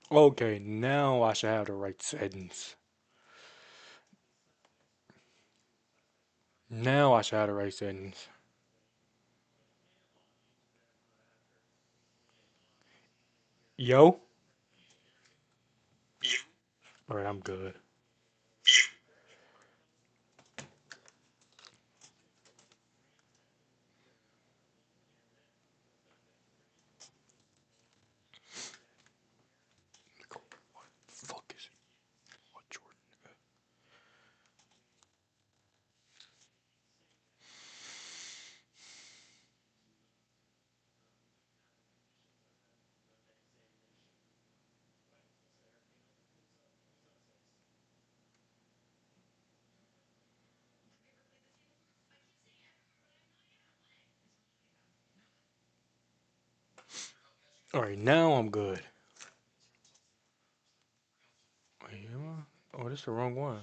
Okay, now I should have the right sentence. Now I should have the right sentence. Yo? Alright, I'm good. Fuck is it? What Jordan? Alright, now I'm good. Wait, am I? Oh, this is the wrong one.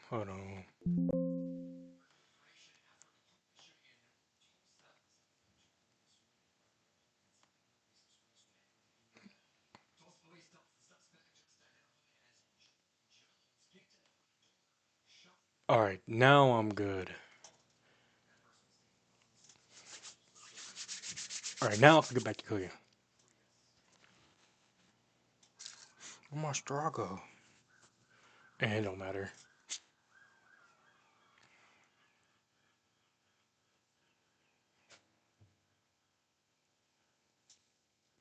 Hold on. Alright, now I'm good. Alright, now I can get back to cooking. Where my straw go? And it don't matter.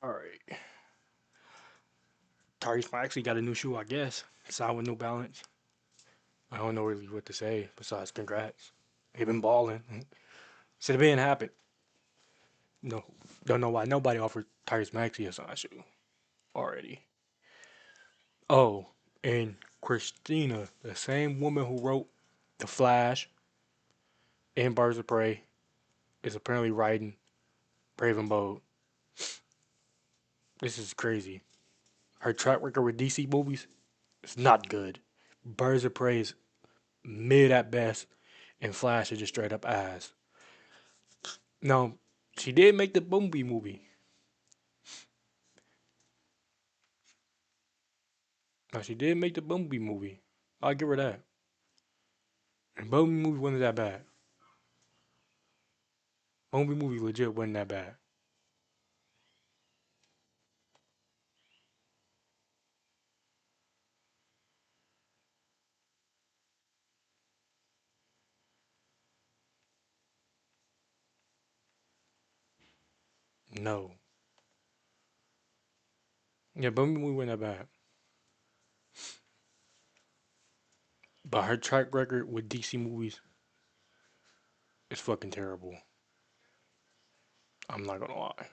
Alright. Tyrese actually got a new shoe, I guess. Signed with New Balance. I don't know really what to say besides congrats. He been balling. Should have been happen. No, don't know why nobody offered Tyrese Maxey a signed shoe already. Oh, and Christina, the same woman who wrote The Flash and Birds of Prey, is apparently writing Brave and Bold. This is crazy. Her track record with DC movies is not good. Birds of Prey is mid at best, and Flash is just straight up ass. Now, she did make the Bumblebee movie. Now, she did make the Bumblebee movie. I'll give her that. And Bumblebee movie wasn't that bad. Bumblebee movie legit wasn't that bad. No. Yeah, Bumblebee movie wasn't that bad. But her track record with DC movies is fucking terrible. I'm not gonna lie.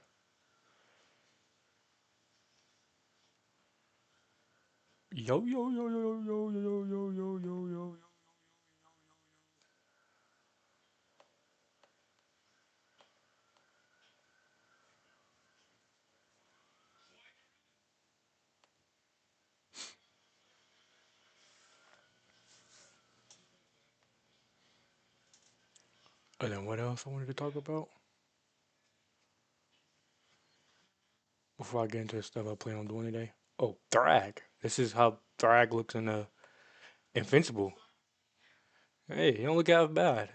Yo yo yo yo yo yo yo yo yo yo. And then what else I wanted to talk about before I get into the stuff I plan on doing today? Oh, Thrag. This is how Thrag looks in Invincible. Hey, he don't look half bad.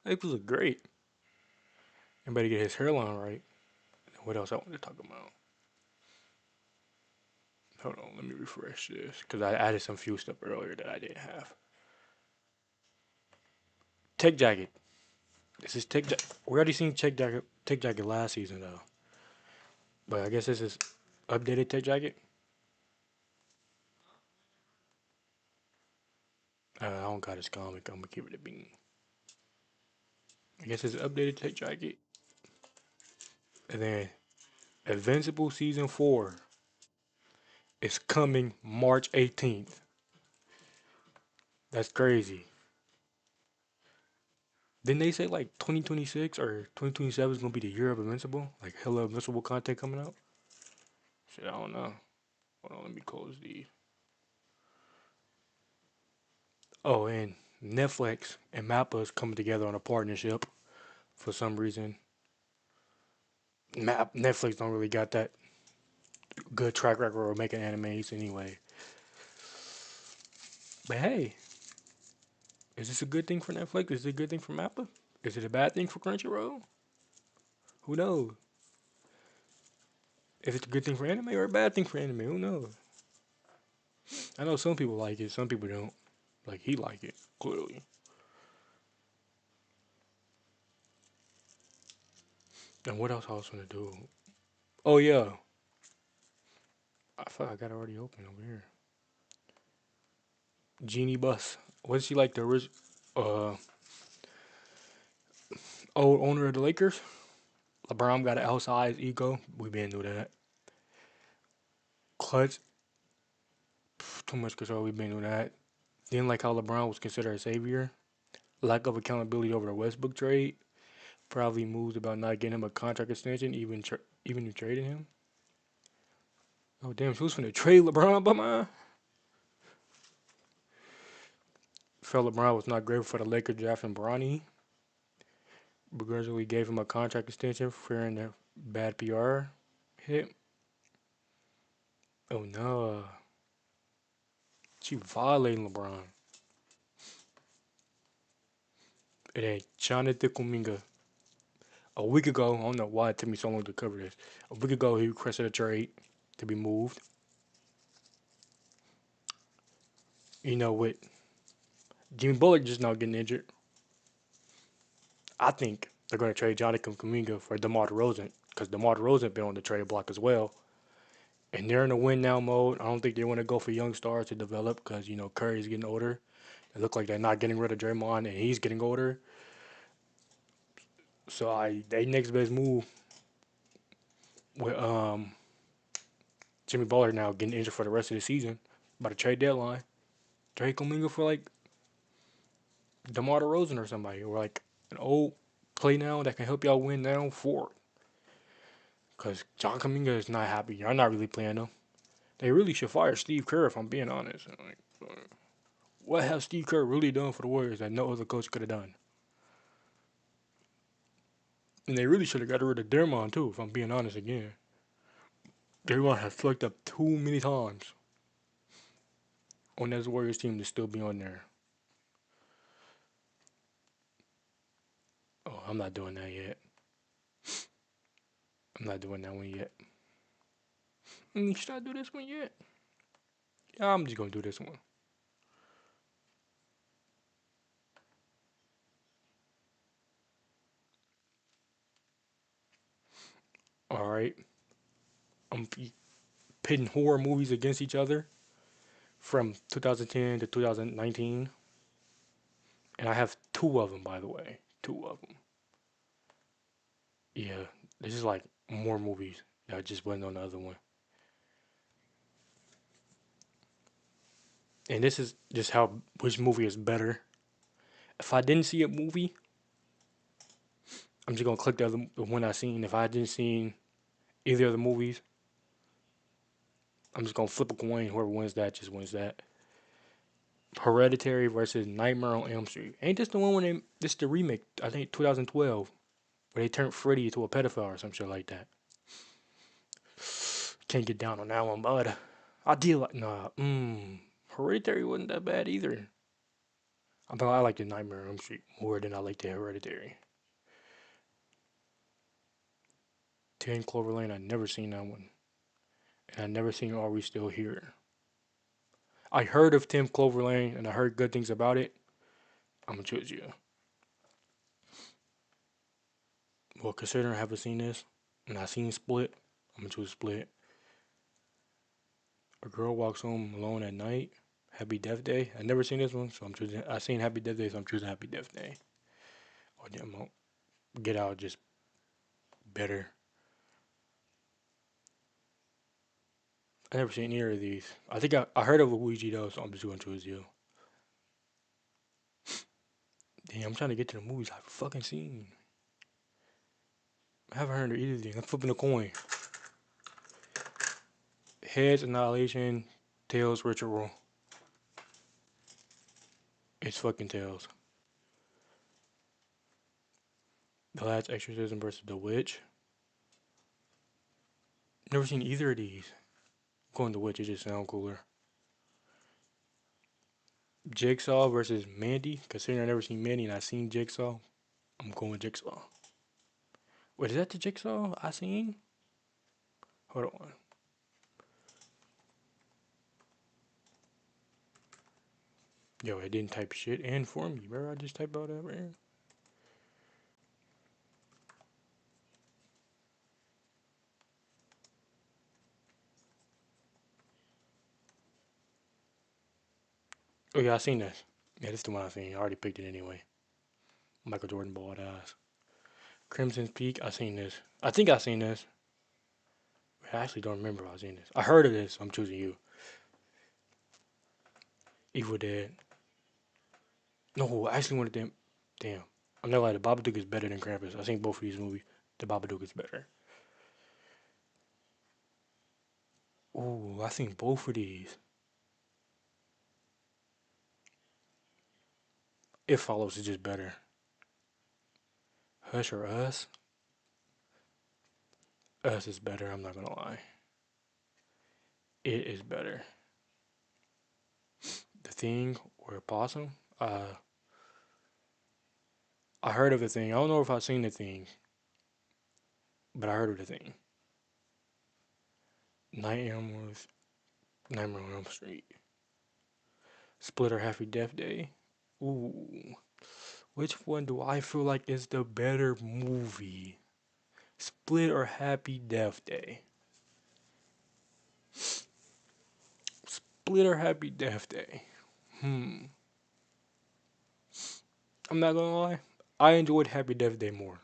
It look great. And better get his hairline right. What else I want to talk about? Hold on, let me refresh this because I added some few stuff earlier that I didn't have. Tech Jacket. This is Tech Jacket. We already seen Tech Jacket last season though, but I guess this is updated Tech Jacket. I don't got his comic. I'm gonna keep it a bean. I guess it's updated Tech Jacket, and then Invincible season 4 is coming March 18th. That's crazy. Didn't they say like 2026 or 2027 is gonna be the year of Invincible? Like hella Invincible content coming out? Shit, I don't know. Hold on, let me close the. Oh, and Netflix and Mappa is coming together on a partnership for some reason. Netflix don't really got that good track record of making animes anyway. But hey, is this a good thing for Netflix? Is it a good thing for Mappa? Is it a bad thing for Crunchyroll? Who knows? If it's a good thing for anime or a bad thing for anime, who knows? I know some people like it, some people don't. Like he like it, clearly. And what else I was gonna do? Oh yeah, I thought I got it already open over here. Jeannie Buss. Was she like the original uh old owner of the Lakers? LeBron got an outsized ego. We been through that. Clutch, too much control. We been through that. Didn't like how LeBron was considered a savior. Lack of accountability over the Westbrook trade. Probably moves about not getting him a contract extension, even you traded him. Oh damn, who's finna trade LeBron? But man, felt LeBron was not grateful for the Lakers drafting Bronny. Begrudgingly gave him a contract extension, fearing a bad PR hit. Oh no, she violating LeBron. It ain't Jonathan Kuminga. A week ago, I don't know why it took me so long to cover this. A week ago, he requested a trade to be moved. You know, with Jimmy Butler just not getting injured, I think they're going to trade Jonathan Kuminga for DeMar DeRozan because DeMar DeRozan been on the trade block as well. And they're in a win now mode. I don't think they want to go for young stars to develop because, you know, Curry's getting older. It look like they're not getting rid of Draymond and he's getting older. So they next best move with Jimmy Butler now getting injured for the rest of the season by the trade deadline. Trade Kuminga for like DeMar DeRozan or somebody or like an old play now that can help y'all win now forward. Because John Kuminga is not happy. Y'all not really playing him. They really should fire Steve Kerr if I'm being honest. Like, what has Steve Kerr really done for the Warriors that no other coach could have done? And they really should have got rid of Dermond too, if I'm being honest again. Dermond has fucked up too many times on this Warriors team to still be on there. Oh, I'm not doing that yet. I'm not doing that one yet. Should I do this one yet? Yeah, I'm just gonna do this one. All right. I'm pitting horror movies against each other from 2010 to 2019, and I have two of them, by the way. Two of them. Yeah, this is like more movies that just wasn't on the other one. And this is just how which movie is better. If I didn't see a movie, I'm just gonna click the one I seen. If I didn't see either of the movies, I'm just gonna flip a coin. Whoever wins that just wins that. Hereditary versus Nightmare on Elm Street. Ain't this the one when they? This the remake? I think 2012, where they turned Freddy into a pedophile or some shit like that. Can't get down on that one, but I did like nah. Hereditary wasn't that bad either. Although I like the Nightmare on Elm Street more than I like the Hereditary. 10 Clover Lane. I never seen that one, and I never seen Are We Still Here. I heard of Tim Clover Lane and I heard good things about it. I'm gonna choose you. Well, considering I haven't seen this and I seen Split, I'm gonna choose Split. A girl walks home alone at night. Happy Death Day. I never seen this one, so I'm choosing. I seen Happy Death Day, so I'm choosing Happy Death Day. Oh damn, Get Out just better. I never seen either of these. I think I heard of Luigi though, so I'm just gonna choose you. Damn, I'm trying to get to the movies I've fucking seen. I haven't heard of either of these. I'm flipping a coin. Heads Annihilation, Tails Ritual. It's fucking tails. The Last Exorcism versus The Witch. Never seen either of these. Going The Witch, it just sound cooler. Jigsaw versus Mandy. Considering I never seen Mandy and I seen Jigsaw, I'm going with Jigsaw. Wait, is that the Jigsaw I seen? Hold on. Yo, it didn't type shit in for me, bro. I just typed all that, man. Oh yeah, I seen this. Yeah, this is the one I seen. I already picked it anyway. Michael Jordan bald ass. Crimson's Peak. I seen this. I think I seen this. I actually don't remember if I seen this. I heard of this. So I'm choosing you. Evil Dead. No, I actually wanted them. Damn. I'm not lying. The Babadook is better than Krampus. I think both of these movies. The Babadook is better. Ooh, I seen both of these. It Follows is just better. Hush or Us? Us is better. I'm not gonna lie. It is better. The Thing or a Possum? I heard of the Thing. I don't know if I've seen the Thing, but I heard of the Thing. Night Animals, Nightmare on Elm Street, Split or Happy Death Day. Ooh, which one do I feel like is the better movie? Split or Happy Death Day? Split or Happy Death Day? Hmm. I'm not gonna lie. I enjoyed Happy Death Day more.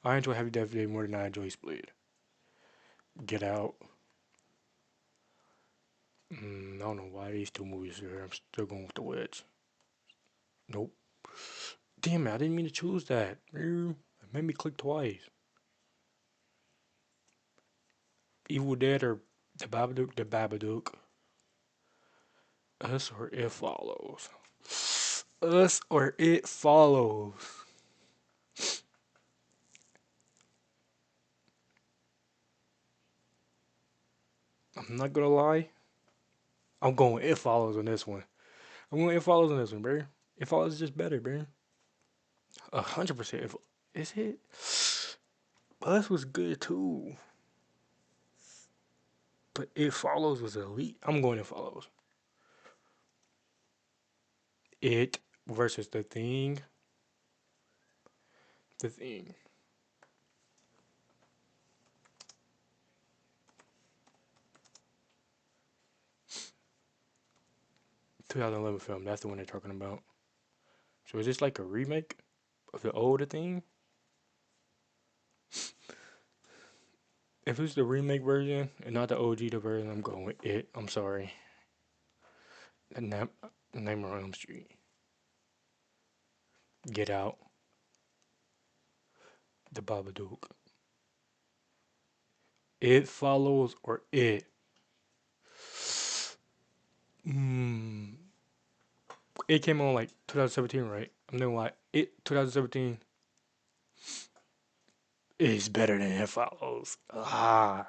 I enjoy Happy Death Day more than I enjoy Split. Get Out. I don't know why these two movies are here. I'm still going with The Witch. Nope. Damn it, I didn't mean to choose that. It made me click twice. Evil Dead or The Babadook? The Babadook. Us or It Follows? Us or It Follows? I'm not gonna lie. I'm going It Follows on this one. I'm going It Follows on this one, bro. It Follows is just better, bro. 100%. Is it? Us was good too, but It Follows was elite. I'm going It Follows. It versus The Thing. The Thing. 2011 film. That's the one they're talking about. So is this like a remake of the older Thing? If it's the remake version and not the OG the version, I'm going with it. I'm sorry. The Nightmare on Elm Street. Get Out. The Babadook. It Follows or It. Mm, it came on like 2017, right? I'm not like it 2017 is better than It Follows. Ah,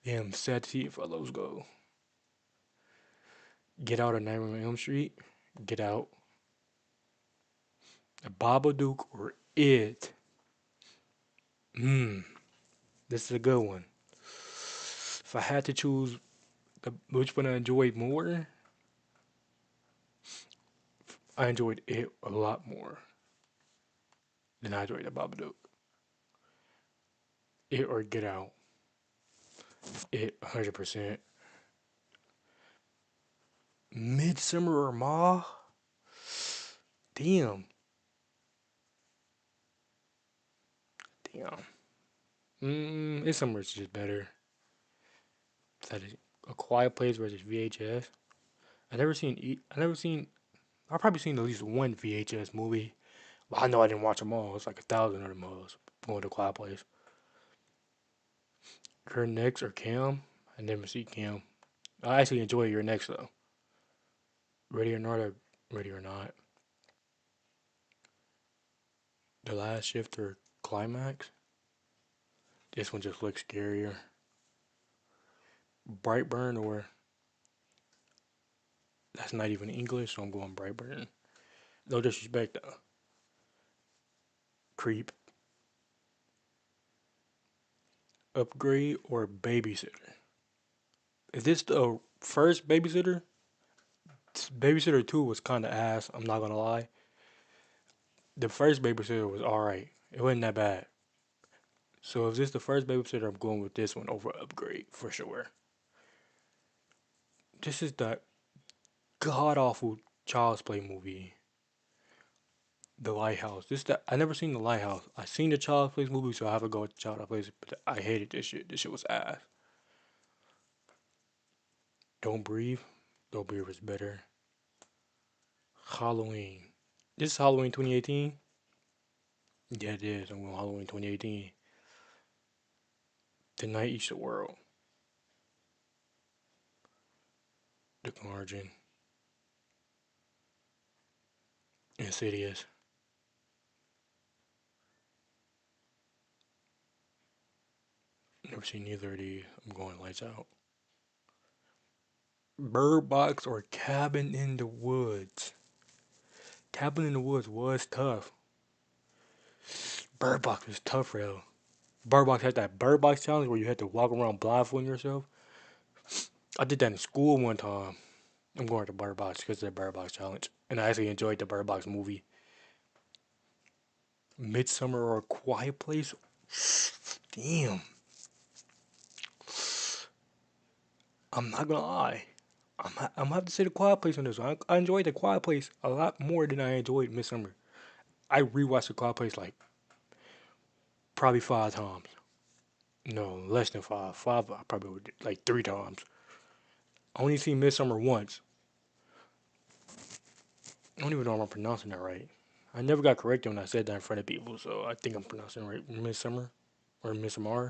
damn, sad to see It Follows go. Get Out or Nightmare on Elm Street. Get Out. The Babadook or It. Mmm, this is a good one. If I had to choose which one I enjoyed more, I enjoyed it a lot more than I enjoyed the Babadook. It or Get Out. It 100%. Midsummer or Ma? Damn. Damn. Midsummer's just better. That is A Quiet Place versus VHS. I never seen. I never seen. I've probably seen at least one VHS movie, but I know I didn't watch them all. It's like 1,000 of them all. Going to Quiet Place. Her Next or Cam? I never see Cam. I actually enjoy Your Next though. Ready or Not or Ready or Not. The last shift or climax. This one just looks scarier. Brightburn, or that's not even English, so I'm going Brightburn. No disrespect, though. Creep, upgrade, or babysitter. Is this the first babysitter? Babysitter 2 was kind of ass, I'm not gonna lie. The first babysitter was alright. It wasn't that bad. So if this is the first babysitter, I'm going with this one over upgrade for sure. This is the god awful Child's Play movie. The Lighthouse. I never seen The Lighthouse. I seen the Child's Play movie, so I have to go with the Child's Play. But I hated this shit. This shit was ass. Don't Breathe. Don't Breathe is better. Halloween. This is Halloween 2018. Yeah, it is. I'm going Halloween 2018. The Night Eats the World. The Margin. Insidious. Never seen either of these. I'm going Lights Out. Bird Box or Cabin in the Woods. Cabin in the Woods was tough. Bird Box was tough, real. Bird Box had that Bird Box challenge where you had to walk around blindfolding yourself. I did that in school one time. I'm going to Bird Box because of the Bird Box challenge, and I actually enjoyed the Bird Box movie. Midsummer or Quiet Place. Damn, I'm not gonna lie. I'm gonna have to say the Quiet Place on this one. I enjoyed the Quiet Place a lot more than I enjoyed Midsummer. I rewatched the Quiet Place like probably 5 times. No, less than five. Five, I probably would like 3 times. I only seen Midsummer once. I don't even know if I'm pronouncing that right. I never got corrected when I said that in front of people, so I think I'm pronouncing it right. Midsummer or Midsummer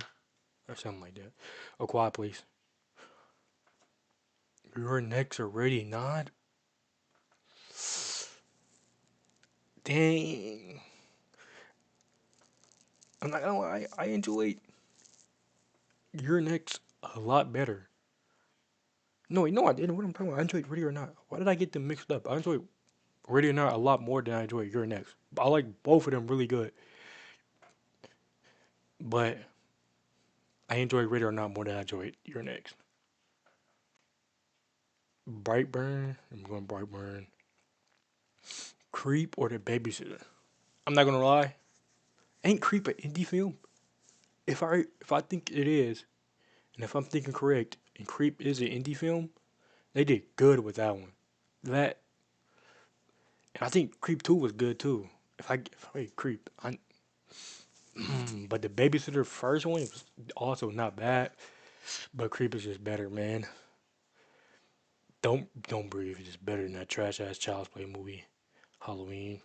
or something like that. A Quiet Place. Your next already not? Dang. I'm not gonna lie, I enjoyed Your Next a lot better. No, I didn't. What I'm talking about, I enjoyed Ready or Not. Why did I get them mixed up? I enjoyed Ready or Not a lot more than I enjoyed Your Next. I like both of them really good, but I enjoyed Ready or Not more than I enjoyed Your Next. Brightburn, I'm going Brightburn. Creep or The Babysitter. I'm not gonna lie, ain't Creep an indie film? If I think it is, and if I'm thinking correct, and Creep is an indie film, they did good with that one. That, and I think Creep 2 was good too. If I wait, Creep, but the Babysitter first one was also not bad, but Creep is just better, man. Don't Breathe is just better than that trash ass Child's Play movie. Halloween,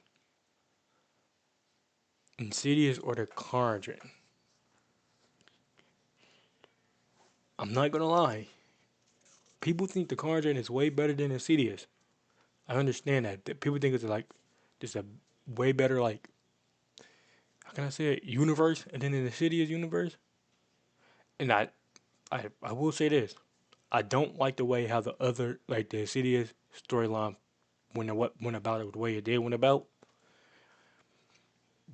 Insidious or The Conjuring. I'm not gonna lie. People think The Conjuring is way better than Insidious. I understand that people think it's like just a way better, like, how can I say it, universe, and then in the Insidious universe. And I will say this: I don't like the way how the other, like, the Insidious storyline went about it the way it did went about.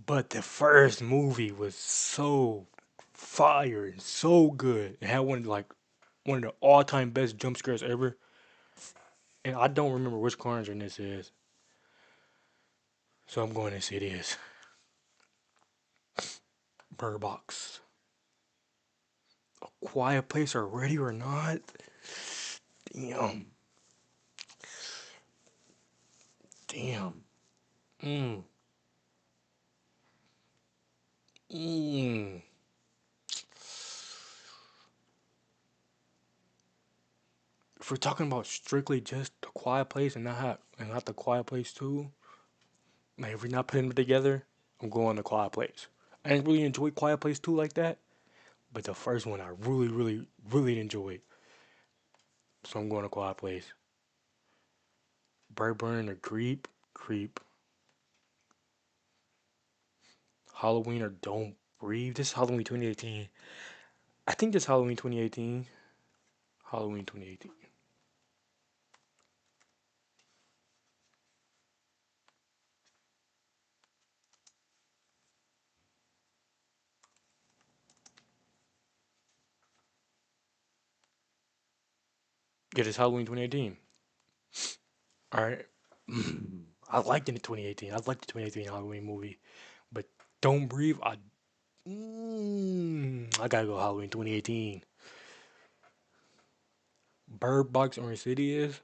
But the first movie was so fire and so good. It had one of the all time best jump scares ever. And I don't remember which Conjuring this is, so I'm going to see this. Bird Box. A Quiet Place or Ready or Not? Damn. Damn. Mm. Mm. If we're talking about strictly just the Quiet Place and not the Quiet Place too, like if we're not putting them together, I'm going to Quiet Place. I didn't really enjoy Quiet Place 2 like that, but the first one I really, really, really enjoyed. So I'm going to Quiet Place. Burn or Creep? Creep. Halloween or Don't Breathe. This is Halloween 2018. I think this Halloween 2018. Halloween 2018. Yeah, this Halloween 2018. All right. I liked it in 2018. I liked the 2018 Halloween movie, but Don't Breathe. I gotta go Halloween 2018. Bird Box or Insidious.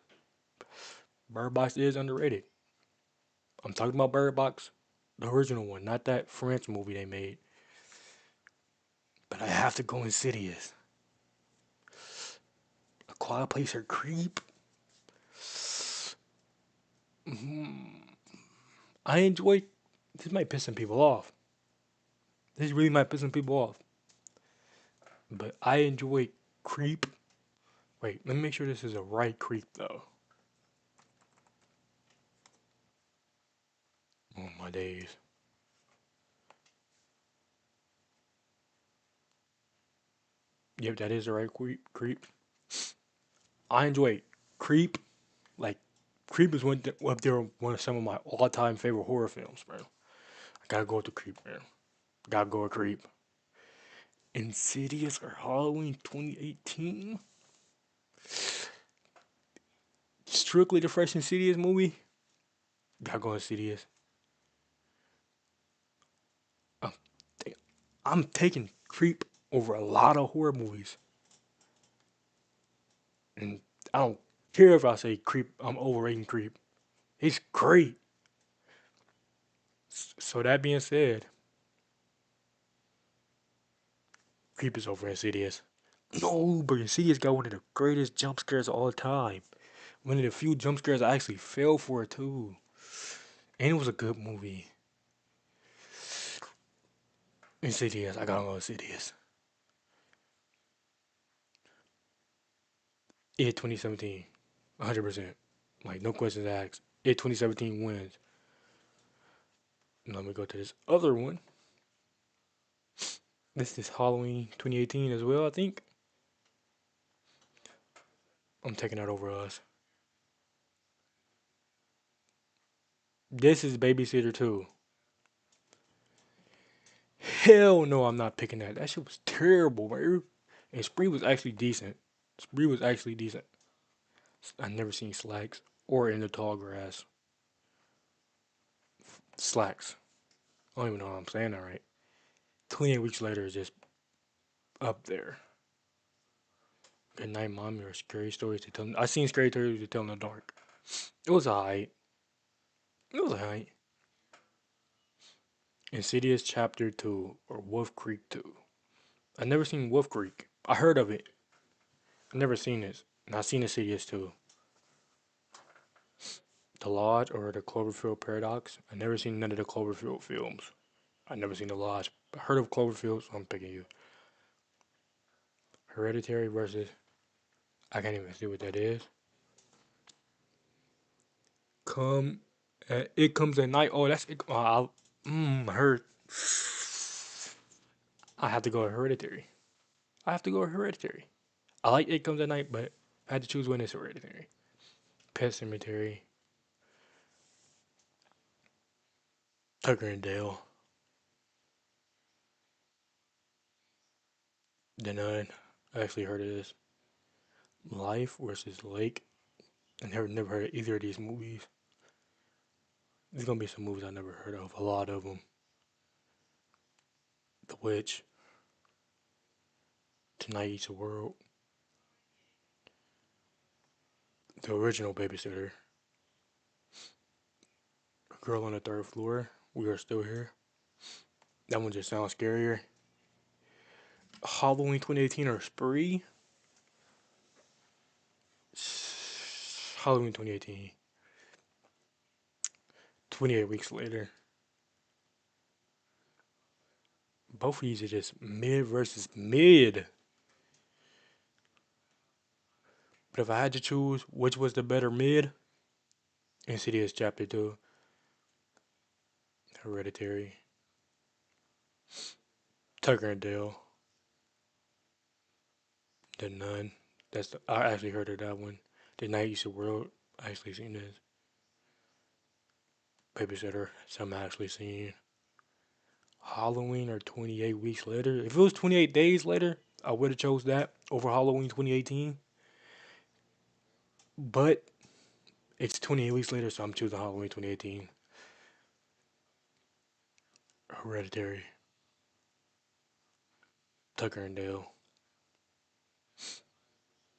Bird Box is underrated. I'm talking about Bird Box, the original one, not that French movie they made. But I have to go Insidious. A Quiet Place or Creep. I enjoy. This might piss some people off. This really might piss some people off. But I enjoy Creep. Wait, let me make sure this is a right Creep though. Oh my days. Yep, that is the right Creep. I enjoy Creep. Like Creep is up there one of some of my all-time favorite horror films, bro. I gotta go with the Creep, man. Gotta go with Creep. Insidious or Halloween 2018? Strictly the Fresh Insidious movie? Gotta go Insidious. I'm, I'm taking Creep over a lot of horror movies. And I don't care if I say Creep, I'm overrating Creep. It's great. So that being said, Creep is over Insidious. No, but Insidious got one of the greatest jump scares of all time. One of the few jump scares I actually fell for it too. And it was a good movie. Insidious, I gotta go Insidious. It 2017, 100%. Like no questions asked. It 2017 wins. Now let me go to this other one. This is Halloween 2018 as well, I think. I'm taking that over us. This is Babysitter 2. Hell no, I'm not picking that. That shit was terrible, bro. And Spree was actually decent. Spree was actually decent. I never seen Slacks or In the Tall Grass. Slacks. I don't even know how I'm saying that right. 28 weeks later is just up there. Good night, mommy, or scary stories to tell. I seen scary stories to tell in the dark. It was alright. It was alright. Insidious Chapter 2 or Wolf Creek 2. I never seen Wolf Creek. I heard of it. I never seen this. And I seen Insidious too. The Lodge or the Cloverfield Paradox. I never seen none of the Cloverfield films. I never seen The Lodge. I heard of Cloverfield, so I'm picking you. Hereditary versus. I can't even see what that is. Come. It comes at night. Oh, that's it. I heard. I have to go Hereditary. I have to go Hereditary. I like It Comes at Night, but I had to choose one. It's Hereditary. Pet Cemetery. Tucker and Dale. The Nun. I actually heard of this. Life versus Lake. I never heard of either of these movies. There's gonna be some movies I never heard of. A lot of them. The Witch. Tonight Eats the World. The Original Babysitter. Girl on the Third Floor. We Are Still Here. That one just sounds scarier. Halloween 2018 or Spree? Halloween 2018. 28 weeks later. Both of these are just mid versus mid. But if I had to choose which was the better mid, Insidious Chapter 2, Hereditary. Tucker and Dale. The Nun. I actually heard of that one. The Night East of World. I actually seen this. Babysitter. Some I actually seen. Halloween or 28 weeks later. If it was 28 days later, I would have chose that over Halloween 2018. But it's 28 weeks later, so I'm choosing Halloween 2018. Hereditary. Tucker and Dale.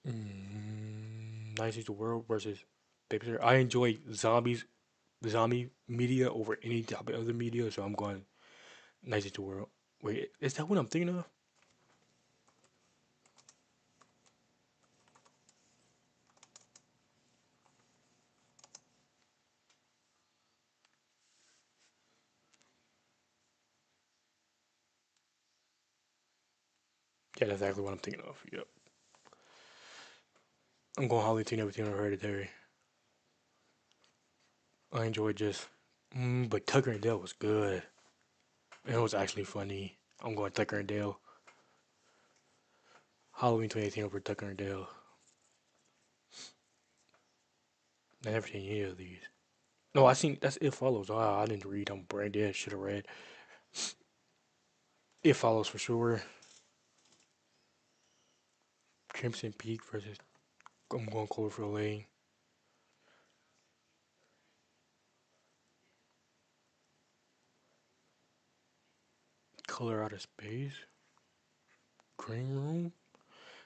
Nice East of World versus Babysitter. I enjoy zombie media over any type of other media, so I'm going Nice East of World. Wait, is that what I'm thinking of? Yeah, that's exactly what I'm thinking of. Yep. I'm going Halloween 19 or Hereditary. I enjoyed just, but Tucker and Dale was good. It was actually funny. I'm going Tucker and Dale. Halloween 2018 over Tucker and Dale. I never seen any of these. No, I seen that's It Follows. I didn't read. I'm brain dead. Should have read. It Follows for sure. Crimson Peak versus I'm going Cloverfield Lane. Color Out of Space. Green Room.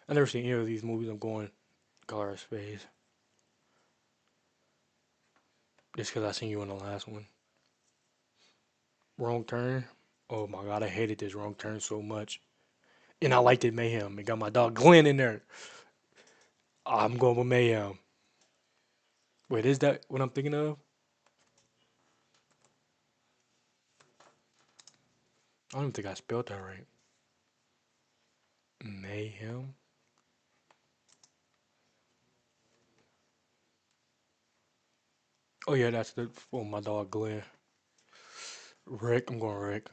I never seen any of these movies. I'm going Color Out of Space. Just because I seen you in the last one. Wrong Turn. Oh my god, I hated this Wrong Turn so much. And I liked it Mayhem. It got my dog Glenn in there. I'm going with Mayhem. Wait, is that what I'm thinking of? I don't even think I spelled that right. Mayhem. Oh yeah, that's the for my dog Glenn. Rick, I'm going Rick.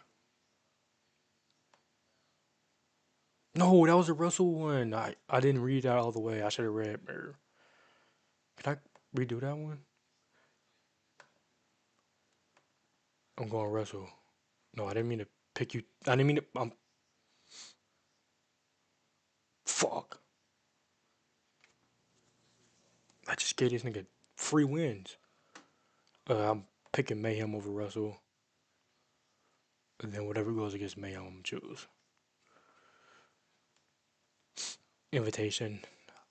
No, that was a Russell one. I didn't read that all the way. I should have read. Can I redo that one? I'm going Russell. No, I didn't mean to pick you. I didn't mean to. Fuck. I just gave this nigga free wins. I'm picking Mayhem over Russell. And then whatever goes against Mayhem, I'm choose. Invitation.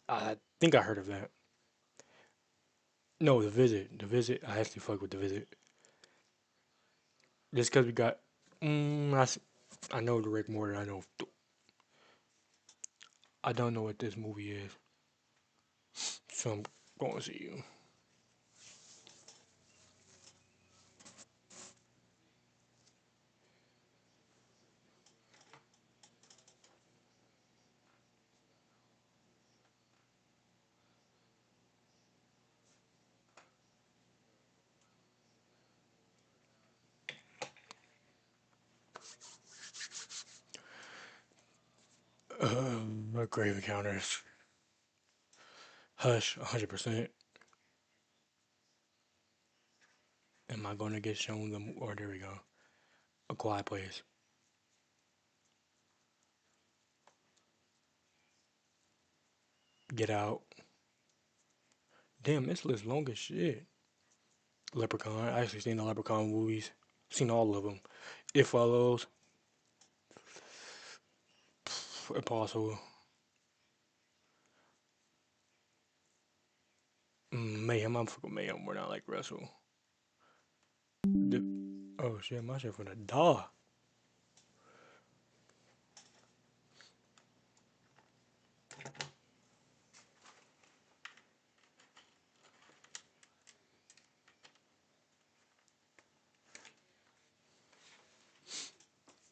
I think I heard of that. No, the visit. The visit. I actually fuck with the visit. Just because we got. Mm, I know the Rick more than I know. I don't know what this movie is. So I'm going to see you. Grave Encounters. Hush, 100%. Am I going to get shown them? Or there we go. A Quiet Place. Get Out. Damn, this list long as shit. Leprechaun. I actually seen the Leprechaun movies. Seen all of them. It Follows. Impossible. Mayhem. I'm fucking Mayhem. We're not like Russell. The, oh shit, my shit from the die.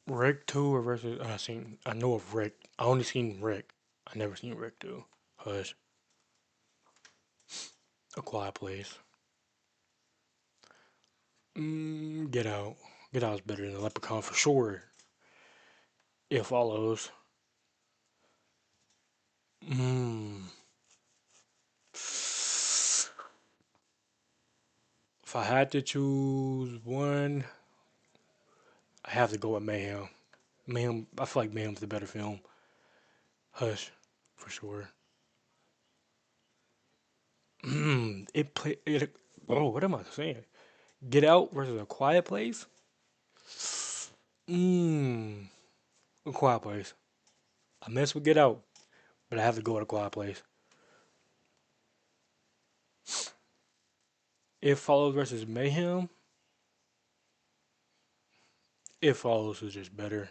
Rick 2 or versus I know of Rick. I only seen Rick. I never seen Rick 2. Hush. A Quiet Place. Get Out. Get Out is better than the Leprechaun for sure. It follows. Hmm. If I had to choose one, I have to go with Mayhem. Mayhem. I feel like Mayhem's the better film. Hush, for sure. It play it. Oh, what am I saying? Get Out versus A Quiet Place. Mmm. A Quiet Place. I mess with Get Out, but I have to go with A Quiet Place. It Follows versus Mayhem. It Follows is just better.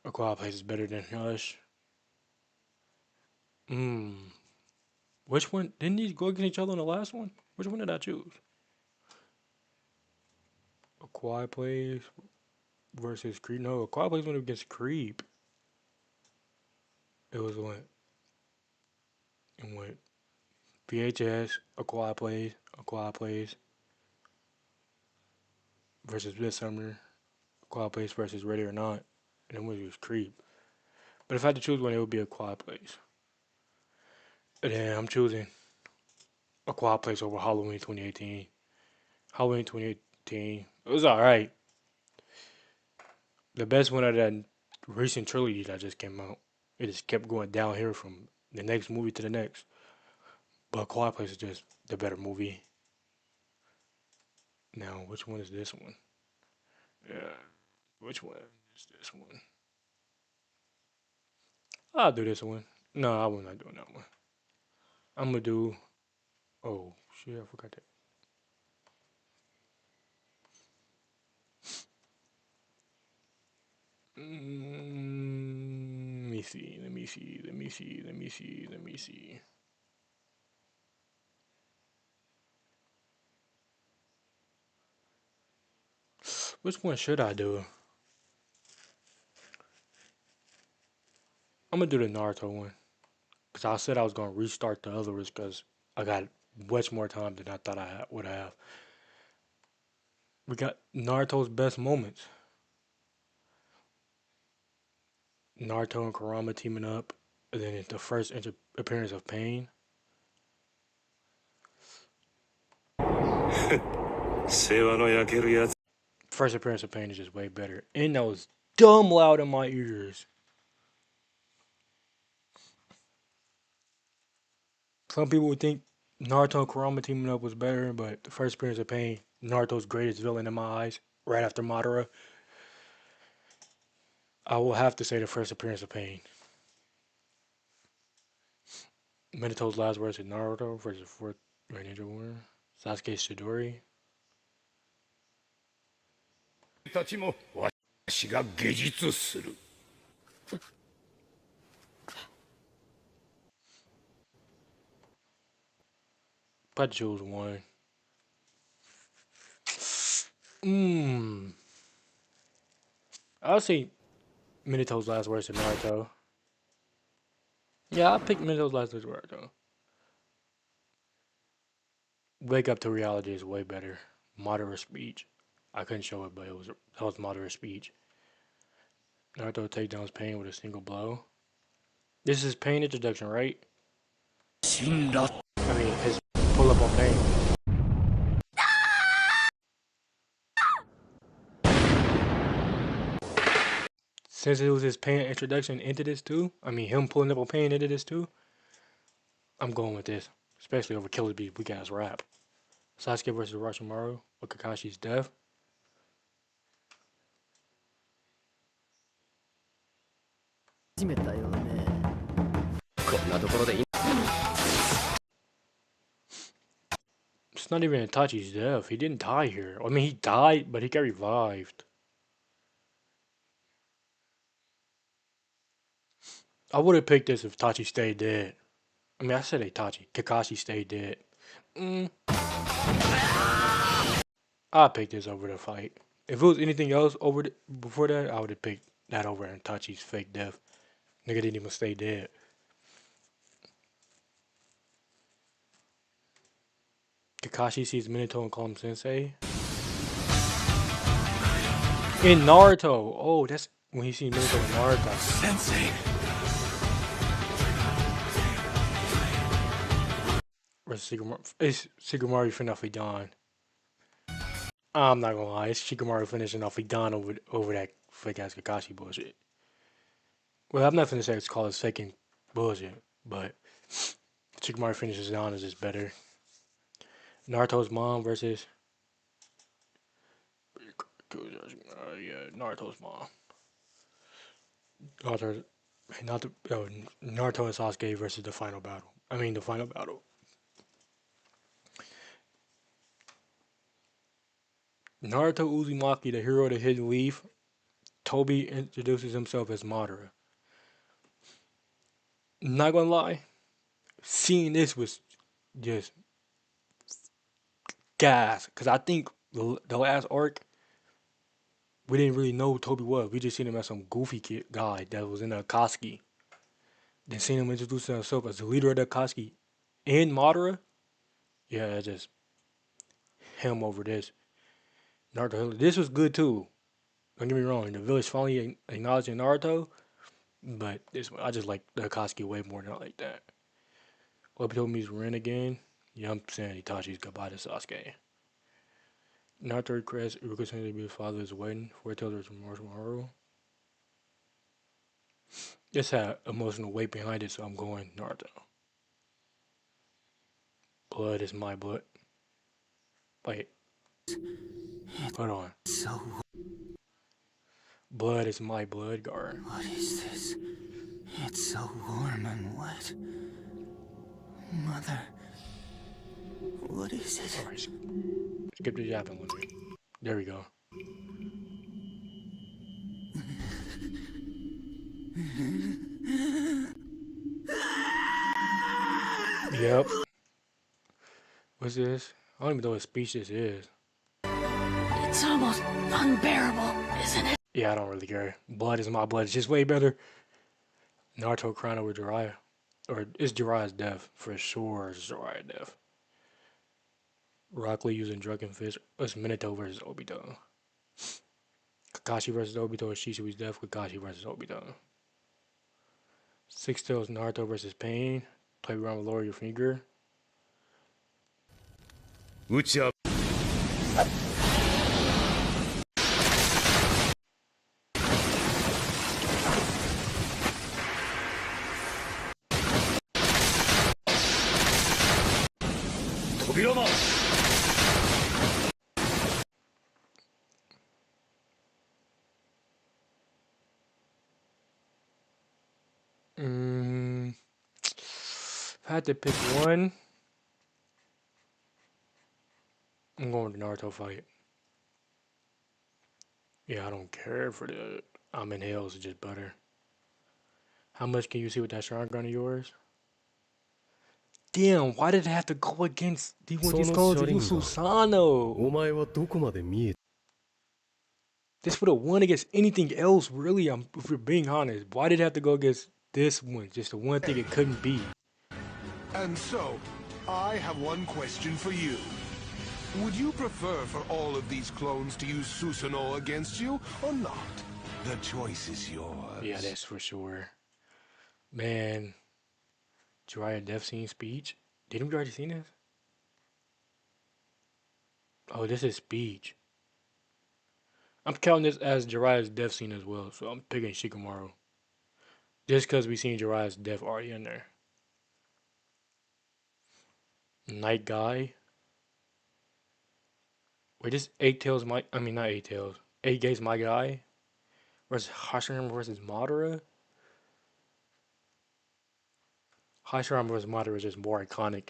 A Quiet Place is better than Hush. Mmm. Which one? Didn't these go against each other in the last one? Which one did I choose? A Quiet Place versus Creep. No, A Quiet Place went against Creep. It was what? It went VHS, A Quiet Place versus Midsummer, A Quiet Place versus Ready or Not, and then it was Creep. But if I had to choose one, it would be A Quiet Place. And then I'm choosing A Quiet Place over Halloween 2018. Halloween 2018, it was alright. The best one of that recent trilogy that just came out. It just kept going down here from the next movie to the next. But Quiet Place is just the better movie. Now, which one is this one? Yeah, which one is this one? I'll do this one. No, I will not doing that one. I'm gonna do. Oh shit, I forgot that. Let me see. Let me see. Let me see. Let me see. Let me see. Which one should I do? I'm gonna do the Naruto one because I said I was gonna restart the other ones because I got much more time than I thought I would have. We got Naruto's best moments. Naruto and Kurama teaming up, and then the first appearance of Pain. First appearance of Pain is just way better, and that was dumb loud in my ears. Some people would think Naruto and Kurama teaming up was better, but the first appearance of Pain, Naruto's greatest villain in my eyes, right after Madara. I will have to say the first appearance of Pain. Minato's last words to Naruto versus Fourth Great Ninja Warrior. Sasuke Chidori. たちもわしが下術する。If I choose one. Mmm. I'll say Minato's last words to Naruto. Yeah, I'll pick Minato's last words to Naruto. Wake Up to Reality is way better. Moderate speech. I couldn't show it, but that was moderate speech. Naruto takedowns Pain with a single blow. This is Pain introduction, right? 死んだ。I mean, his pull up on Pain. Since it was his Pain introduction into this too, I mean, him pulling up on Pain into this too, I'm going with this. Especially over Killer Bee's weak ass rap. Sasuke versus Orochimaru with Kakashi's death. 始めたよね。こんなところでいい。It's not even Itachi's death. He didn't die here. I mean, he died, but he got revived. I would have picked this if Itachi stayed dead. I mean, I said Itachi. Kakashi stayed dead. Mm, I'd pick this over the fight. If it was anything else before that, I would have picked that over Itachi's fake death. Nigga didn't even stay dead. Kakashi sees Minato and calls him Sensei. In Naruto. Oh, that's when he seen Minato in Naruto. Sensei. Versus Shikamaru. It's Shikamaru finna off Hidan. I'm not gonna lie, it's Shikamaru finishing off Hidan over that fake ass Kakashi bullshit. Well, I'm not finna say it's called a second bullshit, but Shikamaru finishes Hidan is just better. Naruto's mom versus yeah, Naruto's mom. Naruto, not the Naruto and Sasuke versus the final battle. I mean the final battle. Naruto Uzumaki, the hero of the hidden leaf. Toby introduces himself as Madara. Not gonna lie, seeing this was just gas. Cause I think the last arc, we didn't really know who Toby was. We just seen him as some goofy kid guy that was in the Akatsuki. Then seeing him introduce himself as the leader of the Akatsuki and Madara. Yeah, just him over this. Naruto, this was good too. Don't get me wrong. The village finally acknowledging Naruto, but this one I just like the Akatsuki way more than I like that. Obito meets Ren again. Yeah, I'm saying Itachi's goodbye to Sasuke. Naruto requests Iruka to be his father's wedding. Foretells his remorse tomorrow. This had emotional weight behind it, so I'm going Naruto. Blood is my blood. Wait, hold on. So, Blood is my blood, Gar. what is this? It's so warm and wet. Mother, what is it? Alright, skip the yapping with me. There we go. Yep. What's this? I don't even know what speech this is. It's almost unbearable, isn't it? Yeah, I don't really care. Blood is my blood. It's just way better. Naruto crying over Jiraiya. Or it's Jiraiya's death. For sure it's Jiraiya's death. Rock Lee using Drunken Fist. It's Minato versus Obito. Kakashi versus Obito. Shishui's death. Kakashi versus Obito. Six Tails Naruto versus Pain. Play around with lower your finger. 打ち合う 扉だ If I had to pick one, I'm going with the Naruto fight. Yeah, I don't care for the I'm in Hell's just better. How much can you see with that Sharingan of yours? Damn, why did it have to go against one of these clones to use Susano? お前はどこまで見え This would have won against anything else, really. If we're being honest, why did it have to go against this one? Just the one thing it couldn't beat. And so, I have one question for you. Would you prefer for all of these clones to use Susanoo against you, or not? The choice is yours. Yeah, that's for sure. Man, Jiraiya death scene speech. Didn't we already seen this? Oh, this is speech. I'm counting this as Jiraiya's death scene as well, so I'm picking Shikamaru. Just because we seen Jiraiya's death already in there. Night Guy. Wait, this Eight Tails my I mean not Eight Tails. Eight Gates my guy versus Hashirama versus Madara. Hashirama versus Madara is just more iconic.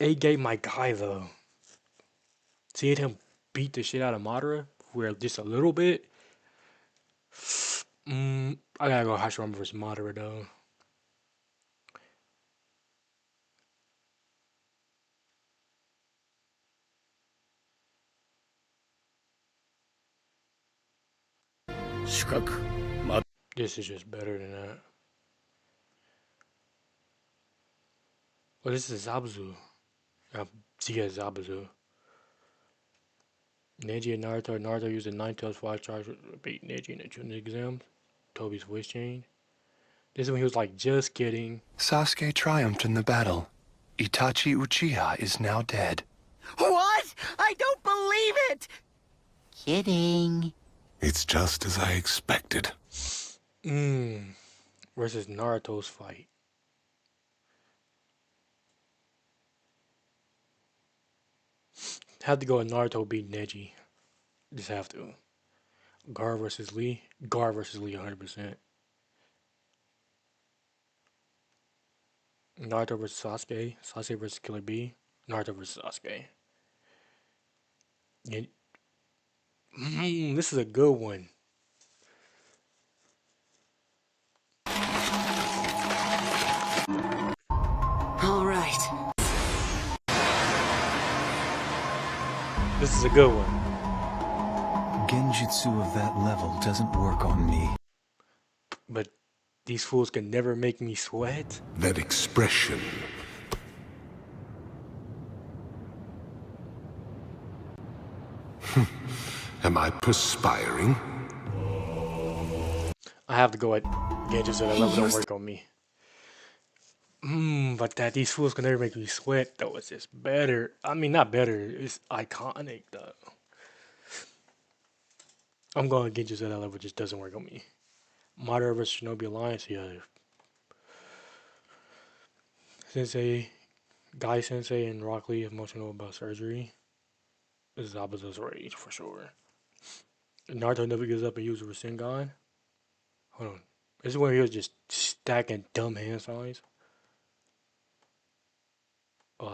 Eight Gate my guy though. Seeing him beat the shit out of Madara for just a little bit. I gotta go Hashirama versus Madara though. This is just better than that. Well, this is Zabuzu. Zia Zabuzu. Neji and Naruto. Naruto used the Nine Tails Flash Charge to beat Neji in the Chunin exams. Toby's voice change. This is when he was like just kidding. Sasuke triumphed in the battle. Itachi Uchiha is now dead. What? I don't believe it! Kidding. It's just as I expected. Versus Naruto's fight. Have to go with Naruto beat Neji. Just have to. Gar versus Lee. Gar versus Lee 100%. Naruto versus Sasuke. Sasuke versus Killer B. Naruto versus Sasuke. Yeah. This is a good one. All right. This is a good one. Genjutsu of that level doesn't work on me. But these fools can never make me sweat. That expression. Am I perspiring? I have to go at Genjutsu that level don't work on me. But that these fools can never make me sweat though. It's just better. I mean, not better. It's iconic though. I'm going Genjutsu that level just doesn't work on me. Madara versus Shinobi Alliance, yeah. Sensei, Guy Sensei, and Rock Lee emotional about surgery. This is Zabuza's rage for sure. Naruto never gives up and uses Rasengan. Hold on. This is where he was just stacking dumb hand signs. Oh,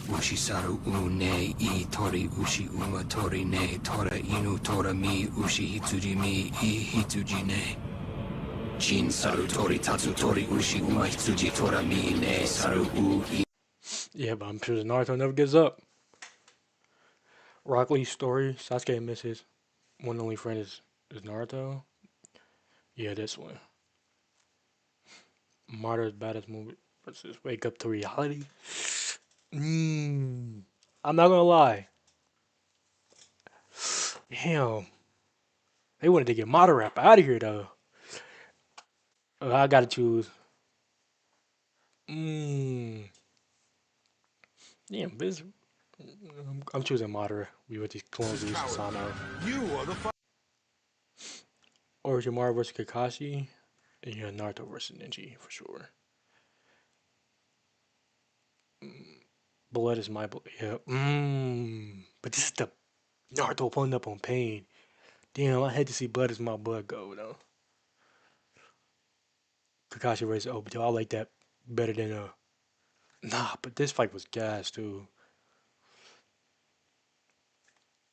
Ushisaru une I tori ushi uma tori ne tora inu tora mi ushi hitsuji mi I hitsuji ne. Jin saru tori tatsu tori ushi uma hitsuji tora mi ne saru u I. yeah, but I'm sure Naruto never gives up. Rock Lee's story, Sasuke misses. One and only friend is Naruto. Yeah, this one. Madara's baddest movie versus Wake Up to Reality. I'm not gonna lie. Damn. They wanted to get Madara up out of here though. I gotta choose. Damn, this. I'm choosing Madara. We went to clones with Sano. You are the Orochimaru versus Kakashi. And yeah, Naruto versus Neji for sure. Blood is my blood. Yeah. But this is the Naruto pulling up on pain. Damn, I had to see Blood is my blood go though. Kakashi versus Obito. I like that better than Nah, but this fight was gas too.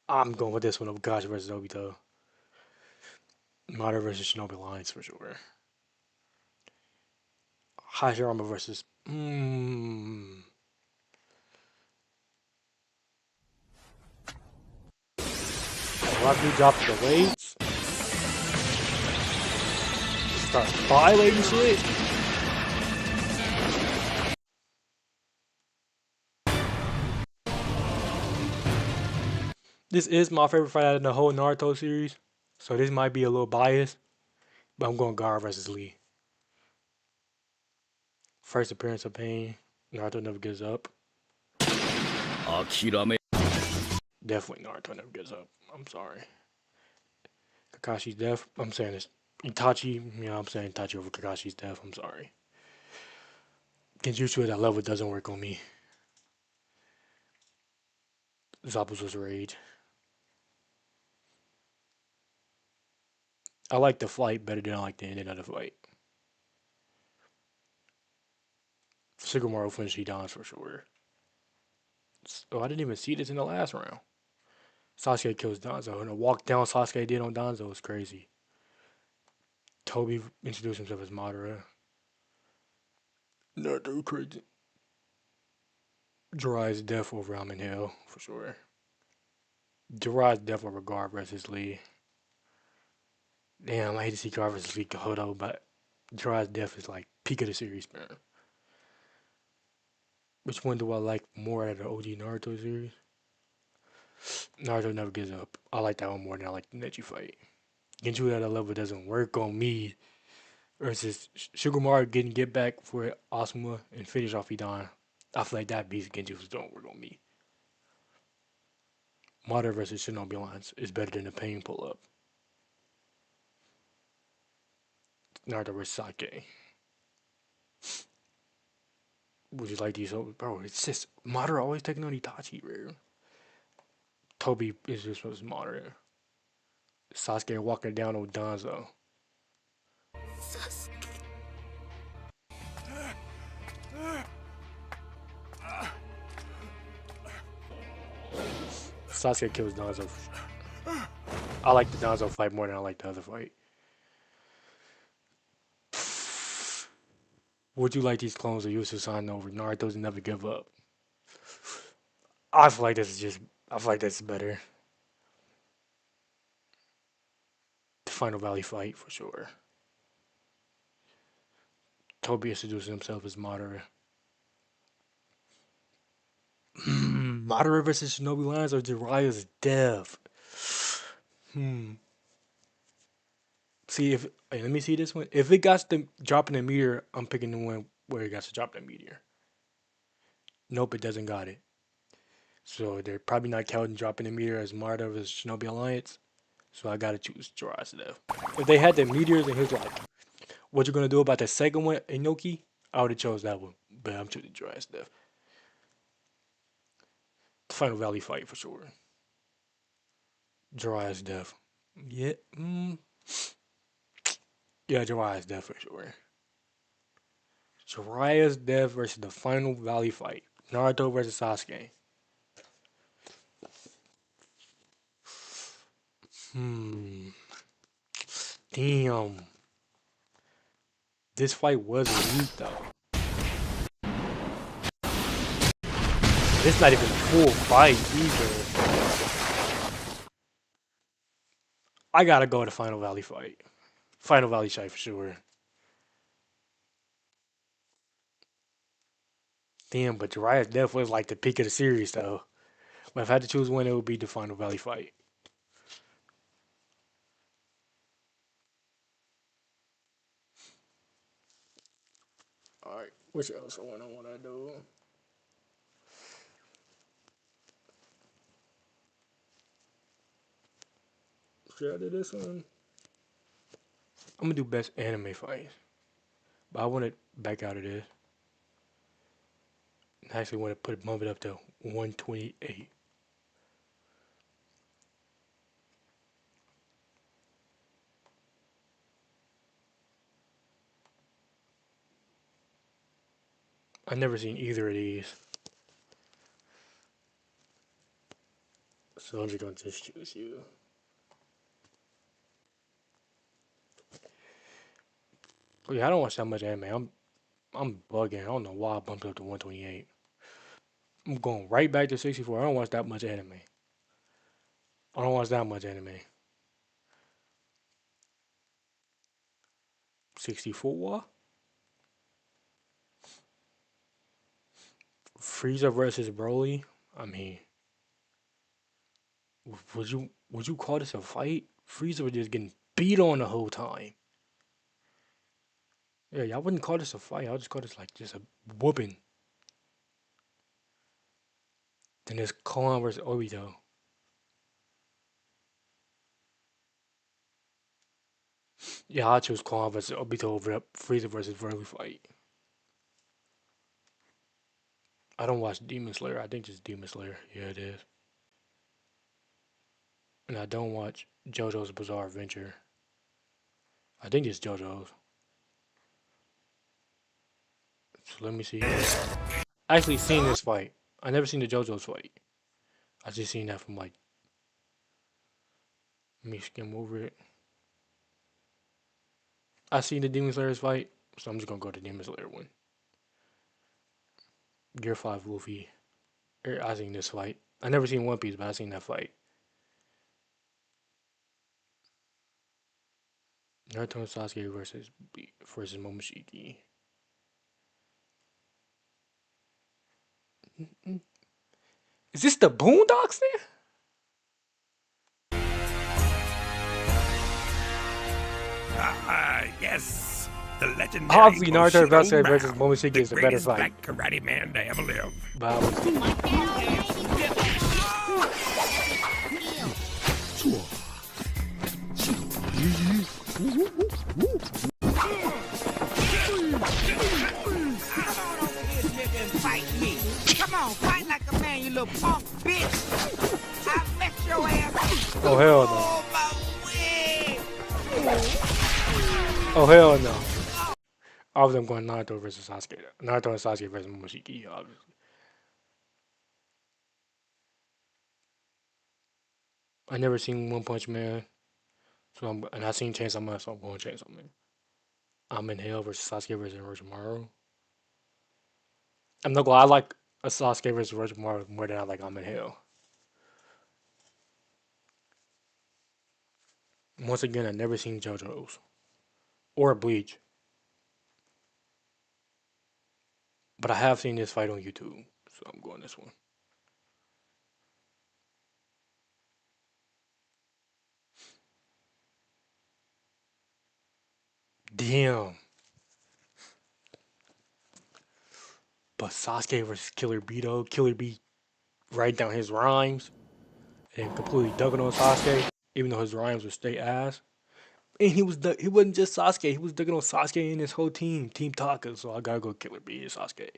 I'm going with this one of Kakashi versus Obito. Madara versus Shinobi Alliance for sure. Hashirama versus. Rock Lee dropped the weights. Start violating shit. This is my favorite fight out of the whole Naruto series, so this might be a little biased, but I'm going Gaara versus Lee. First appearance of Pain. Naruto never gives up. Akirame. Definitely Naruto never gives up. I'm sorry. Kakashi's death. I'm saying this. Itachi. Yeah, I'm saying Itachi over Kakashi's death. I'm sorry. Genjutsu at that level doesn't work on me. Zabuza's rage. I like the fight better than I like the ending of the fight. Sugimoto finished Hidan's for sure. Oh, I didn't even see this in the last round. Sasuke kills Danzo, and the walk down Sasuke did on Danzo was crazy. Toby introduced himself as Madara. Naruto crazy. Jiraiya's death over Ramen Hill, for sure. Jiraiya's death over Gar versus Lee. Damn, I hate to see Gar versus Lee Kohodo, but Jiraiya's death is like peak of the series, man. Which one do I like more out of the OG Naruto series? Naruto never gives up. I like that one more than I like the Neji fight. Genju at a level doesn't work on me versus Shigemaru getting get back for Asuma and finish off Hidan. I feel like that beats Genju don't work on me. Madara versus Shinobi Alliance is better than the pain pull up. Naruto versus Sasuke. Would you like these? Bro, it's just Madara always taking on Itachi, bro. Toby is just was Madara. Sasuke walking down on Danzo. Sasuke kills Danzo. I like the Danzo fight more than I like the other fight. Would you like these clones of Yusuf San over Naruto's Never Give Up? I feel like this is just. I feel like this is better. The Final Valley fight for sure. Toby introducing himself as Madara. Madara versus Shinobi Lions or Jiraiya's death. Hmm. See if hey, let me see this one. If it got the dropping the meteor, I'm picking the one where it got to drop the meteor. Nope, it doesn't got it. So they're probably not counting dropping the meteor as Madara versus Shinobi Alliance. So I gotta choose Jiraiya's death. If they had the meteors and he was like, "What you gonna do about the second one, Inoki?" I would have chose that one. But I'm choosing Jiraiya's death. The Final Valley fight for sure. Jiraiya's death. Yeah. Yeah, Jiraiya's death for sure. Jiraiya's death versus the Final Valley fight. Naruto versus Sasuke. Hmm. Damn. This fight was weak though. This not even a full fight either. I gotta go to Final Valley fight. Final Valley fight for sure. Damn, but Jiraiya's death was like the peak of the series though. But if I had to choose one, it would be the Final Valley fight. Alright, which else one I wanna do? Should I do this one? I'm gonna do best anime fights. But I wanna back out of this. I actually wanna bump it up to 128. I've never seen either of these. So I'm just gonna choose you. Oh yeah, I don't watch that much anime. I'm bugging. I don't know why I bumped it up to 128. I'm going right back to 64. I don't watch that much anime. I don't watch that much anime. 64? Frieza versus Broly? I mean, would you call this a fight? Frieza was just getting beat on the whole time. Yeah, I wouldn't call this a fight. I would just call this like just a whooping. Then there's Koan versus Obito. Yeah, I choose Koan versus Obito over Frieza versus Broly fight. I don't watch Demon Slayer. I think it's Demon Slayer. Yeah, it is. And I don't watch JoJo's Bizarre Adventure. I think it's JoJo's. So let me see. I actually seen this fight. I never seen the JoJo's fight. I just seen that from like. Let me skim over it. I seen the Demon Slayer's fight, so I'm just gonna go to Demon Slayer one. Gear 5 Luffy. I seen this fight. I never seen One Piece, but I seen that fight. Naruto and Sasuke versus Momoshiki. Is this the Boondocks then? Yes. The legendary Obviously, Naruto Bushido versus Mao, Momoshiki the is the better greatest fight. black karate man to ever live. But obviously, Fight me. Come on, fight like a man, you little punk bitch. I met your ass. oh hell no. Oh, my wig. Oh hell no. Obviously, I'm going Naruto versus Sasuke. Naruto and Sasuke versus Momoshiki, obviously. I never seen One Punch Man, and I seen Chainsaw Man, so I'm going Chainsaw Man. I'm in Hell versus Sasuke versus Orochimaru. I'm not gonna. I like a Sasuke versus Orochimaru more than I like I'm in Hell. Once again, I've never seen JoJo's or Bleach, but I have seen this fight on YouTube, so I'm going this one. Damn. But Sasuke versus Killer B though, Killer B write down his rhymes and completely dugging on Sasuke, even though his rhymes were straight ass. And he wasn't just Sasuke, he was dugging on Sasuke and his whole team, Team Taka. So I gotta go Killer B and Sasuke.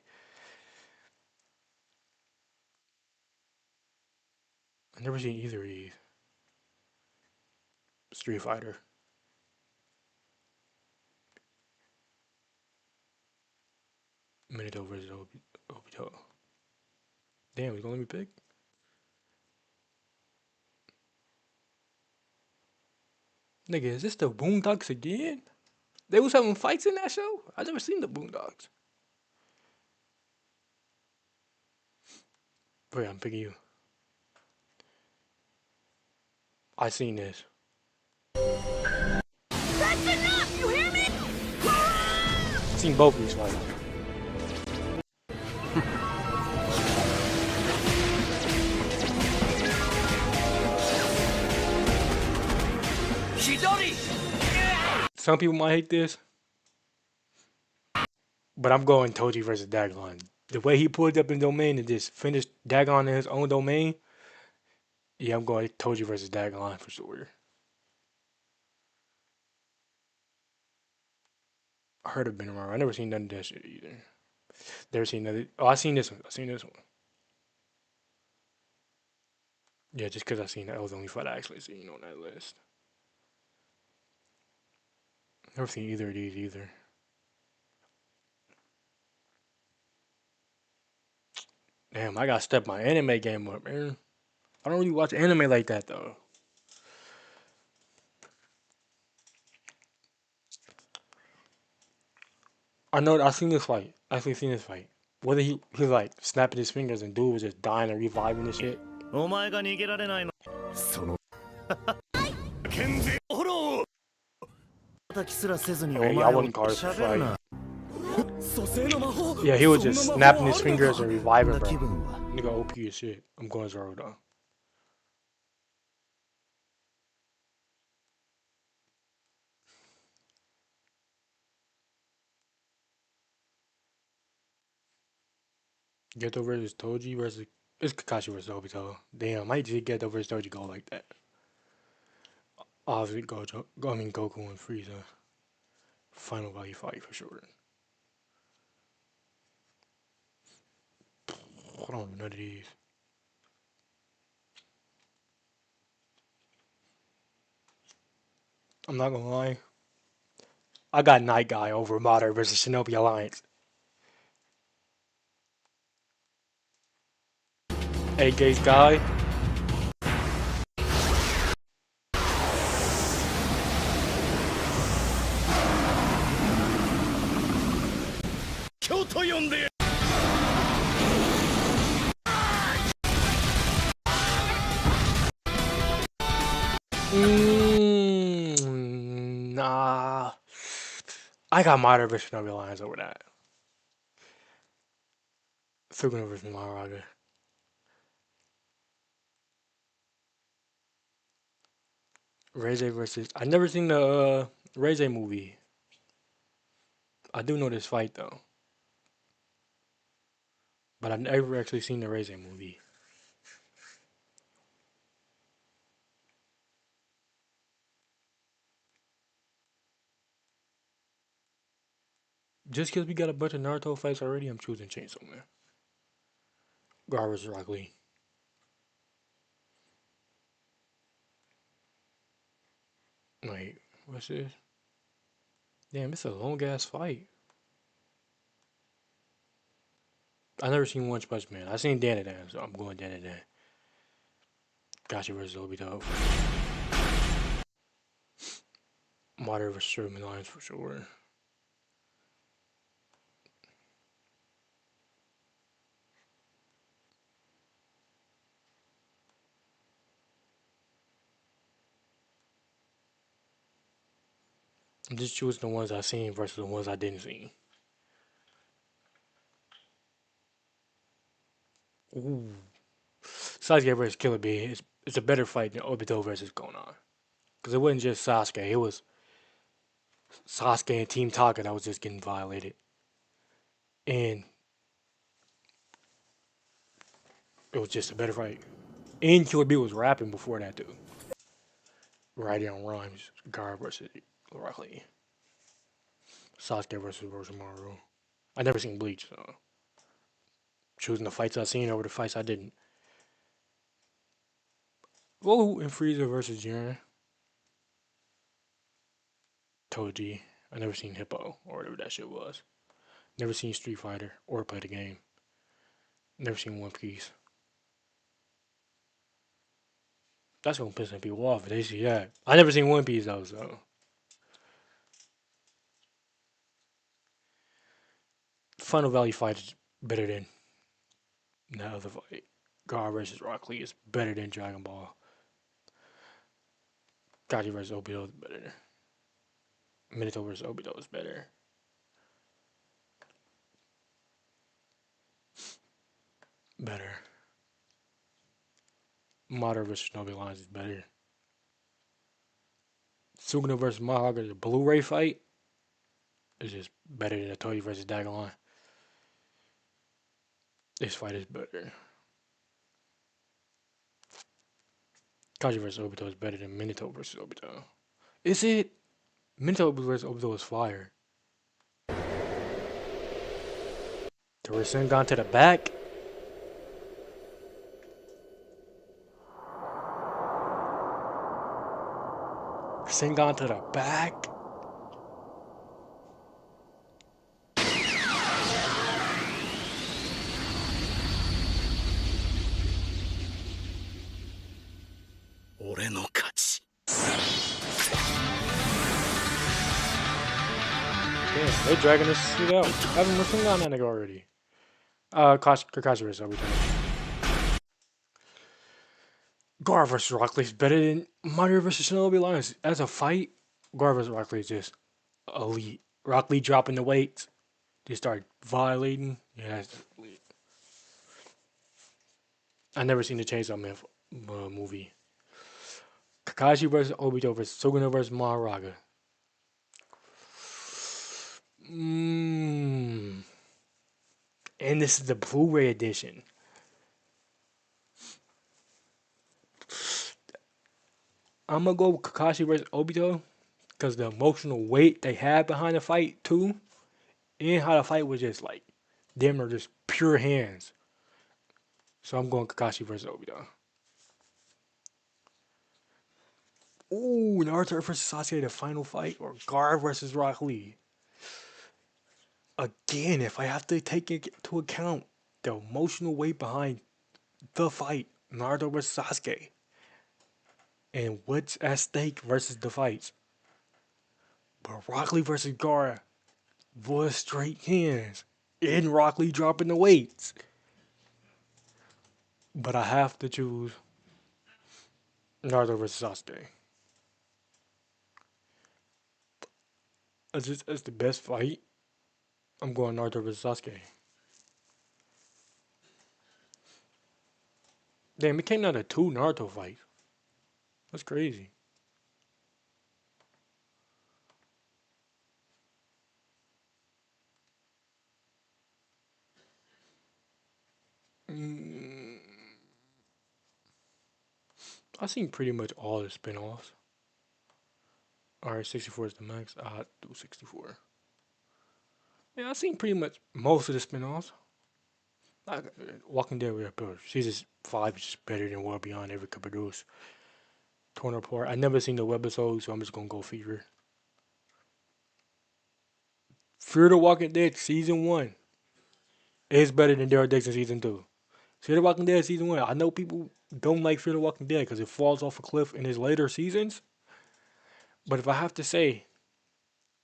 I never seen either of these. Street Fighter. Minato versus Obito. Damn, he's gonna let me pick. Nigga, is this the Boondocks again? They was having fights in that show? I never seen the Boondocks. Wait, I'm picking you. I seen this. That's enough, you hear me? I seen both of these fights. Some people might hate this, but I'm going Toji versus Dagon. The way he pulled up in domain and just finished Dagon in his own domain, yeah, I'm going Toji versus Dagon for sure. I heard of been around. I never seen none of that shit either. Never seen nothing. Oh, I seen this one. I seen this one. Yeah, just because I seen that was the only fight I actually seen on that list. Never seen either of these either. Damn, I gotta step my anime game up, man. I don't really watch anime like that though. I know I seen this fight. I actually seen this fight. Whether he was like snapping his fingers and dude was just dying and reviving and shit. お前が逃げられないのその健全フォロー叩きすらせずにお Hey, 前 I を wouldn't call this a 喋る fight. な Yeah, he was just snapping his fingers and reviving, 気 bro. 分は Nigga OP as shit. I'm going Zoro though. Geto versus Toji versus it's Kakashi versus Obito. Damn, might just Geto versus Toji go like that. Obviously, Goku and Frieza. Final value fight for sure. I don't know none of these. I'm not gonna lie. I got Night Guy over Madara versus Shinobi Alliance. Hey, Gaze Guy. Nah. I got Madara versus Shinobi Alliance over that. Sugano versus Maharaga. Reze versus. I never seen the Reze movie. I do know this fight though, but I've never actually seen the Reze movie. Just because we got a bunch of Naruto fights already, I'm choosing Chainsaw Man. Gar versus Rock Lee. Wait, what's this? Damn, it's a long ass fight. I never seen One Punch Man. I seen Dan Dan, so I'm going Dan Dan. Gachi versus Obito. Madara versus Sherman Lions for sure. I'm just choosing the ones I seen versus the ones I didn't see. Ooh. Sasuke versus Killer Bee. It's a better fight than Obito versus Konan. Because it wasn't just Sasuke. It was Sasuke and Team Taka that was just getting violated. And it was just a better fight. And Killer Bee was rapping before that, too. Writing on rhymes. Gar versus Rock Lee. Sasuke versus Orochimaru. I never seen Bleach, so choosing the fights I seen over the fights I didn't. Goku and Frieza versus Jiren. Toji. I never seen Hippo or whatever that shit was. Never seen Street Fighter or played the game. Never seen One Piece. That's gonna piss some people off if they see that. I never seen One Piece though, so Final Valley fight is better than that other fight. God versus Rock Lee is better than Dragon Ball. Gachi versus Obito is better. Minato versus Obito is better. Better. Madara versus Shinobi Lines is better. Sugano versus Mahaga, the Blu-ray fight, is just better than the Toei versus Dagon. This fight is better. Kaji versus Obito is better than Minato versus Obito. Is it? Minato versus Obito is fire. The Rasengan to the back. Rasengan to the back. Damn, they dragging this shit out. Having Rasengan that nigga already. Kakashi versus Obito. Gar versus Rock Lee is better than Mario versus Shinobi Lions. As a fight, Gar versus Rock Lee is just elite. Rock Lee dropping the weights. They start violating. Yeah, that's elite. I never seen the Chainsaw Man movie. Kakashi versus Obito versus Sugano versus Maharaga. Mmm. And this is the Blu-ray edition. I'm gonna go with Kakashi versus Obito because the emotional weight they had behind the fight too, and how the fight was just like them are just pure hands. So I'm going Kakashi versus Obito. Ooh, Naruto versus Sasuke, the final fight, or Gar versus Rock Lee. Again, if I have to take into account the emotional weight behind the fight, Naruto versus Sasuke, and what's at stake versus the fights. But Rock Lee versus Gar was straight hands, and Rock Lee dropping the weights. But I have to choose Naruto versus Sasuke. As the best fight, I'm going Naruto versus Sasuke. Damn, it came out of two Naruto fights. That's crazy. Mm, I've seen pretty much all the spin-offs. Alright, 64 is the max. I'll do 64. Yeah, I've seen pretty much most of the spin-offs. Like, Walking Dead Reappears. Season 5 is just better than World Beyond ever could produce. Torn apart. I never seen the webisode, so I'm just gonna go Fever. Fear the Walking Dead season 1 is better than Daryl Dixon season 2. Fear the Walking Dead season 1. I know people don't like Fear the Walking Dead because it falls off a cliff in his later seasons. But if I have to say,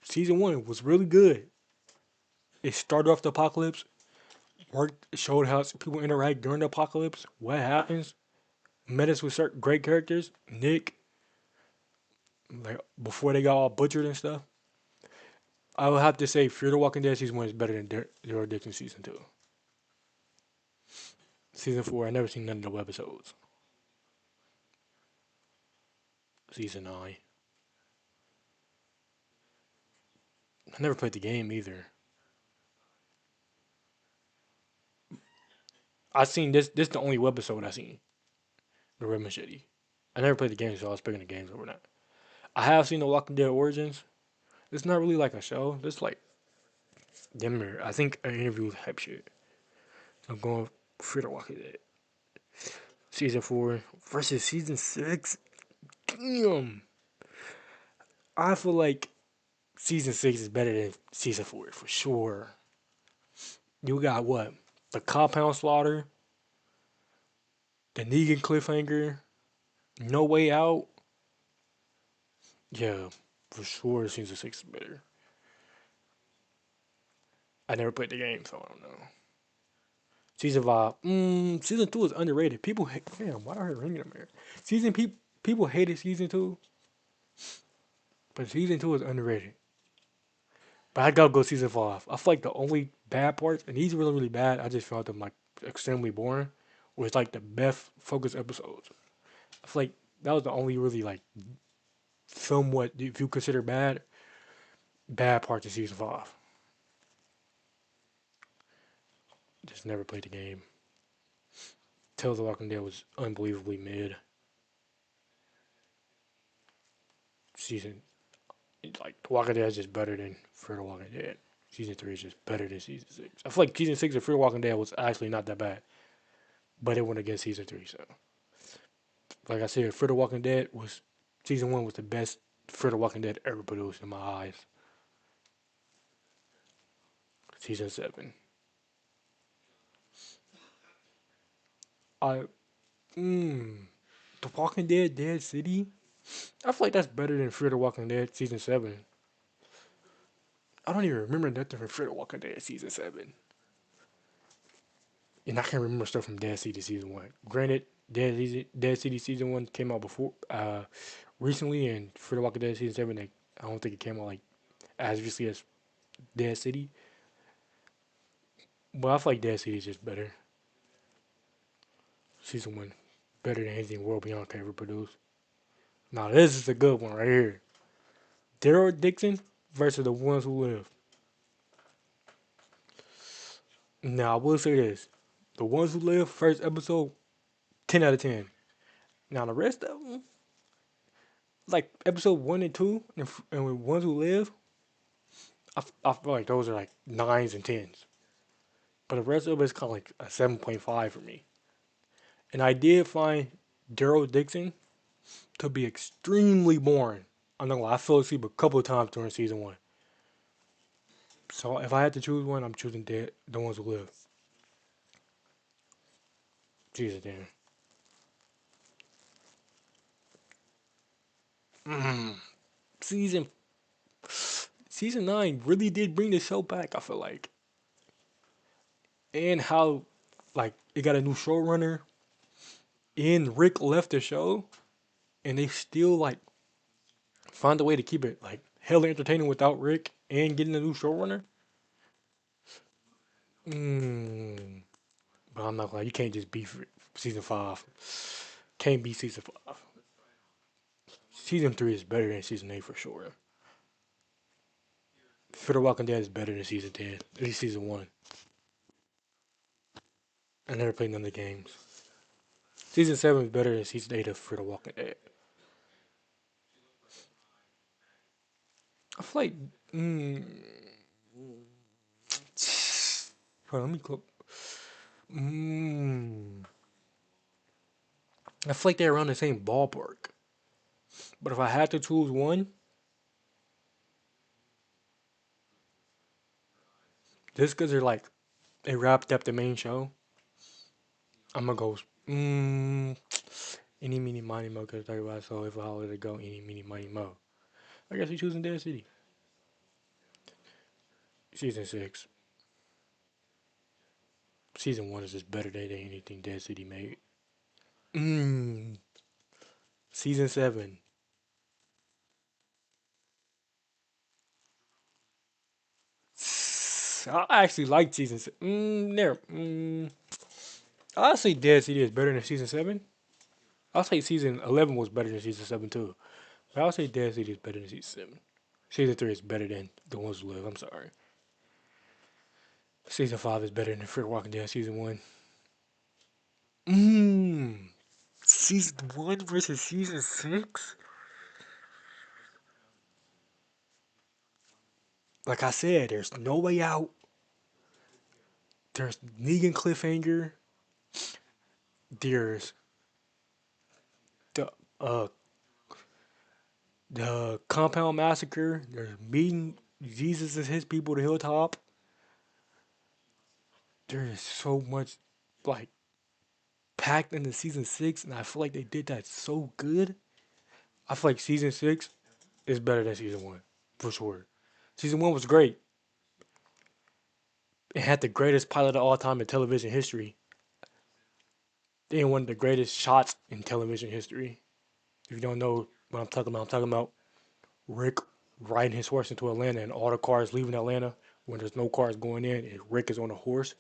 season 1 was really good. It started off the apocalypse, worked, showed how people interact during the apocalypse, what happens, met us with certain great characters. Nick, like before they got all butchered and stuff. I would have to say Fear the Walking Dead season 1 is better than Daryl Dixon season 2. Season 4, I never seen none of the webisodes. Season 9. I never played the game either. I seen this the only webisode I seen. The Red Machete. I never played the game, so I was picking the games over that. I have seen the Walking Dead Origins. It's not really like a show. It's like damn near, I think an interview type shit. I'm going for the Walking Dead. Season 4 versus season 6. Damn. I feel like season 6 is better than season 4 for sure. You got what? The compound slaughter, the Negan cliffhanger, No Way Out. Yeah, for sure season 6 is better. I never played the game, so I don't know. Season 5. Season 2 is underrated. People hate. Damn, why are I ringing them here? People hated season 2, but season 2 is underrated. But I gotta go season 5. I feel like the only bad parts, and these are really, really bad, I just found them like extremely boring, was like the Beth focus episodes. I feel like that was the only really like somewhat, if you consider bad parts of season 5. Just never played the game. Tales of the Walking Dead was unbelievably mid. Season, like, The Walking Dead is just better than Fear the Walking Dead. Season 3 is just better than season 6. I feel like season 6 of Fear the Walking Dead was actually not that bad, but it went against season 3, so. Like I said, Fear the Walking Dead was, season 1 was the best Fear the Walking Dead ever produced in my eyes. Season 7. I, The Walking Dead, Dead City. I feel like that's better than Fear the Walking Dead season 7. I don't even remember nothing from Fear the Walking Dead season 7. And I can remember stuff from Dead City season 1. Granted, Dead City season 1 came out before, recently, and Fear the Walking Dead season 7, I don't think it came out like as recently as Dead City. But I feel like Dead City is just better. Season 1. Better than anything World Beyond can ever produce. Now, this is a good one right here. Daryl Dixon versus the ones who live. Now, I will say this. The ones who live, first episode, 10 out of 10. Now, the rest of them, like episode 1 and 2, and with ones who live, I feel like those are like 9s and 10s. But the rest of it is kind of like a 7.5 for me. And I did find Daryl Dixon to be extremely boring. I'm not gonna lie, I fell asleep a couple of times during season 1. So if I had to choose one, I'm choosing the ones who live. Jesus damn. Season season 9 really did bring the show back, I feel like. And how like it got a new showrunner and Rick left the show and they still like find a way to keep it like hella entertaining without Rick and getting a new showrunner. But I'm I'm not gonna lie, you can't just beat season 5. Can't beat season 5. Season 3 is better than season 8 for sure. Fear the Walking Dead is better than season 10. At least season 1. I never played none of the games. Season 7 is better than season 8 of Fear the Walking Dead. I feel like. Mm, hold on, let me look. Mm, I feel like they're around the same ballpark. But if I had to choose one, just because they're like, they wrapped up the main show, I'm gonna go. Mm, any, meeny, miny, mo, because talk about so if I let it go, any, meeny, miny, mo. I guess we choosing Dead City. Season 6. Season 1 is just better than anything Dead City made. Mmm. Season 7. I actually like season 6. There. I'll say Dead City is better than season 7. I'll say season 11 was better than season 7 too. But I'll say Dead City is better than season 7. Season 3 is better than The Ones Who Live. I'm sorry. Season 5 is better than Fear Walking Dead season 1. Mmm. Season 1 versus season 6? Like I said, there's no way out. There's Negan cliffhanger. There's the uh the compound massacre. There's meeting Jesus and his people, the hilltop. There is so much like packed into season 6, and I feel like they did that so good. I feel like season 6 is better than season 1 for sure. Season 1 was great. It had the greatest pilot of all time in television history. They had one of the greatest shots in television history. If you don't know what I'm talking about Rick riding his horse into Atlanta and all the cars leaving Atlanta when there's no cars going in and Rick is on a horse.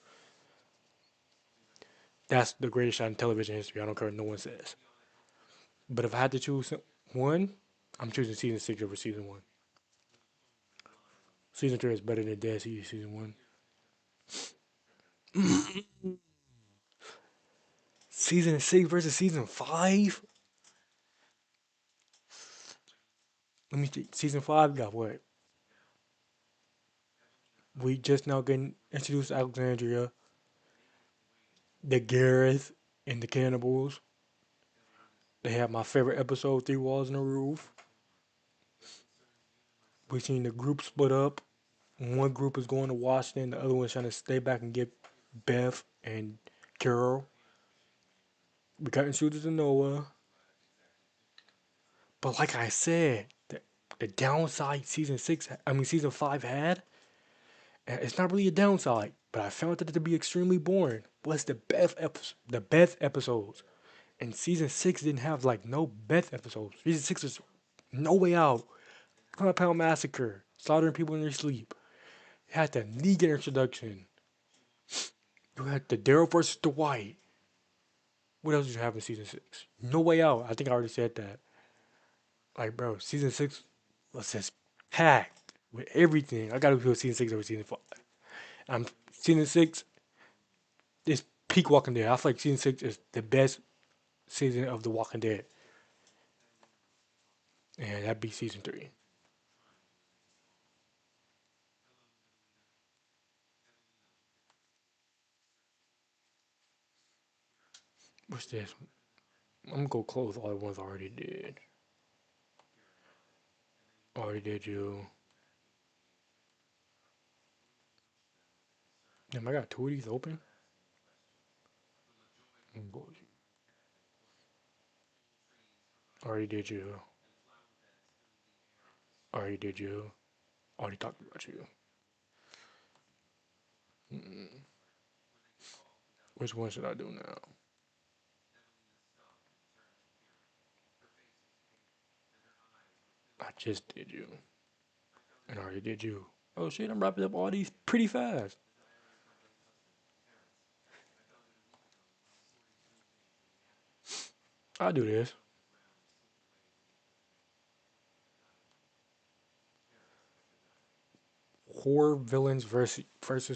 That's the greatest shot in television history. I don't care what no one says. But if I had to choose one, I'm choosing season 6 over season 1. Season 3 is better than Dead City season 1. Season 6 versus season 5? Let me see. Season 5 got what? We just now getting introduced to Alexandria, the Gareth, and the cannibals. They have my favorite episode, Three Walls in a Roof. We seen the group split up. One group is going to Washington, the other one's trying to stay back and get Beth and Carol. We got introduced to Noah. But like I said, the downside season 5 had, and it's not really a downside, but I found it to be extremely boring, was the Beth episodes. And season 6 didn't have like no Beth episodes. Season 6 was No Way Out, Compound Massacre, slaughtering people in their sleep. You had the Negan introduction. You had the Daryl versus Dwight. What else did you have in season 6? No Way Out. I think I already said that. Like, bro, season 6 was just packed with everything. I gotta feel season 6 over season 5. Season 6 is peak Walking Dead. I feel like season 6 is the best season of The Walking Dead. And that'd be season 3. What's this? I'm gonna go close all the ones I already did. Already did you. Damn, I got two of these open. Already did you. Already did you. Already talked about you. Which one should I do now? I just did you. And already did you. Oh shit, I'm wrapping up all these pretty fast. I'll do this. Horror villains versus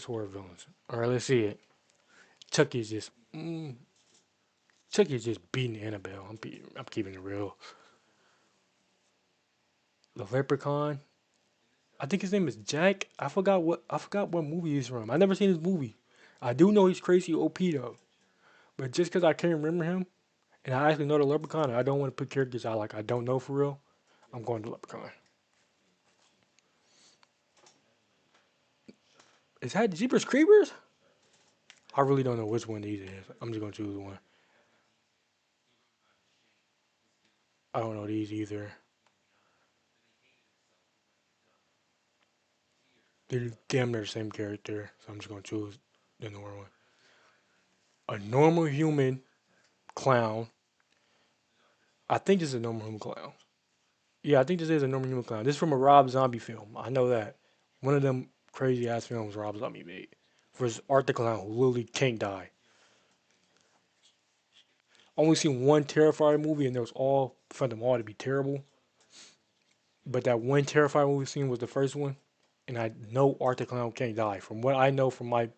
horror villains. All right, let's see it. Chucky's just Chucky's just beating Annabelle. I'm keeping it real. The Leprechaun. I think his name is Jack. I forgot what movie he's from. I never seen his movie. I do know he's crazy OP though. But just because I can't remember him, and I actually know the Leprechaun, and I don't want to put characters I don't know for real, I'm going to Leprechaun. Is that Jeepers Creepers? I really don't know which one these is. I'm just gonna choose one. I don't know these either. They're damn near the same character, so I'm just gonna choose the normal one. A normal human clown. I think this is a normal human clown. Yeah, I think this is a normal human clown. This is from a Rob Zombie film. I know that. One of them crazy ass films Rob Zombie made. Versus Art the Clown, who literally can't die. Only seen one Terrifier movie, and they was all found them all to be terrible. But that one Terrifier movie scene was the first one, and I know Art the Clown can't die. From what I know from my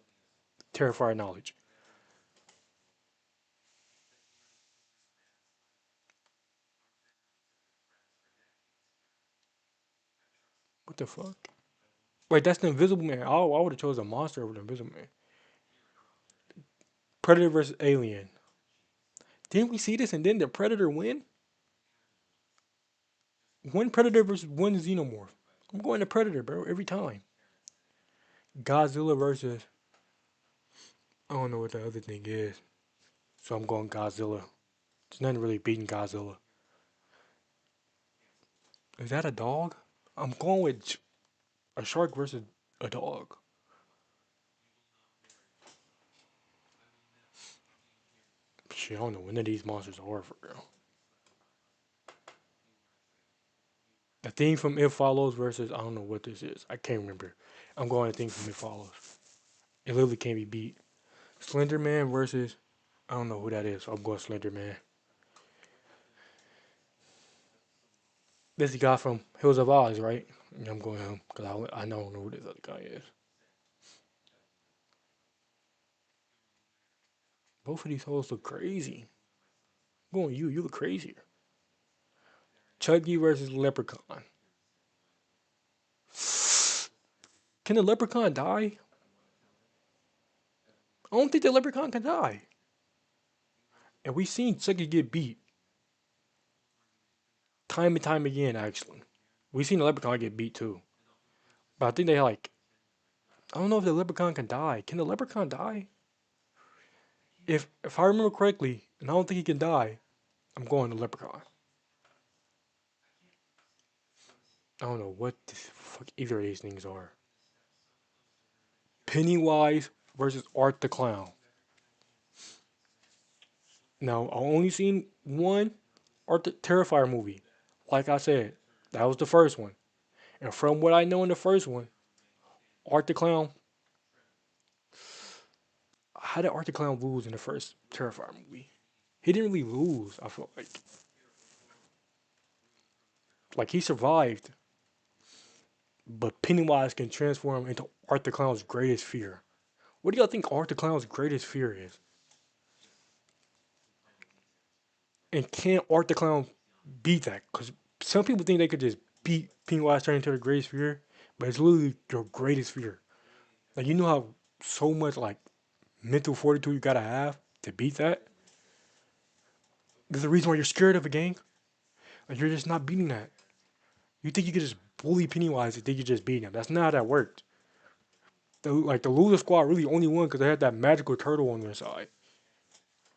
Terrifier knowledge. What the fuck? Wait, that's the Invisible Man. I would have chose a monster over the Invisible Man. Predator versus Alien. Didn't we see this and then the Predator win? One Predator versus one Xenomorph. I'm going to Predator, bro, every time. Godzilla versus I don't know what the other thing is, so I'm going Godzilla. There's nothing really beating Godzilla. Is that a dog? I'm going with a shark versus a dog. Shit, I don't know when of these monsters are for real. The thing from It Follows versus I don't know what this is. I can't remember. I'm going to thing from It Follows. It literally can't be beat. Slender Man versus I don't know who that is. So I'm going Slender Man. This guy from Hills of Oz, right? Yeah, I'm going him because I don't know who this other guy is. Both of these hoes look crazy. I'm going you. You look crazier. Chuggy versus Leprechaun. Can the Leprechaun die? I don't think the Leprechaun can die. And we've seen Chuggy get beat time and time again. Actually, we've seen the Leprechaun get beat too. But I think they like. I don't know if the Leprechaun can die. Can the Leprechaun die? If I remember correctly, and I don't think he can die, I'm going to Leprechaun. I don't know what the fuck either of these things are. Pennywise versus Art the Clown. Now I only seen one Art the Terrifier movie. Like I said, that was the first one. And from what I know in the first one, Art the Clown. How did Art the Clown lose in the first Terrifier movie? He didn't really lose. I feel like he survived, but Pennywise can transform into Art the Clown's greatest fear. What do y'all think Art the Clown's greatest fear is? And can Art the Clown beat that? Because some people think they could just beat Pennywise turning into their greatest fear, but it's literally your greatest fear. Like you know how so much like mental fortitude you gotta have to beat that. There's a reason why you're scared of a gang. Like you're just not beating that. You think you could just bully Pennywise and think you just beat him. That's not how that worked. The loser squad really only won because they had that magical turtle on their side.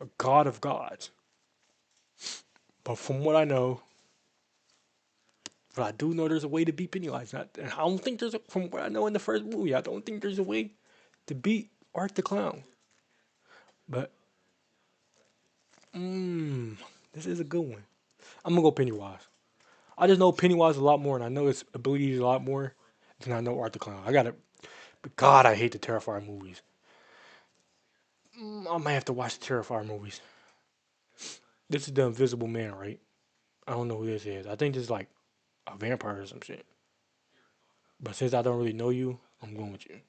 A god of gods. But from what I know, but I do know there's a way to beat Pennywise. And I don't think from what I know in the first movie, I don't think there's a way to beat Art the Clown. But, this is a good one. I'm gonna go Pennywise. I just know Pennywise a lot more, and I know his abilities a lot more than I know Art the Clown. But God, I hate the Terrifier movies. I might have to watch the Terrifier movies. This is the Invisible Man, right? I don't know who this is. I think this is like a vampire or some shit. But since I don't really know you, I'm going with you.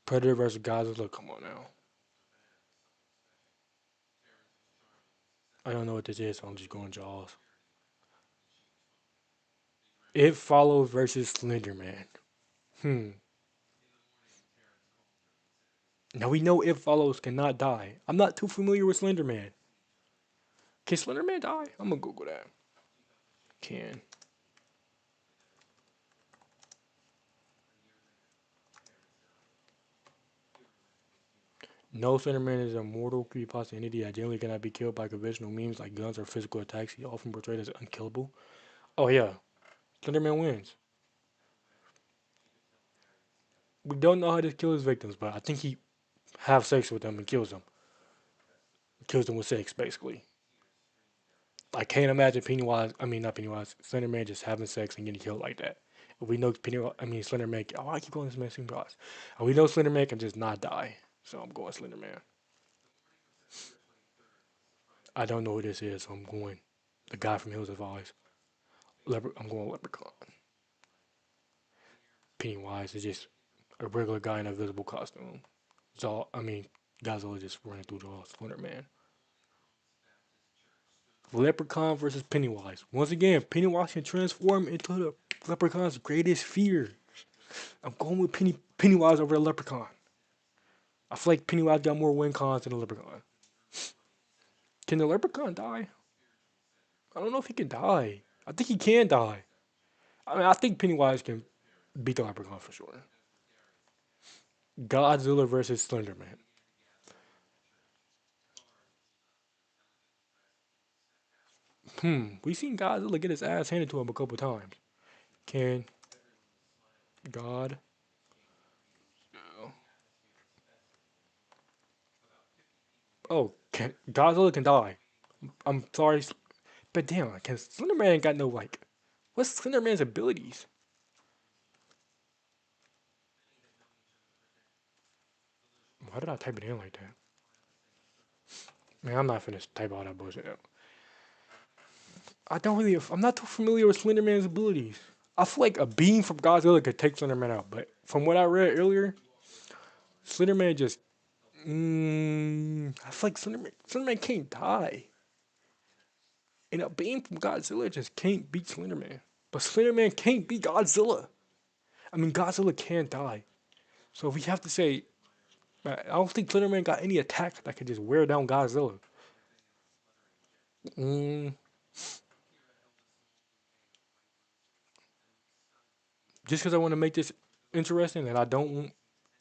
Predator versus Godzilla. Come on now. I don't know what this is, so I'm just going Jaws. It Follows versus Slender Man. Hmm. Now we know It Follows cannot die. I'm not too familiar with Slender Man. Can Slender Man die? I'm gonna Google that. Can. No, Slender Man is a mortal creepypasta entity that generally cannot be killed by conventional means like guns or physical attacks. He often portrayed as unkillable. Oh yeah, Slender Man wins. We don't know how to kill his victims, but I think he have sex with them and kills them. Kills them with sex, basically. I can't imagine Pennywise. I mean, not Pennywise. Slender Man just having sex and getting killed like that. If we know Pennywise. I mean, Slender Man. Oh, I keep calling this man Pennywise. And we know Slender Man can just not die. So I'm going Slender Man. I don't know who this is, so I'm going the guy from Hills Have Eyes. I'm going Leprechaun. Pennywise is just a regular guy in a visible costume. So I mean, Godzilla just running through the Slender Man. Leprechaun versus Pennywise. Once again, Pennywise can transform into the Leprechaun's greatest fear. I'm going with Pennywise over the Leprechaun. I feel like Pennywise got more win cons than the Leprechaun. Can the Leprechaun die? I don't know if he can die. I think he can die. I mean, I think Pennywise can beat the Leprechaun for sure. Godzilla versus Slender Man. We've seen Godzilla get his ass handed to him a couple times. Can God? Oh, can Godzilla can die? I'm sorry, but damn, can Slender Man got no like? What's Slender Man's abilities? Why did I type it in like that? Man, I'm not finished type all that bullshit out. I don't really. I'm not too familiar with Slender Man's abilities. I feel like a beam from Godzilla could take Slender Man out, but from what I read earlier, Slender Man just. I feel like Slender Man can't die. And a beam from Godzilla just can't beat Slender Man. But Slender Man can't beat Godzilla. I mean, Godzilla can't die. So if we have to say, I don't think Slender Man got any attack that could just wear down Godzilla. Mm, just because I want to make this interesting and I don't want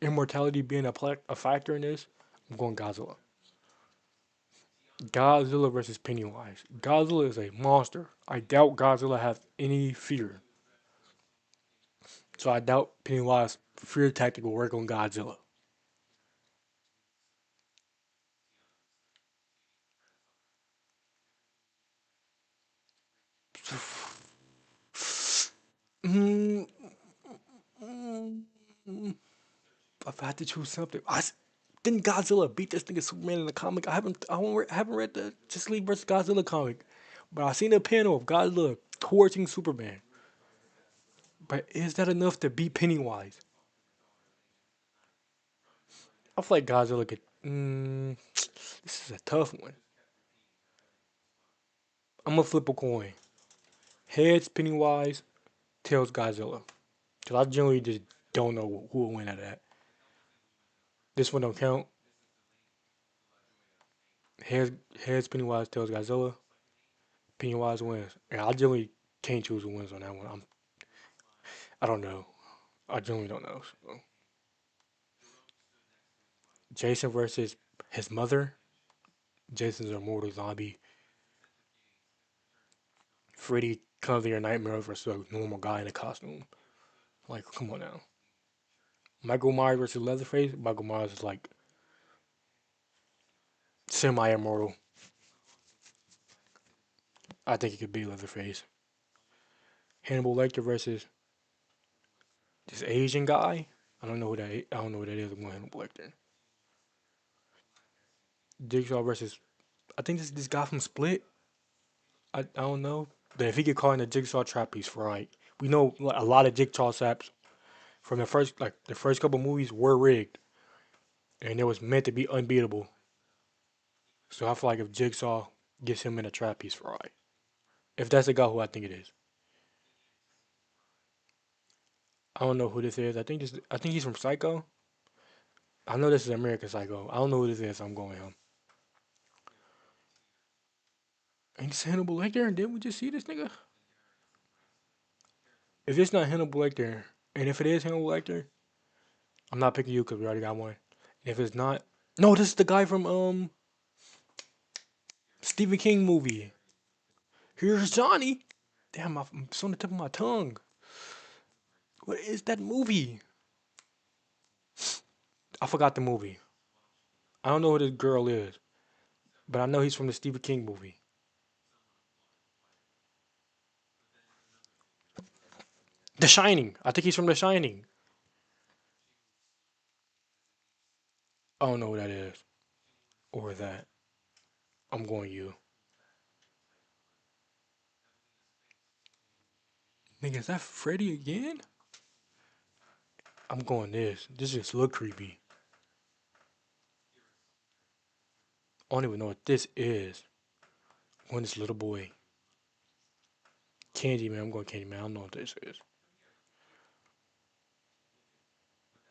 immortality being a factor in this, I'm going Godzilla. Godzilla versus Pennywise. Godzilla is a monster. I doubt Godzilla has any fear. So I doubt Pennywise fear tactic will work on Godzilla. Mm, mm, if I had to choose something, didn't Godzilla beat this nigga Superman in the comic? I haven't read the Justice League versus Godzilla comic, but I seen a panel of Godzilla torching Superman. But is that enough to beat Pennywise? I feel like Godzilla could. This is a tough one. I'm gonna flip a coin. Heads Pennywise, tails Godzilla. Cause I generally just don't know who will win out of that. This one don't count. Heads, heads Pennywise, tails Godzilla. Pennywise wins. And I generally can't choose who wins on that one. I don't know. I generally don't know. So. Jason versus his mother. Jason's a mortal zombie. Freddy comes to your nightmare versus a normal guy in a costume. Like, come on now. Michael Myers versus Leatherface. Michael Myers is like semi-immortal. I think it could be Leatherface. Hannibal Lecter versus this Asian guy. I don't know who that. I don't know who that is. I'm going Hannibal Lecter. Jigsaw versus I think this guy from Split. I don't know. But if he get caught in the jigsaw trap, he's right. We know like, a lot of jigsaw traps from the first couple movies were rigged, and it was meant to be unbeatable. So I feel like if Jigsaw gets him in a trap, he's right. If that's the guy who I think it is. I don't know who this is. I think he's from Psycho. I know this is American Psycho. I don't know who this is. So I'm going with him. Ain't this Hannibal Lecter? And didn't we just see this nigga? If it's not Hannibal Lecter, and if it is Hannibal Lecter, I'm not picking you because we already got one. If it's not, no, this is the guy from Stephen King movie. Here's Johnny. Damn, it's on the tip of my tongue. What is that movie? I forgot the movie. I don't know who this girl is, but I know he's from the Stephen King movie. The Shining. I think he's from The Shining. I don't know who that is or that. I'm going you. Nigga, is that Freddy again? I'm going this. This just look creepy. I don't even know what this is. I'm going this little boy. Candyman. I'm going Candyman. I don't know what this is.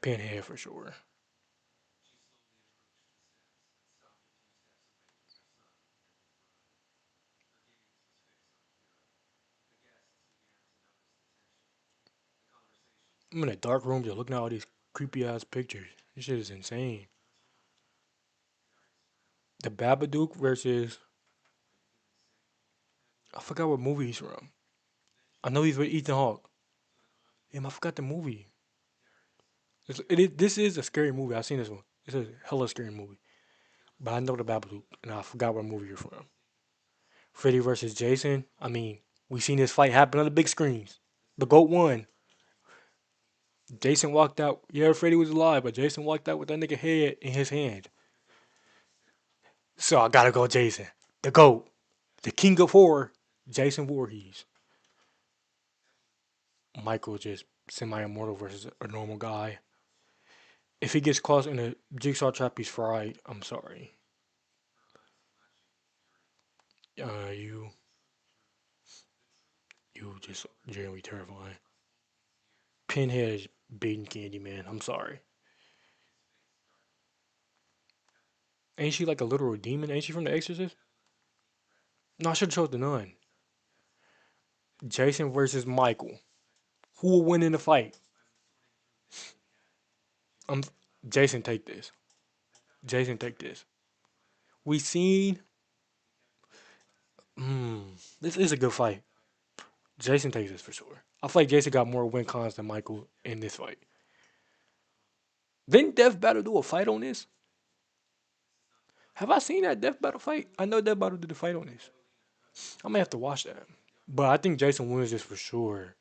Pinhead for sure. I'm in a dark room just looking at all these creepy ass pictures. This shit is insane. The Babadook versus I forgot what movie he's from. I know he's with Ethan Hawke. Damn, I forgot the movie. This is a scary movie. I've seen this one. It's a hella scary movie. But I know the Babadook, and I forgot what movie you're from. Freddy versus Jason. I mean, we seen this fight happen on the big screens. The GOAT won. Jason walked out. Yeah, Freddy was alive, but Jason walked out with that nigga head in his hand. So I gotta go Jason. The GOAT. The king of horror. Jason Voorhees. Michael just semi-immortal versus a normal guy. If he gets caught in a jigsaw trap, he's fried. I'm sorry. Uh, you, you just genuinely terrifying. Pinhead is beating Candyman. I'm sorry. Ain't she like a literal demon? Ain't she from The Exorcist? No, I should have chose the nun. Jason versus Michael. Who will win in the fight? Um, Jason take this. Jason take this. We seen. This is a good fight. Jason takes this for sure. I feel like Jason got more win cons than Michael in this fight. Didn't Death Battle do a fight on this? Have I seen that Death Battle fight? I know Death Battle did a fight on this. I may have to watch that. But I think Jason wins this for sure.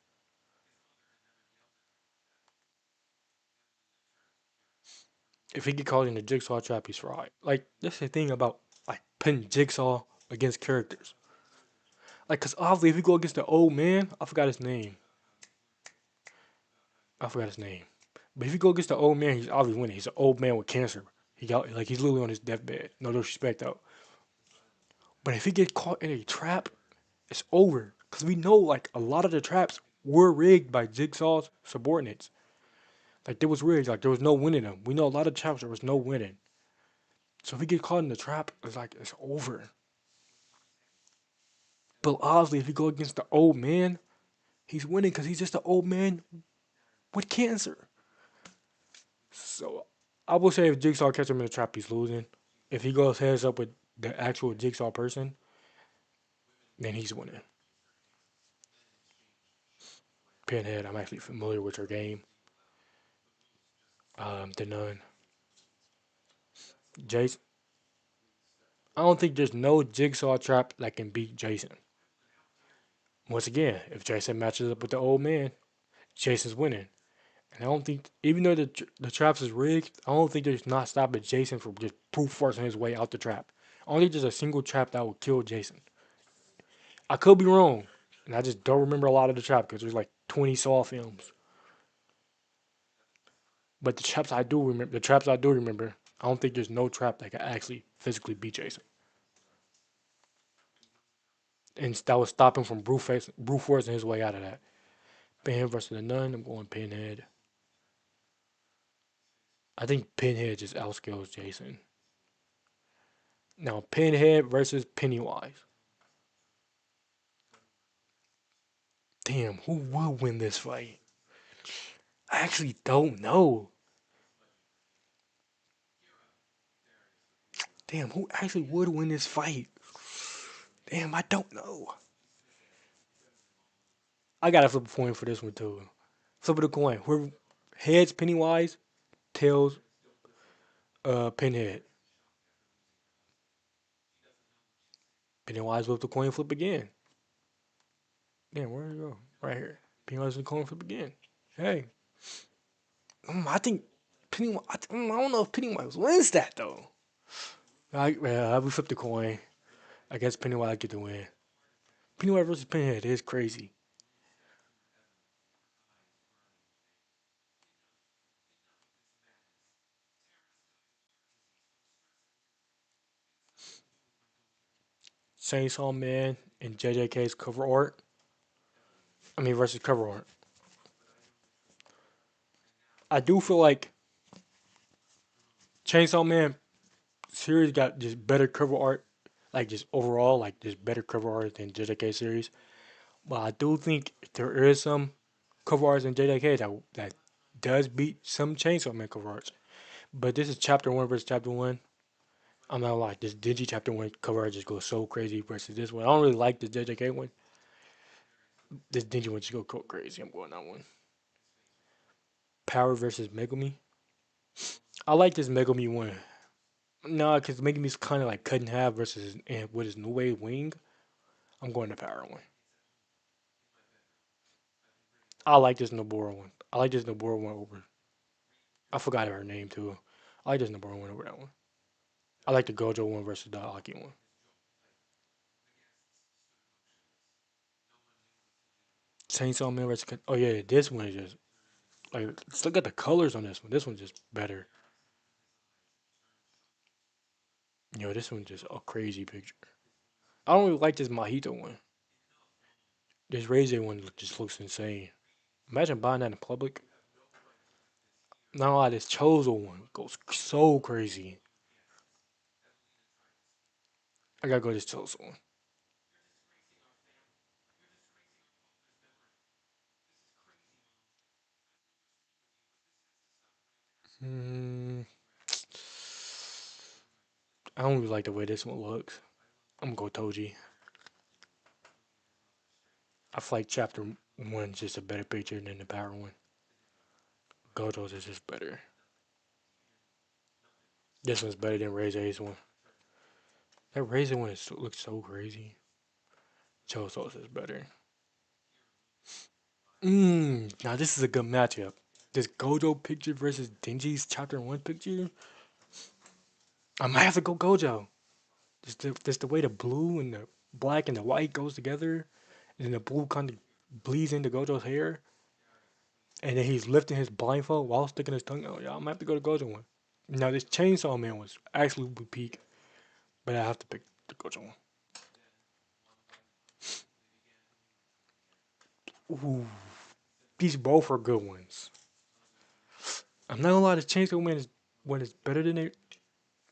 If he get caught in the jigsaw trap, he's right. Like that's the thing about like putting jigsaw against characters. Like, cause obviously if you go against the old man, I forgot his name. I forgot his name. But if you go against the old man, he's obviously winning. He's an old man with cancer. He got like he's literally on his deathbed. No disrespect though. But if he gets caught in a trap, it's over. Cause we know like a lot of the traps were rigged by Jigsaw's subordinates. Like there was rigged. Like there was no winning them. We know a lot of traps there was no winning. So if he get caught in the trap, it's like it's over. But obviously, if you go against the old man, he's winning because he's just an old man with cancer. So I will say if Jigsaw catch him in the trap, he's losing. If he goes heads up with the actual Jigsaw person, then he's winning. Pinhead, I'm actually familiar with her game. The Nun. Jason. I don't think there's no Jigsaw trap that can beat Jason. Once again, if Jason matches up with the old man, Jason's winning. And I don't think, even though the traps is rigged, I don't think there's not stopping Jason from just brute forcing his way out the trap. Only just a single trap that would kill Jason. I could be wrong, and I just don't remember a lot of the trap because there's like 20 Saw films. But the traps I do remember, I don't think there's no trap that can actually physically beat Jason. And that was stopping from brute forcing his way out of that. Pinhead versus the Nun. I'm going Pinhead. I think Pinhead just outscales Jason. Now Pinhead versus Pennywise. Damn, who will win this fight? I actually don't know. Damn, who actually would win this fight? Damn, I don't know. I gotta flip a coin for this one too. Flip of the coin. Whoever heads Pennywise, tails Pinhead. Pennywise with the coin flip again. Damn, where did it go? Right here. Pennywise with the coin flip again. Hey, I think Pennywise. I don't know if Pennywise wins that though. We flip the coin. I guess Pennywise get the win. Pennywise versus Pinhead is crazy. Chainsaw Man and JJK's cover art. I mean versus cover art. I do feel like Chainsaw Man series got just better cover art, like just overall, like just better cover art than JJK series. But I do think there is some cover arts in JJK that does beat some Chainsaw Man cover arts. But this is chapter one versus chapter one. I'm not like this Digi chapter one cover art just goes so crazy versus this one. I don't really like the JJK one. This Digi one just go crazy. I'm going that one. Power versus Megumi. I like this Megumi one. No, because Megumi's kind of like cut in half versus and with his new wave wing. I'm going to Power one. I like this Nobora one. I like this Nobora one over. I forgot her name too. I like this Nobora one over that one. I like the Gojo one versus the Aki one. Chainsaw Man versus. Oh yeah, this one is just like let's look at the colors on this one. This one's just better. This one's just a crazy picture. I don't really like this Mahito one. This Raze one just looks insane. Imagine buying that in public. Not a lot. This Chozo one goes so crazy. I gotta go this Chozo one. Hmm, I don't really like the way this one looks. I'm gonna go Toji. I feel like chapter one's just a better picture than the power one. Gojo's is just better. This one's better than Reize's one. That Reize one looks so crazy. Choso's is better. Now this is a good matchup. This Gojo picture versus Denji's chapter one picture. I might have to go Gojo. Just the way the blue and the black and the white goes together, and then the blue kind of bleeds into Gojo's hair, and then he's lifting his blindfold while sticking his tongue out. Yeah, I might have to go to Gojo one. Now this Chainsaw Man was actually peak, but I have to pick the Gojo one. Ooh, these both are good ones. I'm not gonna lie, the Chainsaw Man is better than the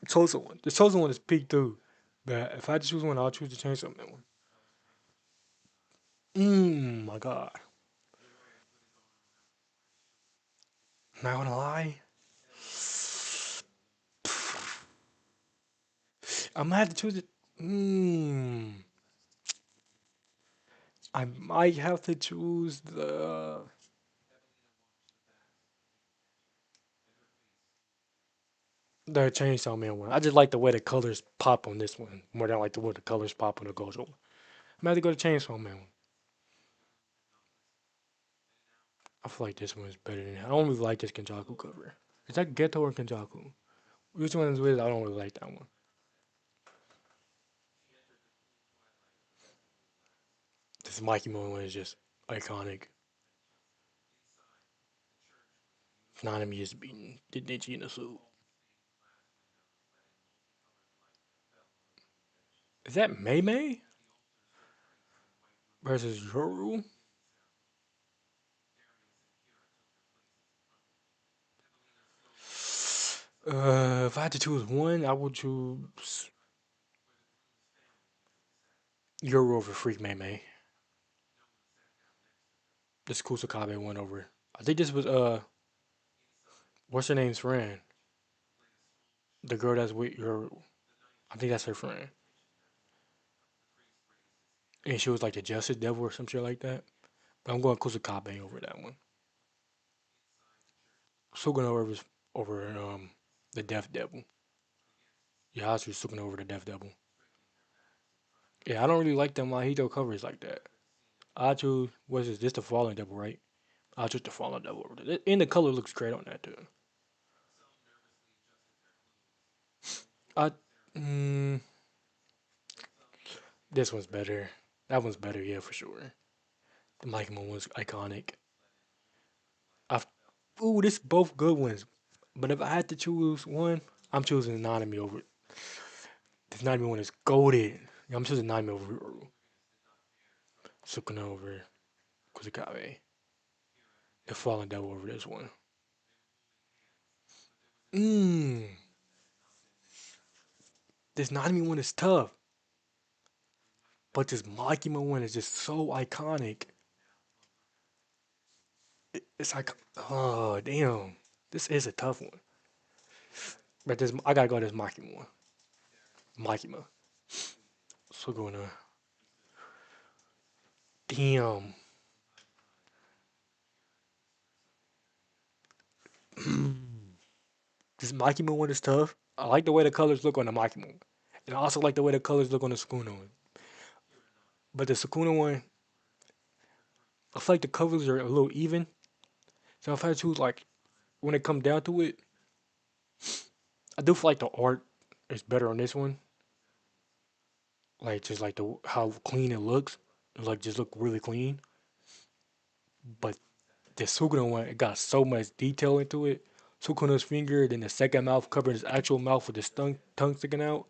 Sosa one. The Sosa one is peak too, but if I had to choose one, I'll choose the Chainsaw Man one. My God, I'm not gonna lie. I'm gonna have to choose it. I might have to choose the Chainsaw Man one. I just like the way the colors pop on this one more than I like the way the colors pop on the Gojo one. I'm gonna have to go to Chainsaw Man one. I feel like this one is better than. I don't really like this Kenjaku cover. Is that Geto or Kenjaku? Which one is with? I don't really like that one. This Mikey one is just iconic. Nanami is beating Denichi in a suit. Is that Mei Mei versus Yoru? If I had to choose one, I would choose Yoru over Freak Mei Mei. This Kusakabe went over. I think this was what's her name's friend? The girl that's with your, I think that's her friend, and she was like the Justice Devil or some shit like that. But I'm going Kusakabe over that one. Sugano over the Death Devil. Yasu's Sugano over the Death Devil. Yeah, I don't really like them Mahito covers like that. I choose what's this the Fallen Devil, right? I choose the Fallen Devil over it. And the color looks great on that too. I mm, this one's better. That one's better, yeah, for sure. The Mike one was iconic. I ooh, this both good ones. But if I had to choose one, I'm choosing Nanami over it. This Nanami one is goaded. I'm choosing Nanami over Sukuna over Kusakabe. The Fallen Devil over this one. Mmm. This Nanami one is tough. But this Makima one is just so iconic. It's like, oh, damn. This is a tough one. But this, I gotta go this Makima one. Makima. So going to, damn. This Makima one is tough. I like the way the colors look on the Makima one. And I also like the way the colors look on the Sukuna one. But the Sukuna one, I feel like the colors are a little even. So if I choose like when it comes down to it, I do feel like the art is better on this one. Like just like the how clean it looks. It like just look really clean. But the Sukuna one, it got so much detail into it. Sukuna's finger, then the second mouth covering his actual mouth with his tongue sticking out.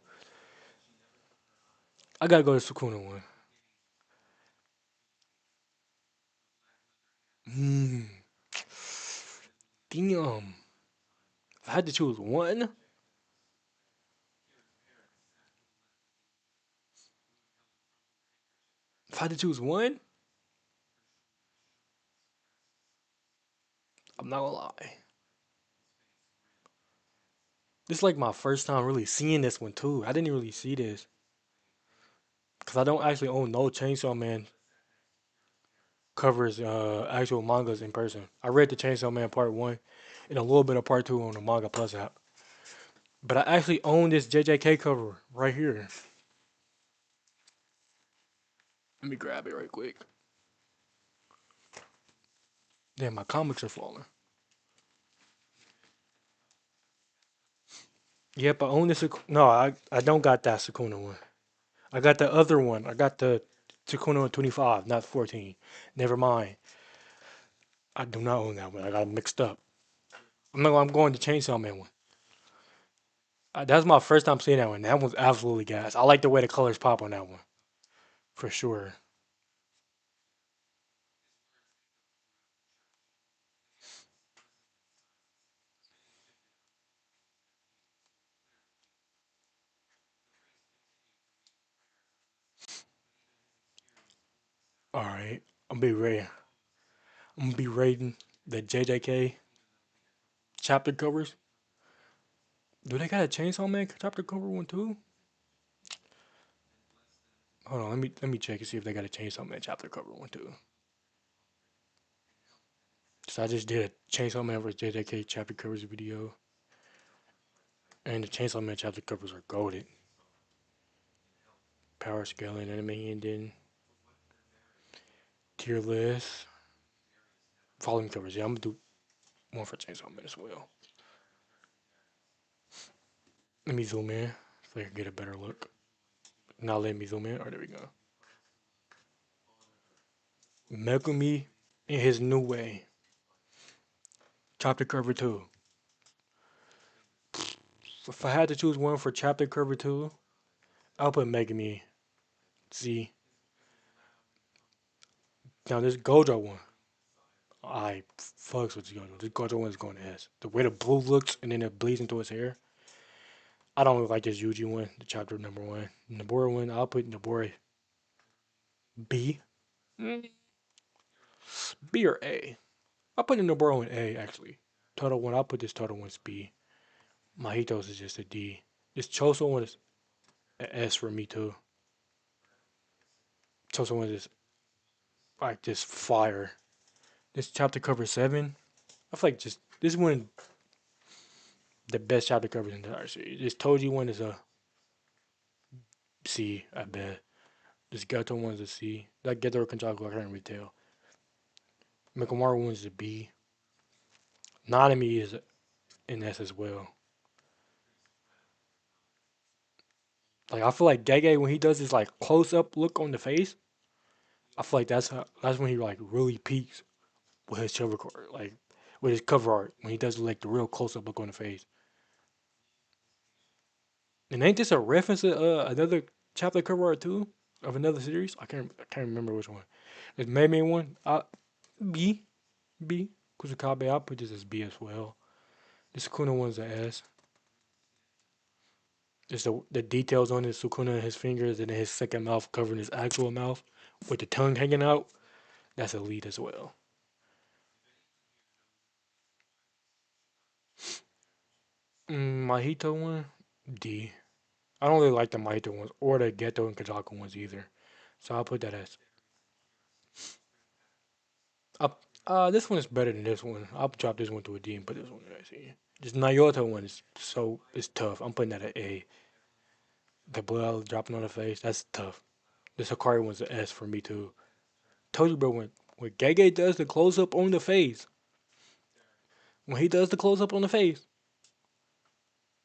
I gotta go to Sukuna one. Hmm. Damn. If I had to choose one, if I had to choose one, I'm not gonna lie. This is like my first time really seeing this one too. I didn't really see this because I don't actually own no Chainsaw Man covers actual mangas in person. I read the Chainsaw Man Part One and a little bit of Part Two on the Manga Plus app, but I actually own this JJK cover right here. Let me grab it right quick. Damn, my comics are falling. Yep, I own this. No, I don't got that Sukuna one. I got the other one. I got the Sukuna 25, not 14. Never mind. I do not own that one. I got it mixed up. I'm going to Chainsaw Man one. That's my first time seeing that one. That one's absolutely gas. I like the way the colors pop on that one. For sure. Alright. I'm gonna be rating. I'm gonna be rating the JJK chapter covers. Do they got a Chainsaw Man chapter cover one too? Hold on, let me check and see if they got a Chainsaw Man chapter cover one too. So I just did a Chainsaw Man vs JJK chapter covers video, and the Chainsaw Man chapter covers are goaded. Power scaling, anime ending, tier list, volume covers. Yeah, I'm gonna do one for Chainsaw Man as well. Let me zoom in so I can get a better look. Now let me zoom in. Alright, there we go. Megumi in his new way. Chapter cover 2. If I had to choose one for chapter cover 2, I'll put Megumi Z. Now this Gojo one. I fucks with Gojo. This Gojo one is going to S. The way the blue looks and then it bleeds into his hair. I don't like this Yuji one, the chapter number 1. Nabora one, I'll put Nabora B. Mm, B or A. I'll put Nabora one A actually. Total one, I'll put this total one's B. Mahito's is just a D. This Choso one is an S for me too. Choso one is like just fire. This chapter cover 7, I feel like just this one the best chapter covers in the entire series. This Toji one is a C, I bet. This Gato one is a C. That Geto Kenjaku I can't really tell. Mikomaru one is a B. Nanami is an S as well. Like I feel like Gege when he does his like close up look on the face, I feel like that's when he like really peaks with his cover art, like with his cover art when he does like the real close up look on the face. And ain't this a reference to another chapter cover art too of another series? I can't remember which one. It's Meme one. B B Kusakabe. I'll put this as B as well. The Sukuna one's a S. Just the details on his Sukuna and his fingers and then his second mouth covering his actual mouth with the tongue hanging out. That's elite as well. Mahito one D. I don't really like the Mahito ones or the Geto and Kajako ones either. So I'll put that as up. This one is better than this one. I'll drop this one to a D and put this one as C. This Nayoto one is it's tough. I'm putting that at A. The blood dropping on the face, that's tough. This Hikari one's an S for me too. Told you, bro, when Gege does the close up on the face, when he does the close up on the face,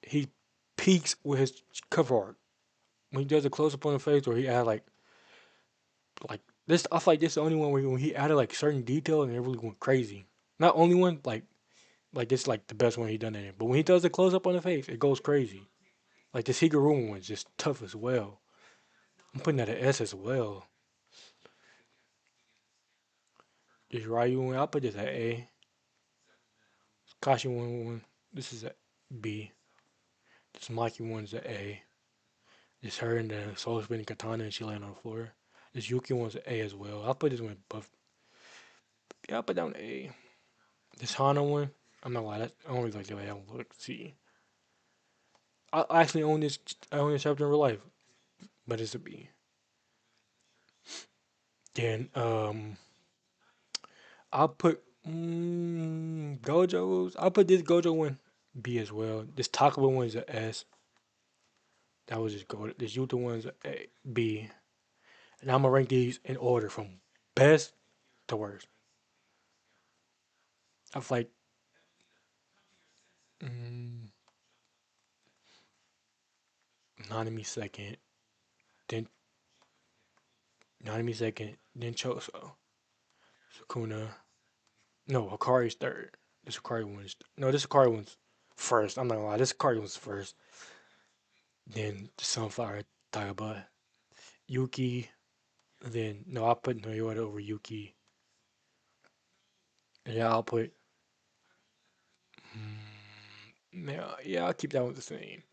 he peaks with his cover art. When he does a close up on the face, or he add like this, I feel like this is the only one where when he added like certain detail and it really went crazy. Not only one, like this like the best one he done in it. But when he does the close up on the face, it goes crazy. Like this Higuruma one's just tough as well. I'm putting that at S as well. This Ryu one, I'll put this at A. Kashi one, this is a B. This Maki one's a A. This her and the soul spinning katana and she laying on the floor. This Yuki one's an A as well. I'll put this one above. Yeah, I'll put down A. This Hana one, I'm not lying. I don't really like the way that one looks. See, I actually own this. I own this chapter in real life, but it's a B. Then I'll put Gojo's. I'll put this Gojo one B as well. This Takaba one's a S. That was just Gojo. This Yuta one's a B. And I'm gonna rank these in order from best to worst. I feel like mm, Nanami second, then Nanami second, then Choso, Sukuna. No, Hikari's third. This Hikari one's no. This Hikari one's first. I'm not gonna lie. This Hikari one's first. Then the Sunflower Tagaba, Yuki. Then no, I'll put Noyoda over Yuki. And yeah, I'll put. Yeah, I'll keep that one the same.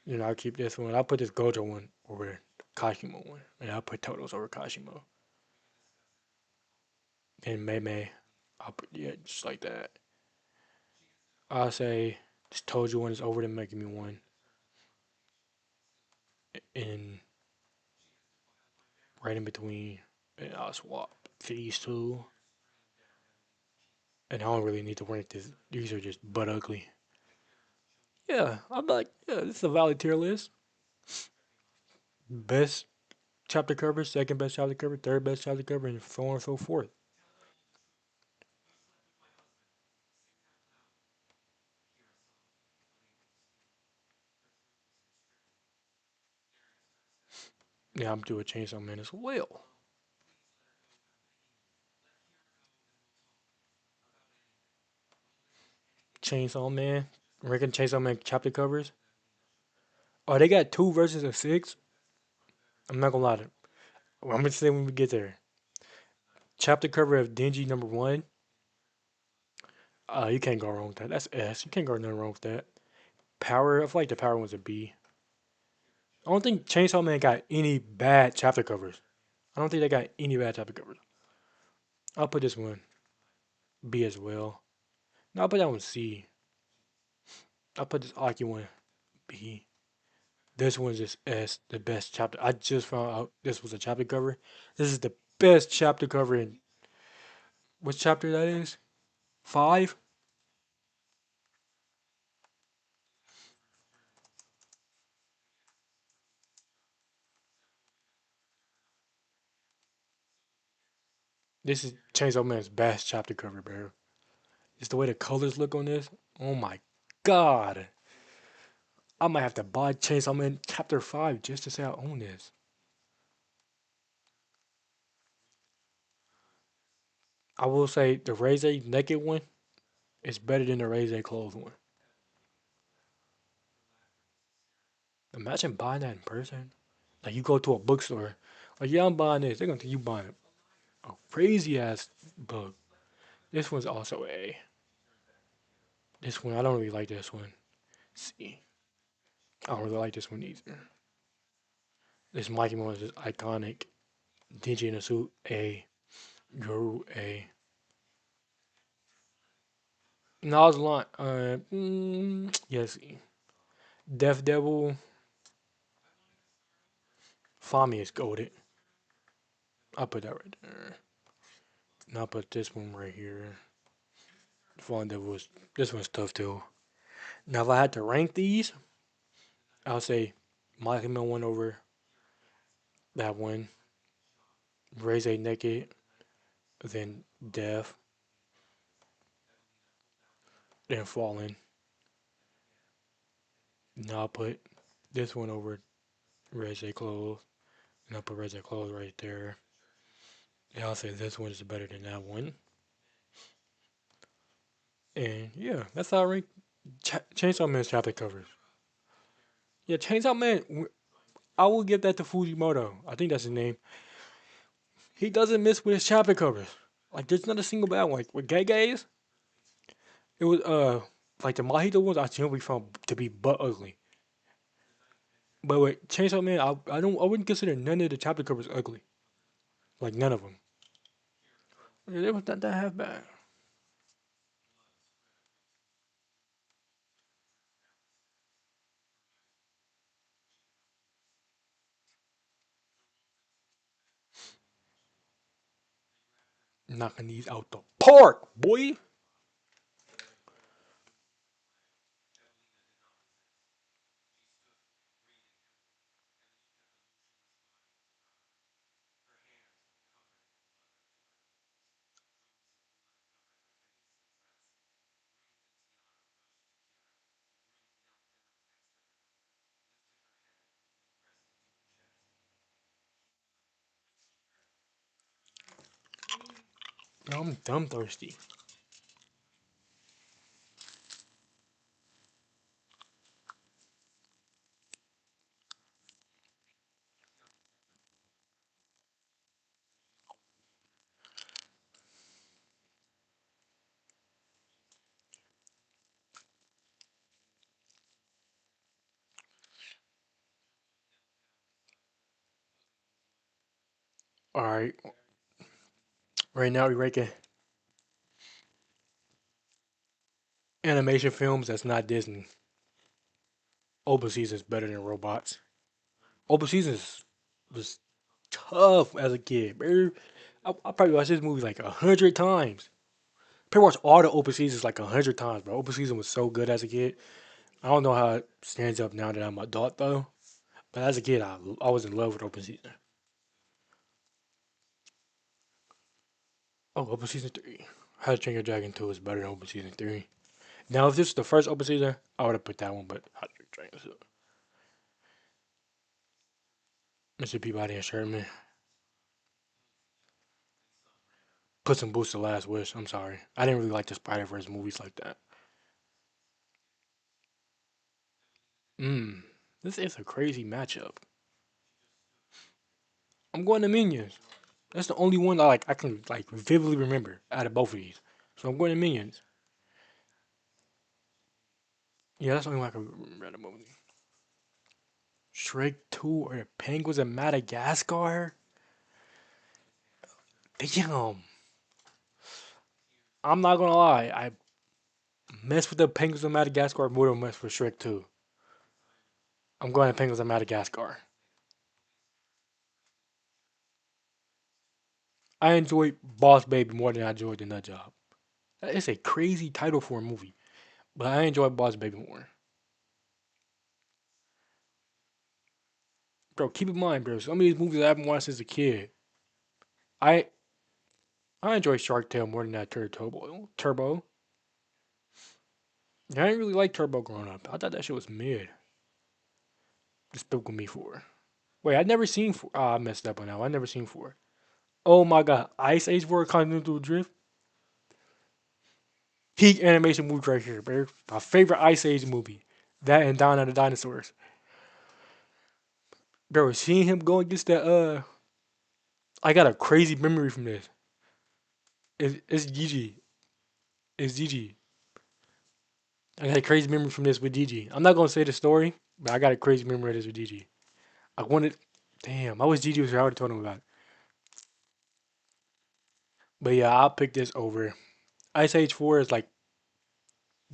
Then I'll keep this one. I'll put this Gojo one over Kashimo one. And I'll put Totos over Kashimo. Then Mei. I'll put, yeah, just like that. I'll say this Tojo one is over the Megami one. And right in between. And I'll swap these two. And I don't really need to rank this. These are just butt ugly. Yeah, I'm like, yeah, this is a valid tier list. Best chapter cover, second best chapter cover, third best chapter cover, and so on and so forth. Yeah, I'm doing Chainsaw Man as well. Chainsaw Man. Ranking Chainsaw Man chapter covers. Oh, they got two versions of six. I'm not gonna lie to. Well, I'm gonna say when we get there. Chapter cover of Dingy number one. You can't go wrong with that. That's S. You can't go nothing wrong with that. Power. I feel like the power one's a B. I don't think Chainsaw Man got any bad chapter covers. I don't think they got any bad chapter covers. I'll put this one B as well. No, I'll put that one C. I'll put this Aki one B. This one's just S, the best chapter. I just found out this was a chapter cover. This is the best chapter cover in what chapter that is? 5? This is Chainsaw Man's best chapter cover, bro. Just the way the colors look on this. Oh my god. I might have to buy Chainsaw Man chapter 5 just to say I own this. I will say the Raze naked one is better than the Raze clothed one. Imagine buying that in person. Like you go to a bookstore, like yeah, I'm buying this. They're gonna think you buying a crazy ass book. This one's also A. This one I don't really like this one. C. I don't really like this one either. This Mikey one is just iconic. DJ in a suit A. Guru A. Nas line yes. Death Devil. Fami is goaded. I'll put that right there. And I'll put this one right here. Fallen Devil was this one's tough too. Now if I had to rank these, I'll say Mikey Man went over that one. Raise A Naked, then Death, then Fallen. Now I'll put this one over Raise A Clothes. And I'll put Raise A Clothes right there. And I'll say this one is better than that one. And yeah, that's how I rank Chainsaw Man's chapter covers. Yeah, Chainsaw Man, I will give that to Fujimoto. I think that's his name. He doesn't miss with his chapter covers. Like, there's not a single bad one. Like, with Gay Gays, it was, like the Mojito ones I generally found to be butt ugly. But with Chainsaw Man, I wouldn't consider none of the chapter covers ugly. Like, none of them. Yeah, they was not that half bad. Knocking these out the park, boy. Now I'm dumb thirsty. Alright, right now we're ranking animation films that's not Disney. Open Season's better than Robots. Open Seasons was tough as a kid, bro. I probably watched this movie like 100 times. Probably watched all the Open Seasons like 100 times, bro. Open Season was so good as a kid. I don't know how it stands up now that I'm an adult though. But as a kid, I was in love with Open Season. Oh, Open Season 3. How to Train Your Dragon 2 is better than Open Season 3. Now, if this was the first Open Season, I would have put that one, but How to Train Your Dragon 2. Mr. Peabody and Sherman. Put some boost to Last Wish. I'm sorry. I didn't really like the Spider Verse movies like that. Mm, this is a crazy matchup. I'm going to Minions. That's the only one that I can like vividly remember out of both of these. So I'm going to Minions. Yeah, that's the only one I can remember out of both of these. Shrek 2 or the Penguins of Madagascar? Damn. I'm not gonna lie. I mess with the Penguins of Madagascar more than mess with Shrek 2. I'm going to Penguins of Madagascar. I enjoyed Boss Baby more than I enjoyed The Nut Job. It's a crazy title for a movie, but I enjoy Boss Baby more. Bro, keep in mind, bro, some of these movies I haven't watched since a kid. I I enjoy Shark Tale more than that Turbo. Turbo. Yeah, I didn't really like Turbo growing up. I thought that shit was mid. Despicable Me 4. Wait, I'd never seen 4. Ah, I messed up on that one. I never seen 4. Oh my god. Ice Age 4 Continental Drift? Peak animation movie right here, bro. My favorite Ice Age movie. That and Dawn of the Dinosaurs. Bro, seeing him go against that, I got a crazy memory from this. It's Gigi. It's Gigi. I got a crazy memory from this with Gigi. I'm not gonna say the story, but I got a crazy memory of this with Gigi. I wanted, damn, I wish Gigi was here. I would have told him about it. But yeah, I'll pick this over. Ice Age 4 is like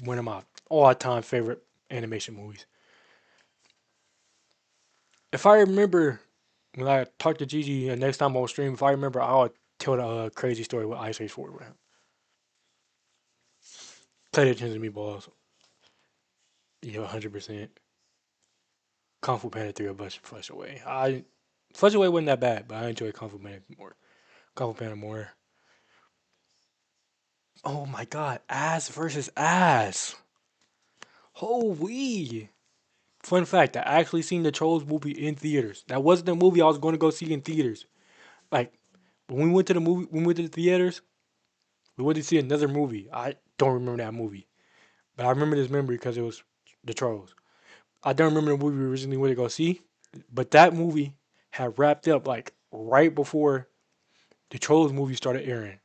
one of my all-time favorite animation movies. If I remember when I talk to Gigi next time on stream, if I remember, I'll tell the crazy story with Ice Age 4 with him. Play the attention to me, balls. Yeah, 100%. Kung Fu Panda 3 or Flush Away. Flush Away wasn't that bad, but I enjoy Kung Fu Panda more. Kung Fu Panda more. Oh my god, ass versus ass. Holy. Fun fact, I actually seen the Trolls movie in theaters. That wasn't the movie I was going to go see in theaters. Like, when we went to the movie, when we went to the theaters, we went to see another movie. I don't remember that movie. But I remember this memory because it was the Trolls. I don't remember the movie we originally went to go see. But that movie had wrapped up like right before the Trolls movie started airing.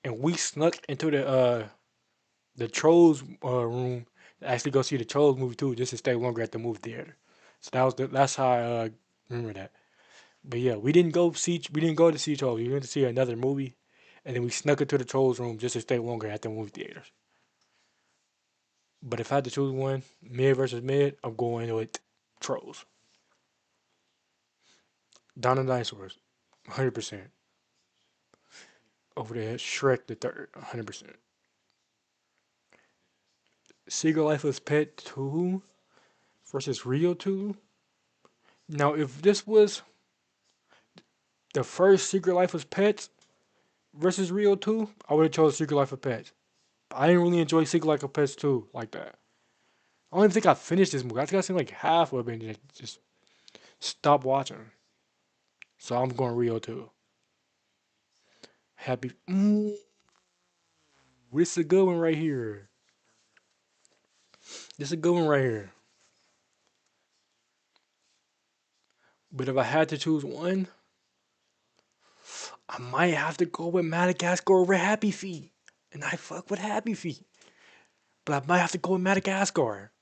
And we snuck into the Trolls room to actually go see the Trolls movie too, just to stay longer at the movie theater. So that's how I remember that. But yeah, we didn't go to see Trolls. We went to see another movie, and then we snuck into the Trolls room just to stay longer at the movie theaters. But if I had to choose one, mid versus mid, I'm going with Trolls. Dawn of the Dinosaurs, 100%. Over there, Shrek the Third, 100%. Secret Life of Pet 2 versus Rio 2. Now, if this was the first Secret Life of Pets versus Rio 2, I would have chose Secret Life of Pets. But I didn't really enjoy Secret Life of Pets 2 like that. I don't even think I finished this movie. I think I seen like half of it and just stopped watching. So I'm going Rio 2. Happy. This is a good one right here. This is a good one right here. But if I had to choose one, I might have to go with Madagascar over Happy Feet. And I fuck with Happy Feet. But I might have to go with Madagascar.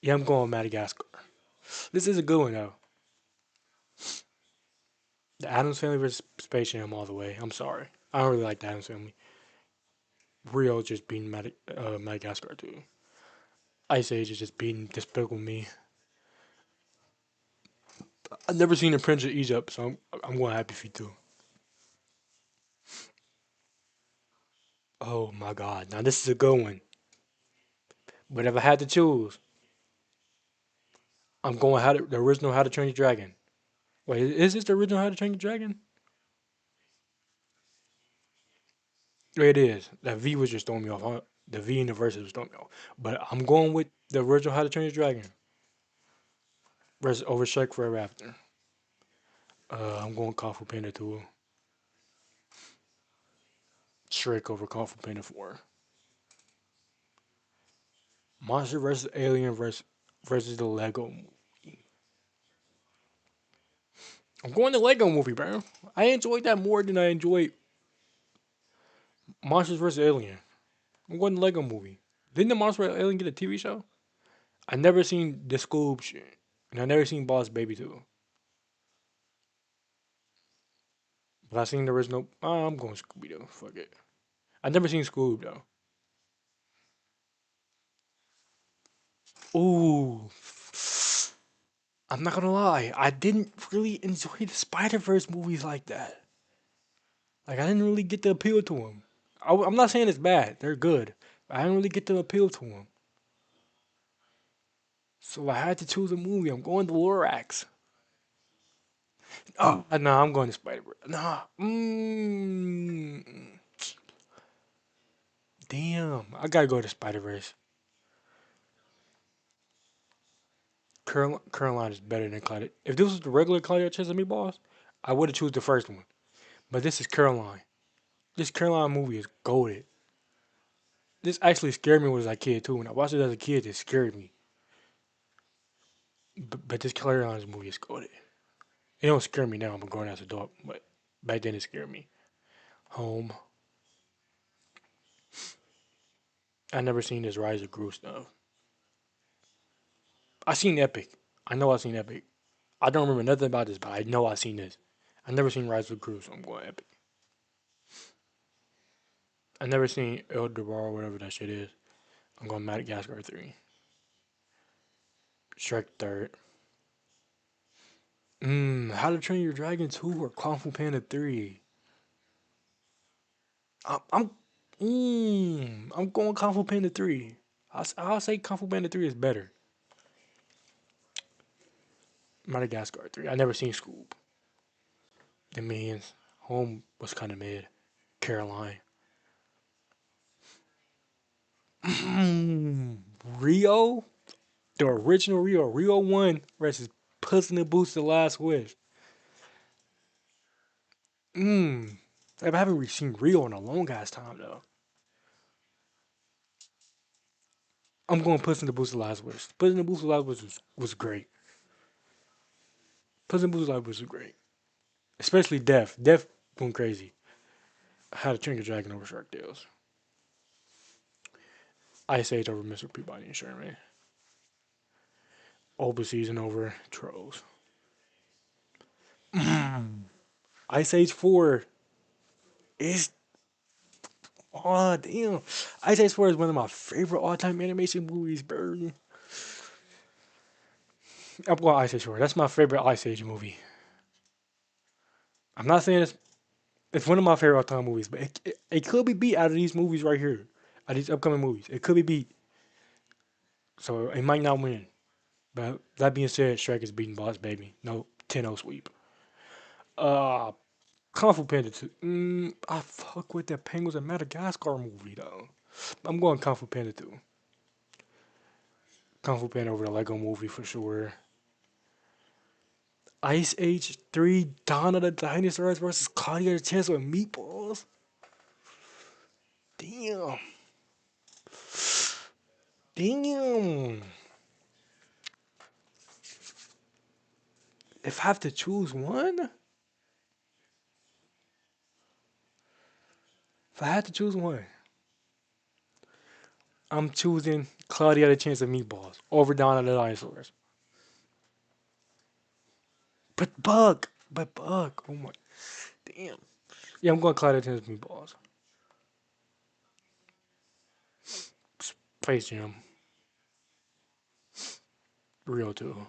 Yeah, I'm going with Madagascar. This is a good one though. The Adams Family versus Space Jam all the way. I'm sorry. I don't really like the Adams Family. Rio just beating Madagascar too. Ice Age is just beating Despicable Me. I've never seen the Prince of Egypt, so I'm going Happy Feet too. Oh my God! Now this is a good one. But if I had to choose, I'm going the original How to Train Your Dragon. Wait, is this the original How to Train Your Dragon? It is. That V was just throwing me off. Huh? The V in the verses was throwing me off. But I'm going with the original How to Train Your Dragon versus over Shrek Forever After. I'm going Kung Fu Panda 2. Shrek over Kung Fu Panda 4. Monster versus Alien versus versus the Lego movie. I'm going to Lego movie, bro. I enjoyed that more than I enjoyed Monsters vs. Alien. I'm going to Lego movie. Didn't the Monsters vs. Alien get a TV show? I never seen the Scoob shit. And I never seen Boss Baby 2. But I seen the original. Oh, I'm going Scooby Doo. Fuck it. I never seen Scoob though. Ooh. I'm not gonna lie. I didn't really enjoy the Spider Verse movies like that. Like I didn't really get the appeal to them. I'm not saying it's bad. They're good. But I didn't really get the appeal to them. So I had to choose a movie. I'm going to Lorax. Oh, no, I'm going to Spider Verse. Nah. Damn. I gotta go to Spider Verse. Caroline is better than Claudia. If this was the regular Claudia Chess and Meatballs, I would have choose the first one. But this is Caroline. This Caroline movie is goaded. This actually scared me when I was a kid too. When I watched it as a kid, it scared me. But this Caroline's movie is goaded. It don't scare me now. I'm growing as an adult, but back then it scared me. Home. I never seen this Rise of Gru stuff. I seen Epic. I know I seen Epic. I don't remember nothing about this, but I know I seen this. I never seen Rise of Gru, so I'm going Epic. I never seen El Dorado, whatever that shit is. I'm going Madagascar 3. Shrek 3rd. How to Train Your Dragon 2 or Kung Fu Panda 3? I'm I'm going Kung Fu Panda 3. I'll say Kung Fu Panda 3 is better. Madagascar 3. I never seen Scoob. The Minions. Home was kind of mid. Caroline. Rio? The original Rio. Rio 1 versus Puss in the Boots The Last Wish. I haven't really seen Rio in a long ass time though. I'm going Puss in the Boots The Last Wish. Puss in the Boots The Last Wish was great. Puss in the Boots The Last Wish was great. Especially Death. Death went crazy. How to Train Your Dragon over Shark Tales. Ice Age over Mr. Peabody and Sherman. Open Season over Trolls. Ice Age 4 is. Oh, damn. Ice Age 4 is one of my favorite all time animation movies, bro. I'm going Ice Age 4. That's my favorite Ice Age movie. I'm not saying it's one of my favorite all time movies, but it could be beat out of these movies right here. Out of these upcoming movies. It could be beat. So it might not win. But that being said, Shrek is beating Boss Baby. No 10-0 sweep. Uh, Kung Fu Panda 2. I fuck with that Penguins of Madagascar movie, though. I'm going Kung Fu Panda 2. Kung Fu Panda over the Lego movie for sure. Ice Age 3, Dawn of the Dinosaurs versus Claudia the Chance with Meatballs. Damn. Damn. If I have to choose one, if I had to choose one, I'm choosing Claudia the Chance of Meatballs over Dawn of the Dinosaurs. But Buck. Oh my, damn. Yeah, I'm going Claudia the Chance of Meatballs. Space Jam, Real 2.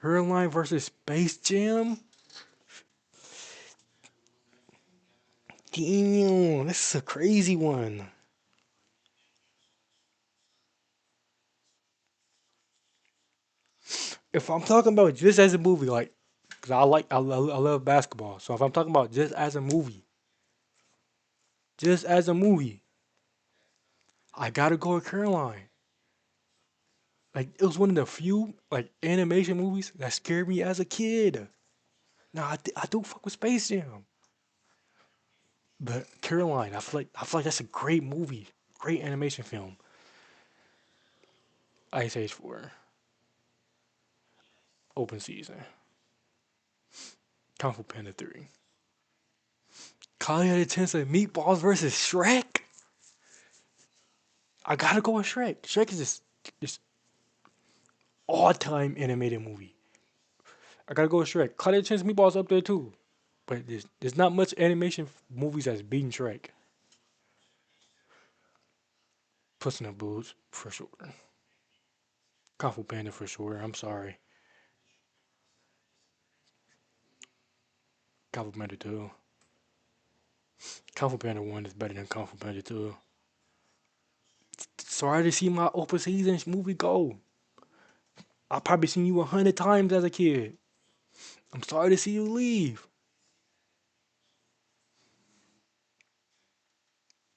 Her line versus Space Jam. Damn, this is a crazy one. If I'm talking about just as a movie, like, cause I love basketball. So if I'm talking about just as a movie, I gotta go with Caroline. Like it was one of the few like animation movies that scared me as a kid. Now I do fuck with Space Jam, but Caroline, I feel like that's a great movie, great animation film. Ice Age 4, open season. Kung Fu Panda 3. Kali had a chance of Meatballs versus Shrek. I gotta go with Shrek. Shrek is this all time animated movie. I gotta go with Shrek. Kali had a chance of Meatballs up there too. But there's not much animation movies that's beating Shrek. Puss in the Boots for sure. Kung Fu Panda for sure. I'm sorry. Kung Fu Panda 2. Kung Fu Panda 1 is better than Kung Fu Panda 2. Sorry to see my open season movie go. I probably seen you 100 times as a kid. I'm sorry to see you leave.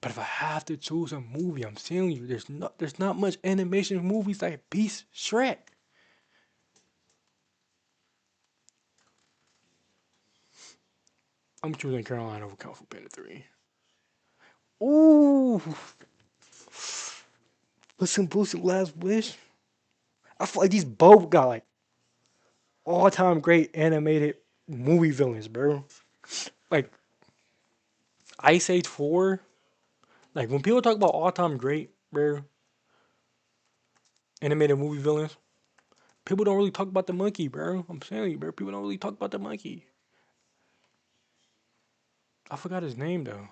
But if I have to choose a movie, I'm telling you, there's not much animation movies that beats Shrek. I'm choosing Caroline over Kung Fu Panda 3. Ooh, listen, Boosted Last Wish. I feel like these both got like all-time great animated movie villains, bro. Like Ice Age 4. Like when people talk about all-time great, bro, animated movie villains, people don't really talk about the monkey, bro. I'm telling you, bro. People don't really talk about the monkey. I forgot his name though.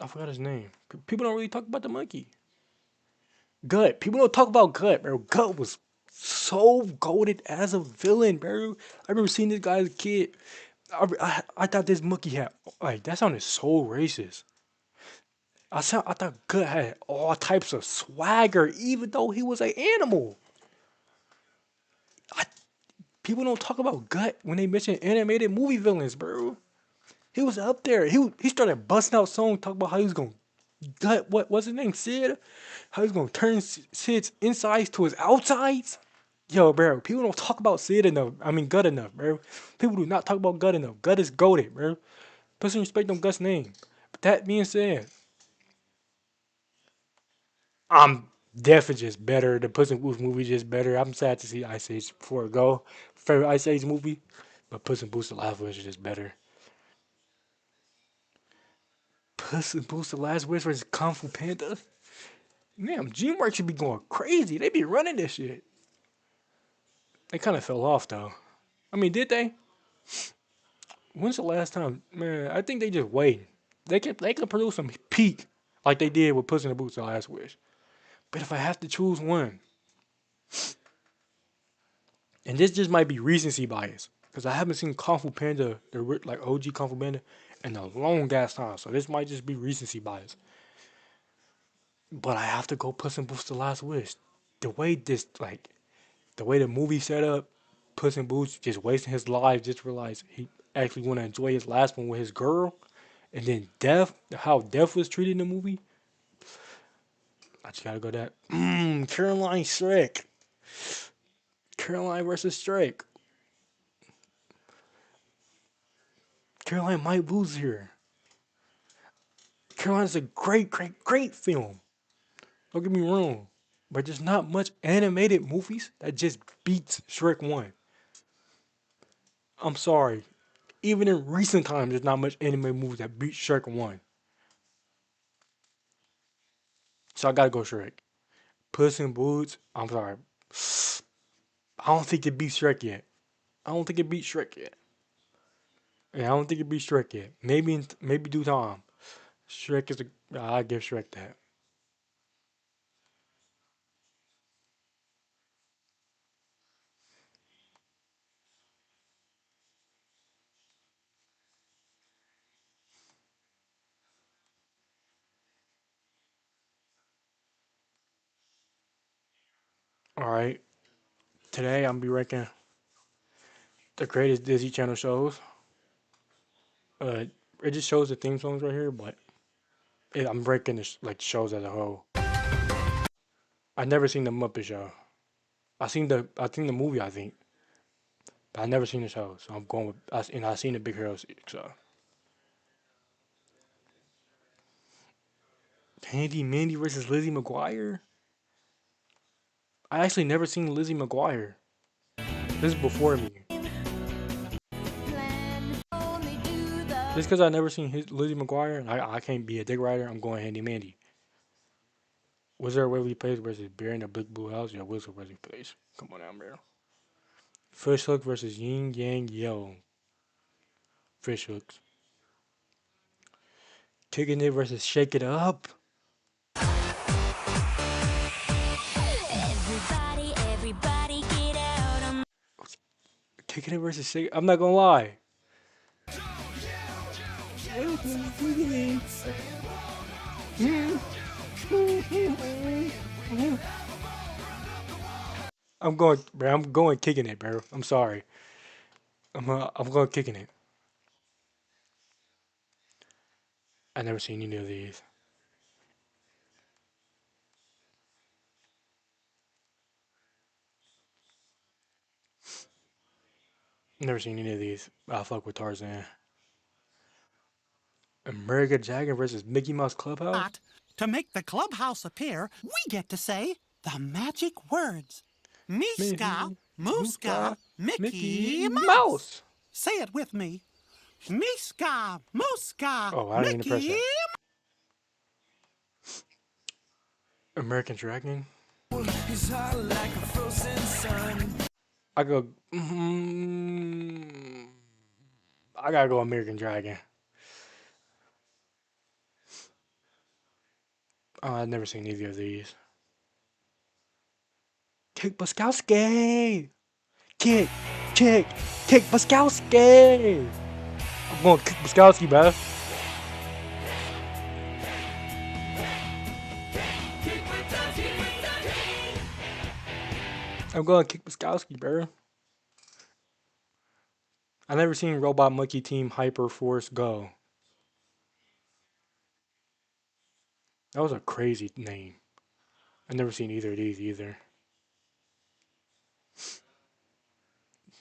I forgot his name. People don't really talk about the monkey. Gut. People don't talk about Gut, bro. Gut was so goaded as a villain, bro. I remember seeing this guy as a kid. I thought this monkey had like that sounded so racist. I thought Gut had all types of swagger, even though he was an animal. I, People don't talk about Gut when they mention animated movie villains, bro. He was up there. He started busting out songs talking about how he was gonna gut what's his name, Sid? How he's gonna turn Sid's insides to his outsides? Yo, bro, people don't talk about Sid enough. I mean, Gut enough, bro. People do not talk about Gut enough. Gut is goaded, bro. Put some respect on Gut's name. But that being said, I'm definitely just better. The Puss in Boots movie just better. I'm sad to see Ice Age before it go. Favorite Ice Age movie, but Puss in Boots: The Last Wish is just better. Puss in Boots: The Last Wish versus Kung Fu Panda. Damn, DreamWorks should be going crazy. They be running this shit. They kind of fell off though. I mean, did they? When's the last time? Man, I think they just waiting. They can produce some peak like they did with Puss in the Boots: The Last Wish. But if I have to choose one, and this just might be recency bias, because I haven't seen Kung Fu Panda, like OG Kung Fu Panda, in a long ass time. So this might just be recency bias. But I have to go Puss in Boots: The Last Wish. The way this like the way the movie set up, Puss in Boots just wasting his life, just realized he actually want to enjoy his last one with his girl, and then Death, how Death was treated in the movie. I just gotta go that. Caroline Shrek. Caroline versus Shrek. Caroline might lose here. Caroline's a great, great, great film. Don't get me wrong. But there's not much animated movies that just beats Shrek 1. I'm sorry. Even in recent times, there's not much animated movies that beat Shrek 1. So I gotta go Shrek. Puss in Boots, I'm sorry. I don't think it beats Shrek yet. I don't think it beats Shrek yet. Yeah, I don't think it beats Shrek yet. Maybe do time. Shrek is a. I give Shrek that. All right. Today I'm be ranking the greatest Disney Channel shows. Uh, it just shows the theme songs right here, but I'm ranking the like shows as a whole. I never seen the Muppet Show. I seen the movie. I think, but I never seen the show. So I'm going with and I seen the Big Hero 6. So Handy Mandy versus Lizzie McGuire. I actually never seen Lizzie McGuire. This is before me. Just because I never seen Lizzie McGuire, I can't be a dick rider. I'm going Handy Mandy. Was there a Waverly Place versus Bear in the Big Blue House? Yeah, was a Waverly Place. Come on now, bro. Fish Hook versus Yin Yang Yo. Fish Hooks. Kicking It versus Shake It Up. Everybody get out. Kicking It versus Shake. I'm not gonna lie. I'm going, bro. I'm going Kicking It, bro. I'm sorry. I'm going Kicking It. I never seen any of these. Never seen any of these. I fuck with Tarzan. America Dragon versus Mickey Mouse Clubhouse. But to make the clubhouse appear, we get to say the magic words. Miska, Muska, Mickey Mouse. Say it with me. Miska, Muska, Oh, I didn't even press Mickey. that. American Dragon. I go. I gotta go American Dragon. Oh, I've never seen either of these. Kick Buskowski! Kick! Kick! Kick Buskowski! I'm going Kick Buskowski, bro. I'm going Kick Buskowski, bro. I never seen Robot Monkey Team Hyper Force Go. That was a crazy name. I never seen either of these either.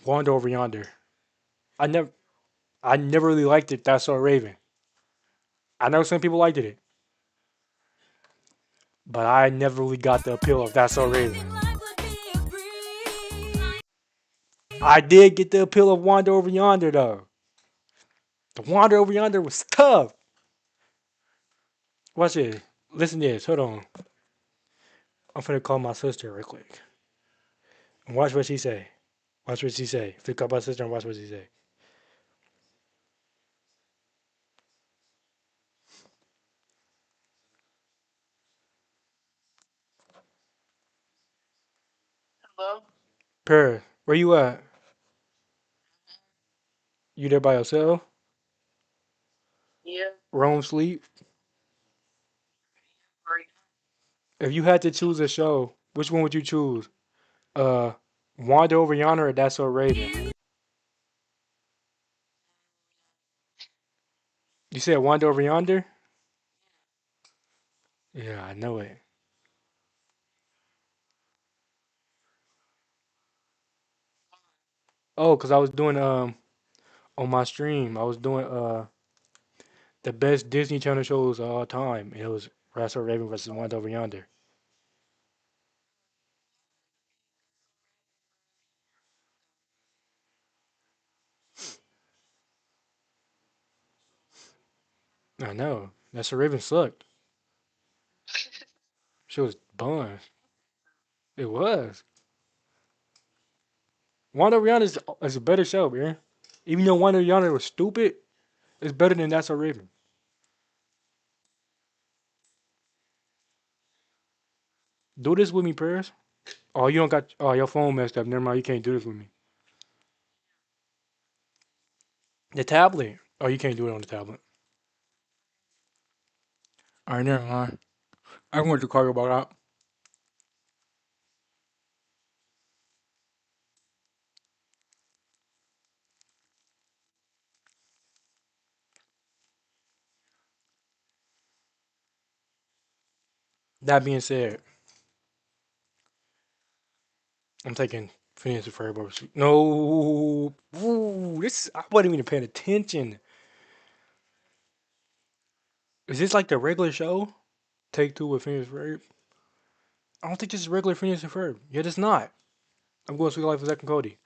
Wanda Over Yonder. I never I never really liked it. That's So Raven. I know some people liked it, but I never really got the appeal of That's So Raven. I did get the appeal of Wander Over Yonder though. The Wander Over Yonder was tough. Watch this. Listen to this. Hold on. I'm finna call my sister real quick. And watch what she say. Watch what she say. Finna call my sister and watch what she say. Per, where you at? You there by yourself? Rome sleep? If you had to choose a show, which one would you choose? Uh, Wander Over Yonder or That's So Raven? You said Wander Over Yonder? Yeah, I know it. Oh, cause I was doing on my stream, I was doing the best Disney Channel shows of all time. It was That's So Raven versus Wander Over Yonder. I know. That's So Raven sucked. She was bun. It was. Wander Over Yonder is a better show, man. Even though Wander Over Yonder was stupid, it's better than That's So Raven. Do this with me, Paris. Oh, you don't got. Oh, your phone messed up. Never mind. You can't do this with me. The tablet. Oh, you can't do it on the tablet. All right, never mind. I wanted to call you about that. That being said, I'm taking Phineas and Ferb over. No, ooh, this I wasn't even paying attention. Is this like the regular show? Take Two with Phineas and Ferb. I don't think this is regular Phineas and Ferb. Yet it's not. I'm going Sweet Life of Zack and Cody.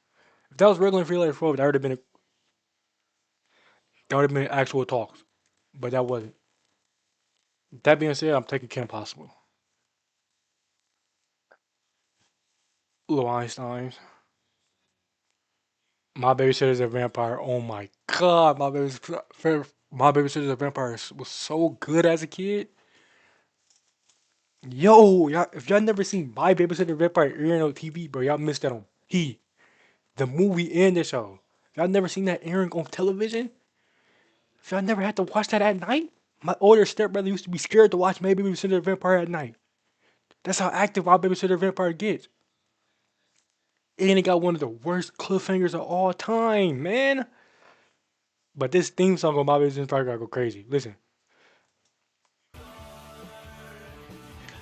If that was regular Phineas and Ferb, that would have been actual talks. But that wasn't. That being said, I'm taking Kim Possible. Little Einsteins. My Babysitter's a Vampire. Oh my god, My Babysitter's a Vampire was so good as a kid. Yo, y'all, if y'all never seen My Babysitter Vampire airing on TV, bro, y'all missed that on the movie and the show. If y'all never seen that airing on television, if y'all never had to watch that at night, my older stepbrother used to be scared to watch My Babysitter Vampire at night. That's how active My Babysitter Vampire gets. And it got one of the worst cliffhangers of all time, man. But this theme song on My Babysitter Vampire gotta go crazy. Listen.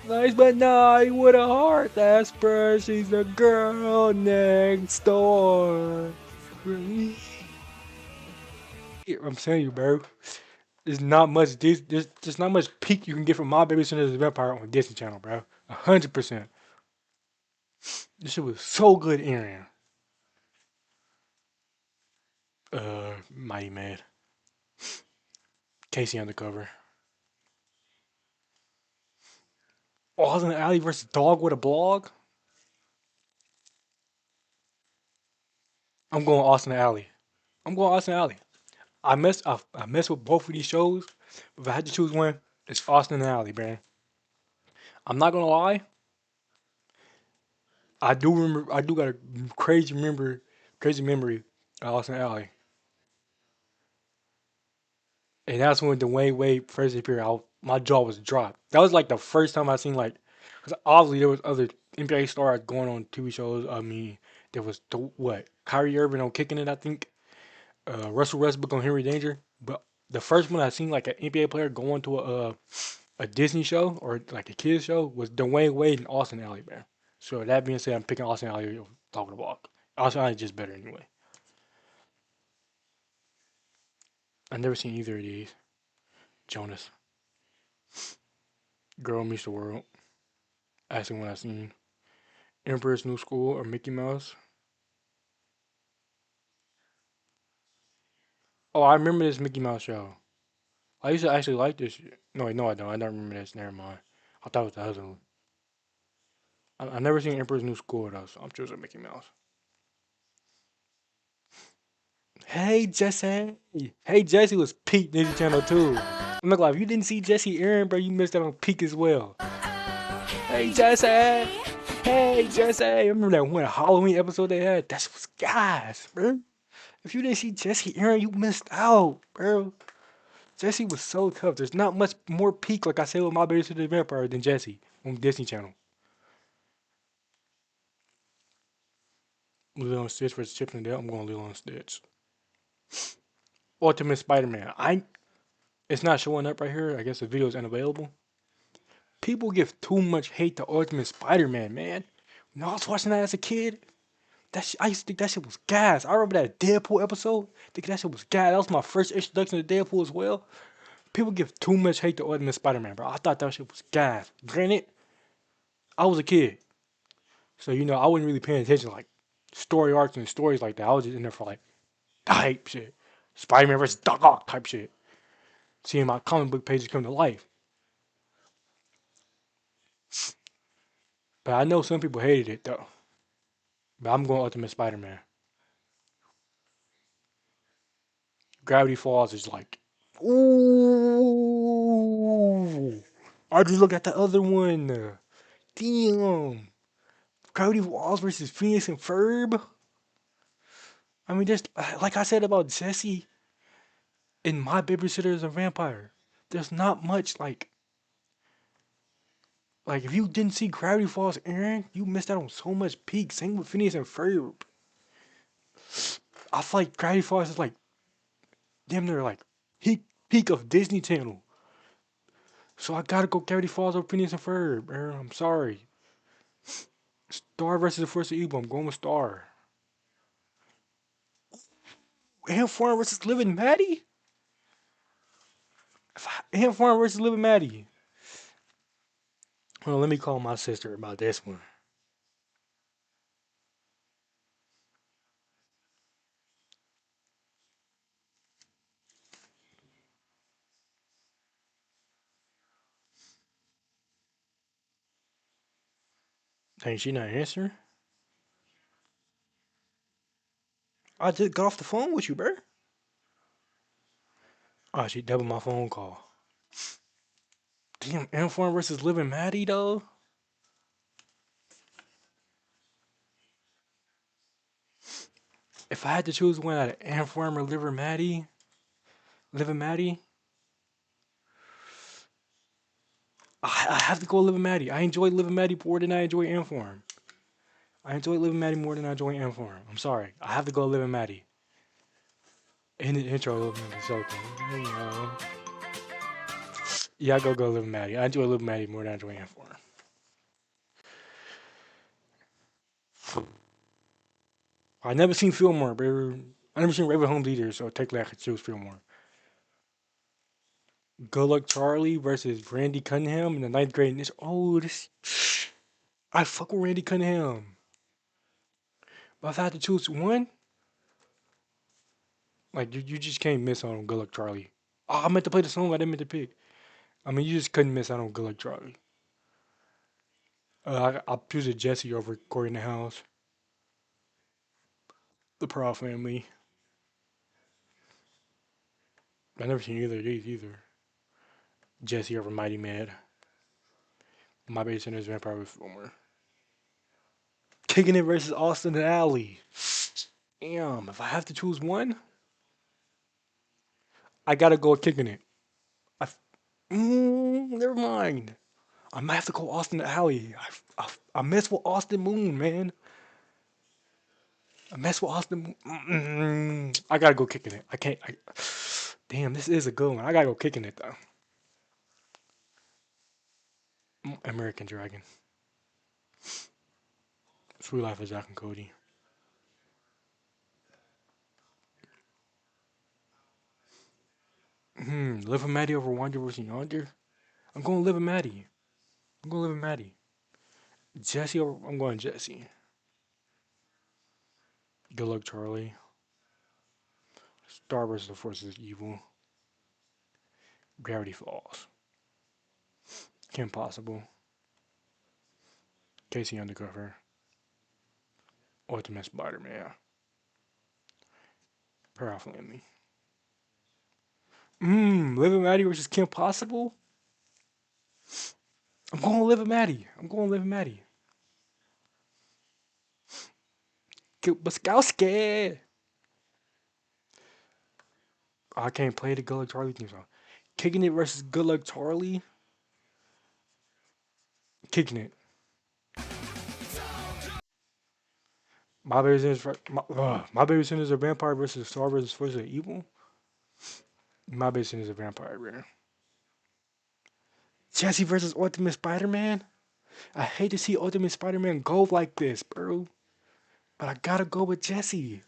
Nice but night with a heart that's fresh. She's the girl next door. I'm telling you, bro. There's just not much peak you can get from My Babysitter's Vampire on Disney Channel, bro. 100%. This shit was so good, Aaron. Mighty Mad. Casey Undercover. Austin Alley versus Dog with a Blog. I'm going Austin Alley. I'm going Austin Alley. I mess with both of these shows. But if I had to choose one, it's Austin and Alley, man. I'm not gonna lie. I do got a crazy memory of Austin Alley. And that's when Dwayne Wade first appeared. My jaw was dropped. That was like the first time I seen like, because obviously there was other NBA stars going on TV shows. I mean, there was what Kyrie Irving on Kicking It, I think. Russell Westbrook on Henry Danger. But the first one I seen like an NBA player going to a Disney show or like a kids show was Dwayne Wade and Austin Alley, man. So that being said, I'm picking Austin Alley over talking about. Austin Alley just better anyway. I've never seen either of these. Jonas, Girl Meets the World. Asking what I seen. Emperor's New School or Mickey Mouse. Oh, I remember this Mickey Mouse show. I used to actually like this. No, wait, no, I don't. I don't remember this. Never mind. I thought it was the other one. I never seen Emperor's New School though, so I'm choosing Mickey Mouse. Hey Jesse. Hey Jesse was Pete Disney Channel too. I'm not gonna lie, if you didn't see Jesse Aaron, bro, you missed out on Peak as well. Hey Jesse. Hey Jesse. I remember that one Halloween episode they had? That was gas, bro. If you didn't see Jesse Aaron, you missed out, bro. Jesse was so tough. There's not much more peak, like I said, with My Babysitter the Vampire than Jesse on Disney Channel. Lilo and Stitch versus Chip and Dale. I'm going Lilo and Stitch. Ultimate Spider-Man. It's not showing up right here. I guess the video is unavailable. People give too much hate to Ultimate Spider-Man, man. When I was watching that as a kid, I used to think that shit was gas. I remember that Deadpool episode, thinking that shit was gas. That was my first introduction to Deadpool as well. People give too much hate to Ultimate Spider-Man, bro. I thought that shit was gas. Granted, I was a kid, so I wasn't really paying attention to, like, story arcs and stories like that. I was just in there for like hype shit, Spider-Man versus Doc Ock type shit. Seeing my comic book pages come to life. But I know some people hated it though. But I'm going Ultimate Spider-Man. Gravity Falls is like, ooh. I just look at the other one. Damn. Gravity Falls versus Phoenix and Ferb. I mean, just like I said about Jesse in My Babysitter is a Vampire. There's not much like if you didn't see Gravity Falls, Aaron, you missed out on so much peak. Same with Phineas and Ferb. I feel like Gravity Falls is like damn near like peak of Disney Channel. So I gotta go Gravity Falls over Phineas and Ferb, Aaron. I'm sorry. Star versus the Force of Evil. I'm going with Star. Ant Farm versus Living Maddie. Ant Farm versus Living Maddie. Well, let me call my sister about this one. Dang, she not answering? I just got off the phone with you, bro. Oh, she doubled my phone call. Damn, Inform versus Living Maddie, though? If I had to choose one out of Inform or Living Maddie, I have to go Living Maddie. I enjoy Living Maddie more than I enjoy Inform. I enjoy Living Maddie more than I enjoy Inform. I'm sorry. I have to go Living Maddie. In the intro, Living Maddie, so cool. You know. Yeah, I go Living Maddie. I enjoy Living Maddie more than I enjoy Inform. I never seen Fillmore, bro. I never seen Raven Homes either, so technically I could choose Fillmore. Good Luck Charlie versus Randy Cunningham in the ninth grade. Oh, this. I fuck with Randy Cunningham. But if I had to choose one, like you just can't miss out on Good Luck Charlie. Oh, I meant to play the song. I didn't meant to pick. I mean, you just couldn't miss out on Good Luck Charlie. I'll choose a Jesse over Corey in the House. The Proud Family. I never seen either of these either. Jesse over Mighty Mad. My Base in his Vampire with Fillmore. Kicking It versus Austin and Alley. Damn, if I have to choose one, I gotta go with Kicking It. I, never mind. I might have to go Austin and Alley. I mess with Austin Moon, man. I mess with Austin. I gotta go Kicking It. I can't. Damn, this is a good one. I gotta go Kicking It though. American Dragon. Sweet Life of Zack and Cody. Live a Maddie over Wander versus Yonder. I'm going Live a Maddie. I'm going Live a Maddie. Jesse over. I'm going Jesse. Good luck, Charlie. Star versus the Forces of Evil. Gravity Falls. Kim Possible. Casey Undercover. Ultimate Spider-Man. Proud Family. Live a Maddie versus Kim Possible. I'm going Live a Maddie. I'm going Live a Maddie. Baskowski. I can't play the Good Luck Charlie theme song. Kicking It versus Good Luck Charlie. Kicking It. My Baby Sin is a Vampire versus Star versus Force of Evil. My Baby Sin is a Vampire, bro. Jesse versus Ultimate Spider-Man. I hate to see Ultimate Spider-Man go like this, bro. But I gotta go with Jesse.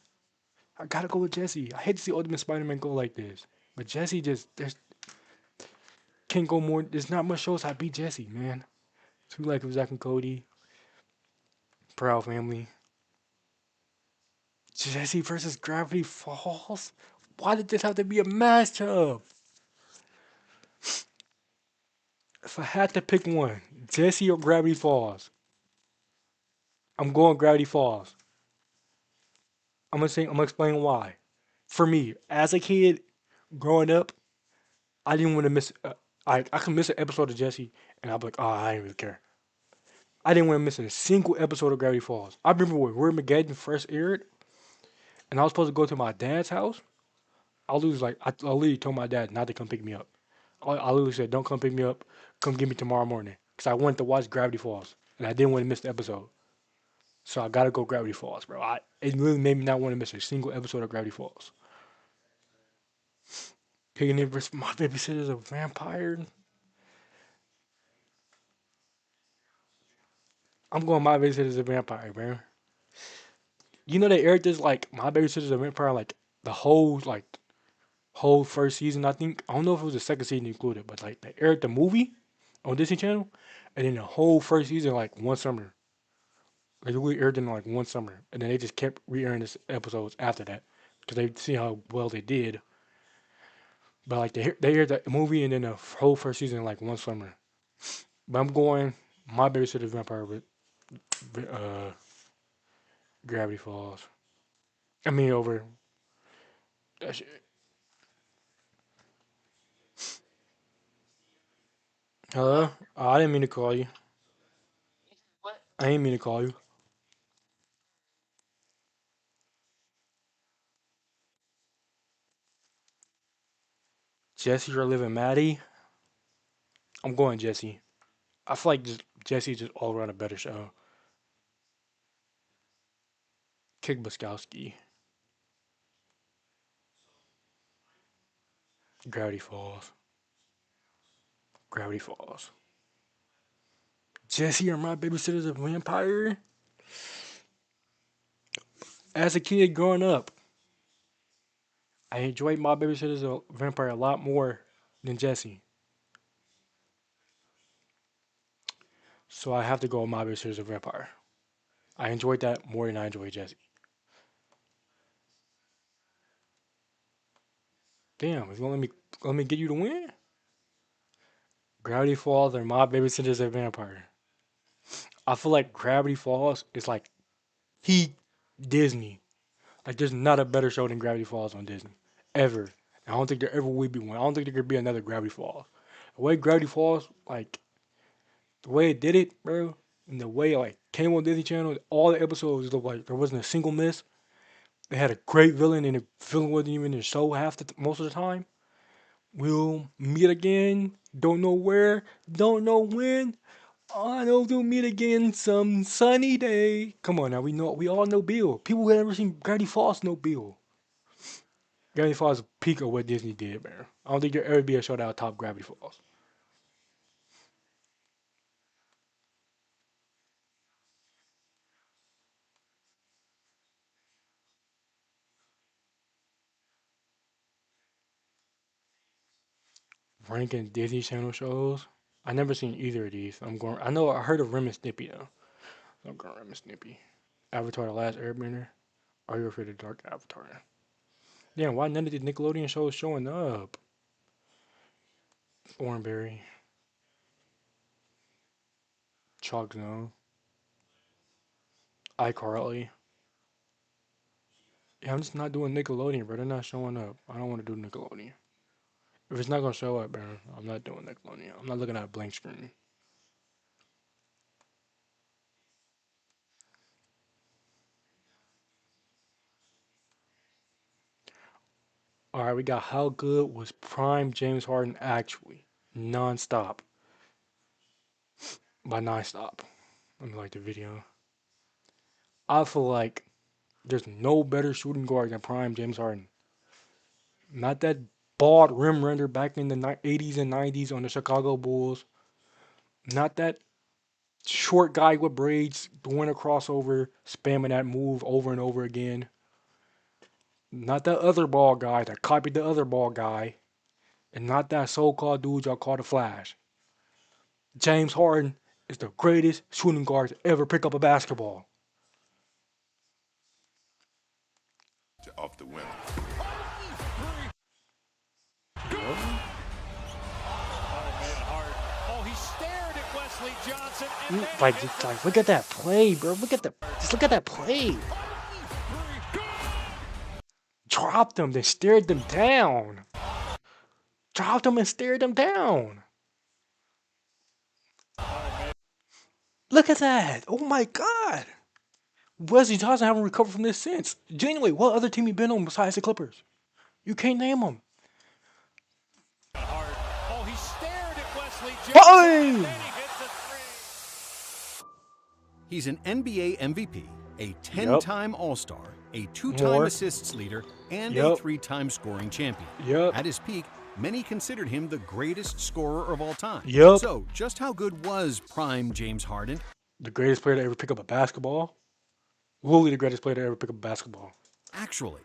I gotta go with Jesse. I hate to see Ultimate Spider-Man go like this. But Jesse just there's can't go more. There's not much shows I beat Jesse, man. Too like Zack and Cody. Proud Family. Jesse versus Gravity Falls? Why did this have to be a matchup? If I had to pick one, Jesse or Gravity Falls, I'm going Gravity Falls. I'm gonna explain why. For me, as a kid, growing up, I didn't want to miss. I could miss an episode of Jesse, and I'd be like, oh, I didn't really care. I didn't want to miss a single episode of Gravity Falls. I remember when Roy McGadden first aired, and I was supposed to go to my dad's house. I literally told my dad not to come pick me up. I literally said, "Don't come pick me up. Come get me tomorrow morning," because I wanted to watch Gravity Falls, and I didn't want to miss the episode. So I gotta go Gravity Falls, bro. It really made me not want to miss a single episode of Gravity Falls. Picking it versus My Babysitter's a Vampire. I'm going My Babysitter's a Vampire, bro. You know they aired this like My Babysitter's a Vampire like the whole first season. I think I don't know if it was the second season included, but like they aired the movie on Disney Channel, and then the whole first season like one summer. Like we aired in like one summer, and then they just kept re-airing this episodes after that because they see how well they did. But like they aired the movie and then the whole first season in like one summer. But I'm going My Babysitter's Vampire with uh, Gravity Falls. I mean over that shit. Hello? Oh, I didn't mean to call you. I didn't mean to call you. Jesse or Living Maddie? I'm going Jesse. I feel like just Jesse just all around a better show. Kick Buskowski. Gravity Falls. Gravity Falls. Jesse or My Babysitter's a Vampire? As a kid growing up, I enjoyed My Babysitter's a Vampire a lot more than Jesse. So I have to go with My Babysitter's a Vampire. I enjoyed that more than I enjoyed Jesse. Damn, if you want let me get you to win? Gravity Falls or My Babysitter's a Vampire. I feel like Gravity Falls is like he Disney. Like there's not a better show than Gravity Falls on Disney. Ever. I don't think there ever will be one. I don't think there could be another Gravity Falls. The way Gravity Falls, like the way it did it, bro, and the way it like came on Disney Channel, all the episodes looked like there wasn't a single miss. They had a great villain, and the villain wasn't even in the show half the most of the time. We'll meet again. Don't know where. Don't know when. I know we'll meet again some sunny day. Come on now, we all know Bill. People who have never seen Gravity Falls know Bill. Gravity Falls is peak of what Disney did, man. I don't think there'll ever be a show that'll top Gravity Falls. Ranking Disney Channel shows. I never seen either of these. I'm going. I know I heard of Rem and Snippy though. So I'm going Rem and Snippy. Avatar: The Last Airbender. Are You Afraid of Dark Avatar? Damn, why none of the Nickelodeon shows showing up? Thornberry, Chalk Zone, iCarly. Yeah, I'm just not doing Nickelodeon, bro. They're not showing up. I don't want to do Nickelodeon. If it's not gonna show up, bro, I'm not doing Nickelodeon. I'm not looking at a blank screen. All right, we got how good was prime James Harden actually? Non-stop. By non-stop. Let me like the video. I feel like there's no better shooting guard than prime James Harden. Not that bald rim runner back in the 80s and 90s on the Chicago Bulls. Not that short guy with braids doing a crossover, spamming that move over and over again. Not that other ball guy that copied the other ball guy. And not that so-called dude y'all call the Flash. James Harden is the greatest shooting guard to ever pick up a basketball. Off the winner. Like, look at that play, bro. Just look at that play. Dropped them, then stared them down. Dropped them and stared them down. Look at that. Oh my God. Wesley Johnson haven't recovered from this since. Genuinely, what other team you been on besides the Clippers? You can't name them. Oh, he stared at Wesley Johnson. He's an NBA MVP, a 10-time All-Star, a 2-time assists leader, and a 3-time scoring champion. At his peak, many considered him the greatest scorer of all time. So, just how good was prime James Harden? The greatest player to ever pick up a basketball. Literally the greatest player to ever pick up a basketball. Actually,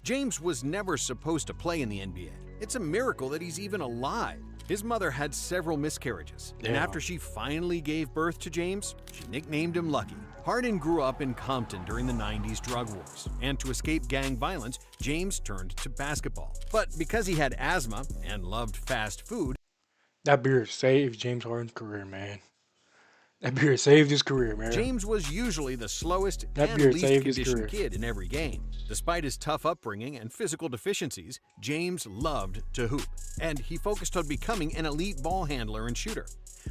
James was never supposed to play in the NBA. It's a miracle that he's even alive. His mother had several miscarriages, and after she finally gave birth to James, she nicknamed him Lucky. Harden grew up in Compton during the 90s drug wars, and to escape gang violence, James turned to basketball. But because he had asthma and loved fast food, that beer saved James Harden's career, man. That beer saved his career, man. James was usually the slowest that and beer least saved conditioned kid in every game. Despite his tough upbringing and physical deficiencies, James loved to hoop, and he focused on becoming an elite ball handler and shooter.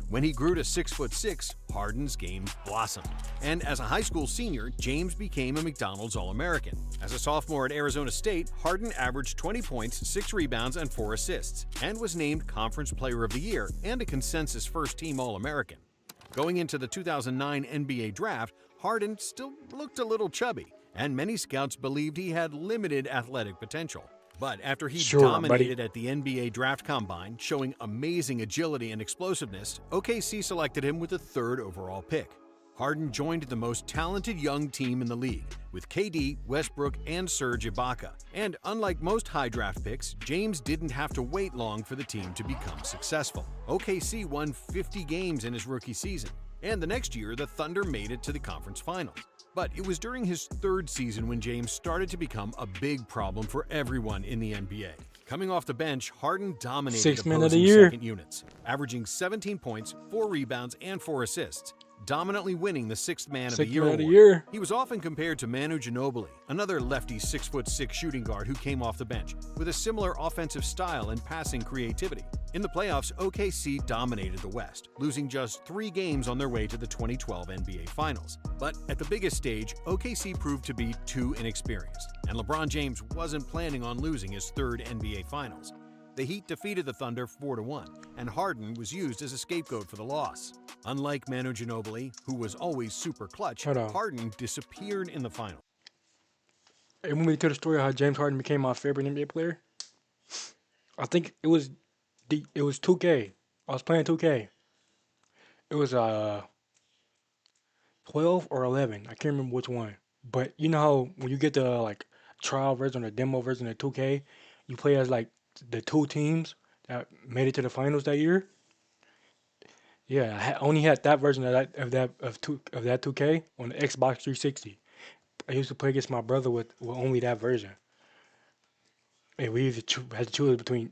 When he grew to 6'6", Harden's game blossomed. And as a high school senior, James became a McDonald's All-American. As a sophomore at Arizona State, Harden averaged 20 points, 6 rebounds, and 4 assists, and was named Conference Player of the Year and a consensus first-team All-American. Going into the 2009 NBA draft, Harden still looked a little chubby, and many scouts believed he had limited athletic potential. But after he dominated at the NBA Draft Combine, showing amazing agility and explosiveness, OKC selected him with the 3rd overall pick. Harden joined the most talented young team in the league, with KD, Westbrook, and Serge Ibaka. And unlike most high draft picks, James didn't have to wait long for the team to become successful. OKC won 50 games in his rookie season, and the next year the Thunder made it to the conference finals. But it was during his 3rd season when James started to become a big problem for everyone in the NBA. Coming off the bench, Harden dominated opposing second units, averaging 17 points, 4 rebounds, and 4 assists, dominantly winning the 6th Man of the Year award. He was often compared to Manu Ginobili, another lefty 6'6" shooting guard who came off the bench, with a similar offensive style and passing creativity. In the playoffs, OKC dominated the West, losing just 3 games on their way to the 2012 NBA Finals. But at the biggest stage, OKC proved to be too inexperienced, and LeBron James wasn't planning on losing his 3rd NBA Finals. The Heat defeated the Thunder 4-1, and Harden was used as a scapegoat for the loss. Unlike Manu Ginobili, who was always super clutch, Harden disappeared in the final. Hey, when we tell the story of how James Harden became my favorite NBA player, I think it was 2K. I was playing 2K. It was 12 or 11. I can't remember which one. But you know how when you get the trial version or demo version of 2K, you play as the 2 teams that made it to the finals that year. Yeah, I only had that version of that 2K on the Xbox 360. I used to play against my brother with only that version. And we either had to choose between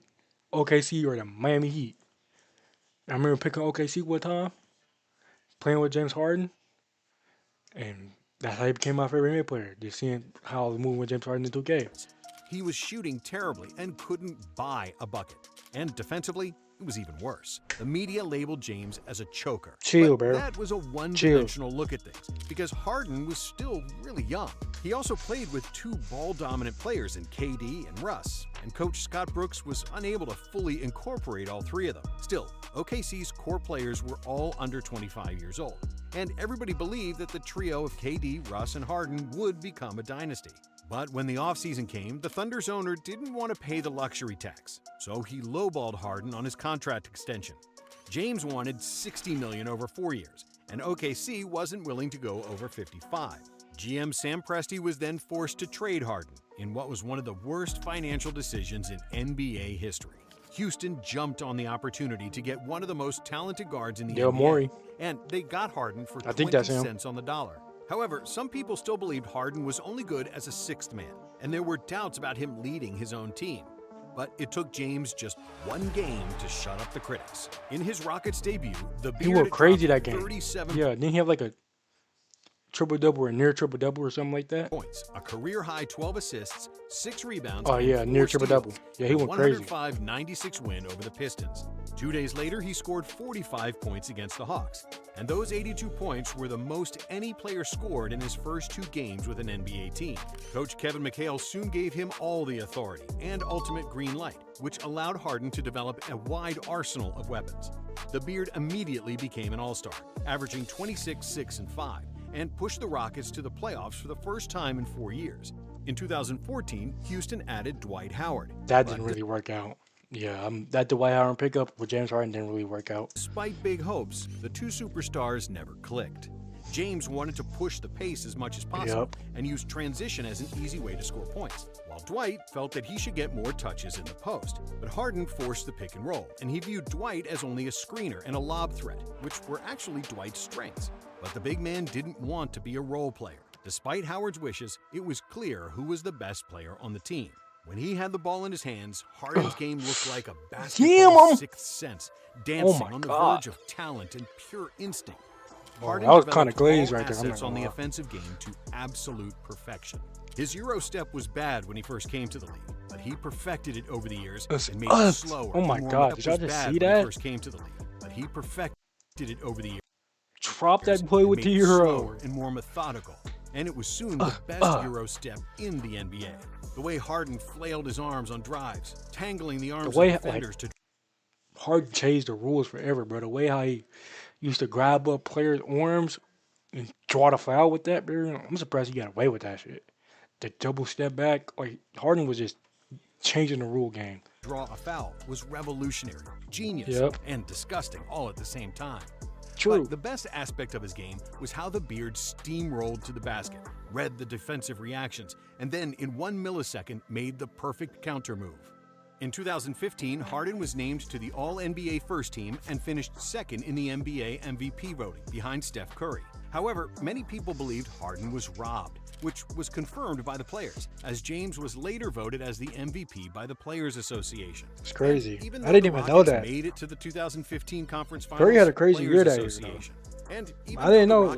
OKC or the Miami Heat. I remember picking OKC one time, playing with James Harden, and that's how he became my favorite NBA player. Just seeing how I was moving with James Harden in 2K. He was shooting terribly and couldn't buy a bucket. And defensively, it was even worse. The media labeled James as a choker. Chill, but bro. That was a one-dimensional look at things, because Harden was still really young. He also played with 2 ball-dominant players in KD and Russ, and coach Scott Brooks was unable to fully incorporate all 3 of them. Still, OKC's core players were all under 25 years old, and everybody believed that the trio of KD, Russ, and Harden would become a dynasty. But when the offseason came, the Thunder's owner didn't want to pay the luxury tax, so he lowballed Harden on his contract extension. James wanted $60 million over 4 years, and OKC wasn't willing to go over 55. GM Sam Presti was then forced to trade Harden in what was one of the worst financial decisions in NBA history. Houston jumped on the opportunity to get one of the most talented guards in the NBA, Morey. And they got Harden for I think 20 that's him. cents on the dollar. However, some people still believed Harden was only good as a 6th man, and there were doubts about him leading his own team. But it took James just 1 game to shut up the critics. In his Rockets debut, the He went crazy that game. Yeah, didn't he have a triple-double or near triple-double or something like that? Points, a career-high 12 assists, 6 rebounds, Oh, yeah, and near 4 steals, triple-double. Yeah, he went crazy. 105-96 win over the Pistons. 2 days later, he scored 45 points against the Hawks. And those 82 points were the most any player scored in his first 2 games with an NBA team. Coach Kevin McHale soon gave him all the authority and ultimate green light, which allowed Harden to develop a wide arsenal of weapons. The Beard immediately became an all-star, averaging 26, 6, and 5. And pushed the Rockets to the playoffs for the first time in 4 years. In 2014, Houston added Dwight Howard. That didn't really work out. Yeah, that Dwight Howard pickup with James Harden didn't really work out. Despite big hopes, the 2 superstars never clicked. James wanted to push the pace as much as possible and use transition as an easy way to score points, while Dwight felt that he should get more touches in the post. But Harden forced the pick and roll, and he viewed Dwight as only a screener and a lob threat, which were actually Dwight's strengths. But the big man didn't want to be a role player. Despite Howard's wishes, it was clear who was the best player on the team. When he had the ball in his hands, Harden's game looked like a basketball sixth sense, dancing on the verge of talent and pure instinct. Harden that was kind of developed glazed all right there. assets on the offensive game to absolute perfection. His Euro step was bad when he first came to the league, but he perfected it over the years and made it slower. Oh my God, did y'all just see that? When he first came to the league, but he perfected it over the years. Drop that boy with the Euro. And more methodical, and it was soon the best Euro step in the NBA. The way Harden flailed his arms on drives, tangling the arms of defenders to. Harden changed the rules forever, bro. The way how he used to grab up players' arms and draw the foul with that, bro. I'm surprised he got away with that shit. The double step back, like Harden was just changing the rule game. Draw a foul was revolutionary, genius, and disgusting all at the same time. True. But the best aspect of his game was how the beard steamrolled to the basket, read the defensive reactions, and then in 1 millisecond made the perfect counter move. In 2015, Harden was named to the All-NBA First Team and finished second in the NBA MVP voting, behind Steph Curry. However, many people believed Harden was robbed, which was confirmed by the players, as James was later voted as the MVP by the Players Association. It's crazy. Even I didn't even know that. Made it to the 2015 conference finals. Curry had a crazy year that year. And I didn't know.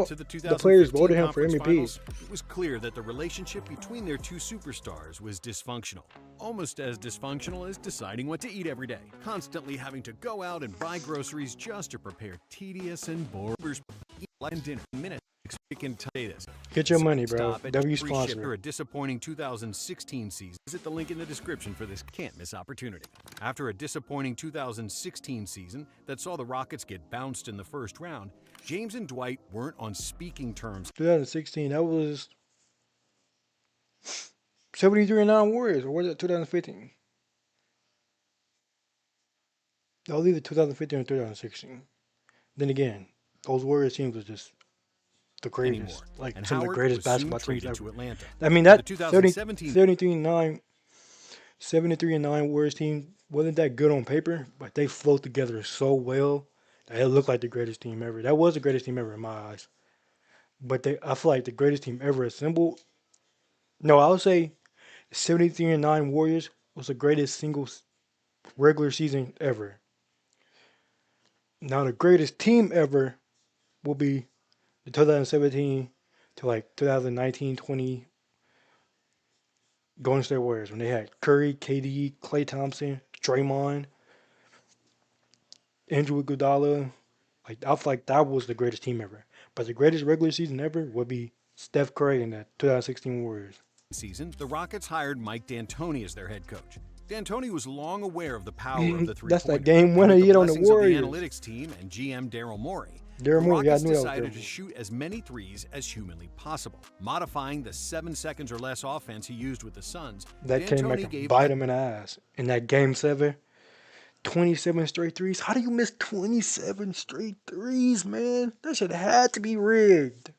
The players voted him for MVP. Finals, it was clear that the relationship between their two superstars was dysfunctional. Almost as dysfunctional as deciding what to eat every day. Constantly having to go out and buy groceries just to prepare tedious and boring dinner in minutes. Can tell you this. Get your money, bro. W After sponsor. a disappointing 2016 season, visit the link in the description for this can't-miss opportunity. After a disappointing 2016 season that saw the Rockets get bounced in the first round, James and Dwight weren't on speaking terms. 2016, that was 73-9 Warriors, or was it 2015? That was either 2015 or 2016. Then again, those Warriors teams was just the greatest, like and some Howard of the greatest was basketball soon teams traded ever. to Atlanta. I mean, that The 2017 73-9 Warriors team wasn't that good on paper, but they flowed together so well that it looked like the greatest team ever. That was the greatest team ever in my eyes. But I feel like the greatest team ever assembled. No, I would say 73-9 Warriors was the greatest single regular season ever. Now the greatest team ever will be the 2017 to like 2019-20 Golden State Warriors when they had Curry, KD, Klay Thompson, Draymond, Andrew Iguodala. Like I feel like that was the greatest team ever. But the greatest regular season ever would be Steph Curry and the 2016 Warriors. Season, the Rockets hired Mike D'Antoni as their head coach. D'Antoni was long aware of the power of the three-pointer. That's that game winner he hit on the Warriors. The analytics team and GM Daryl Morey. The Rockets decided to shoot as many threes as humanly possible, modifying the 7 seconds or less offense he used with the Suns. That came back and bite him in the ass. In that game 7, 27 straight threes. How do you miss 27 straight threes, man? That should have had to be rigged.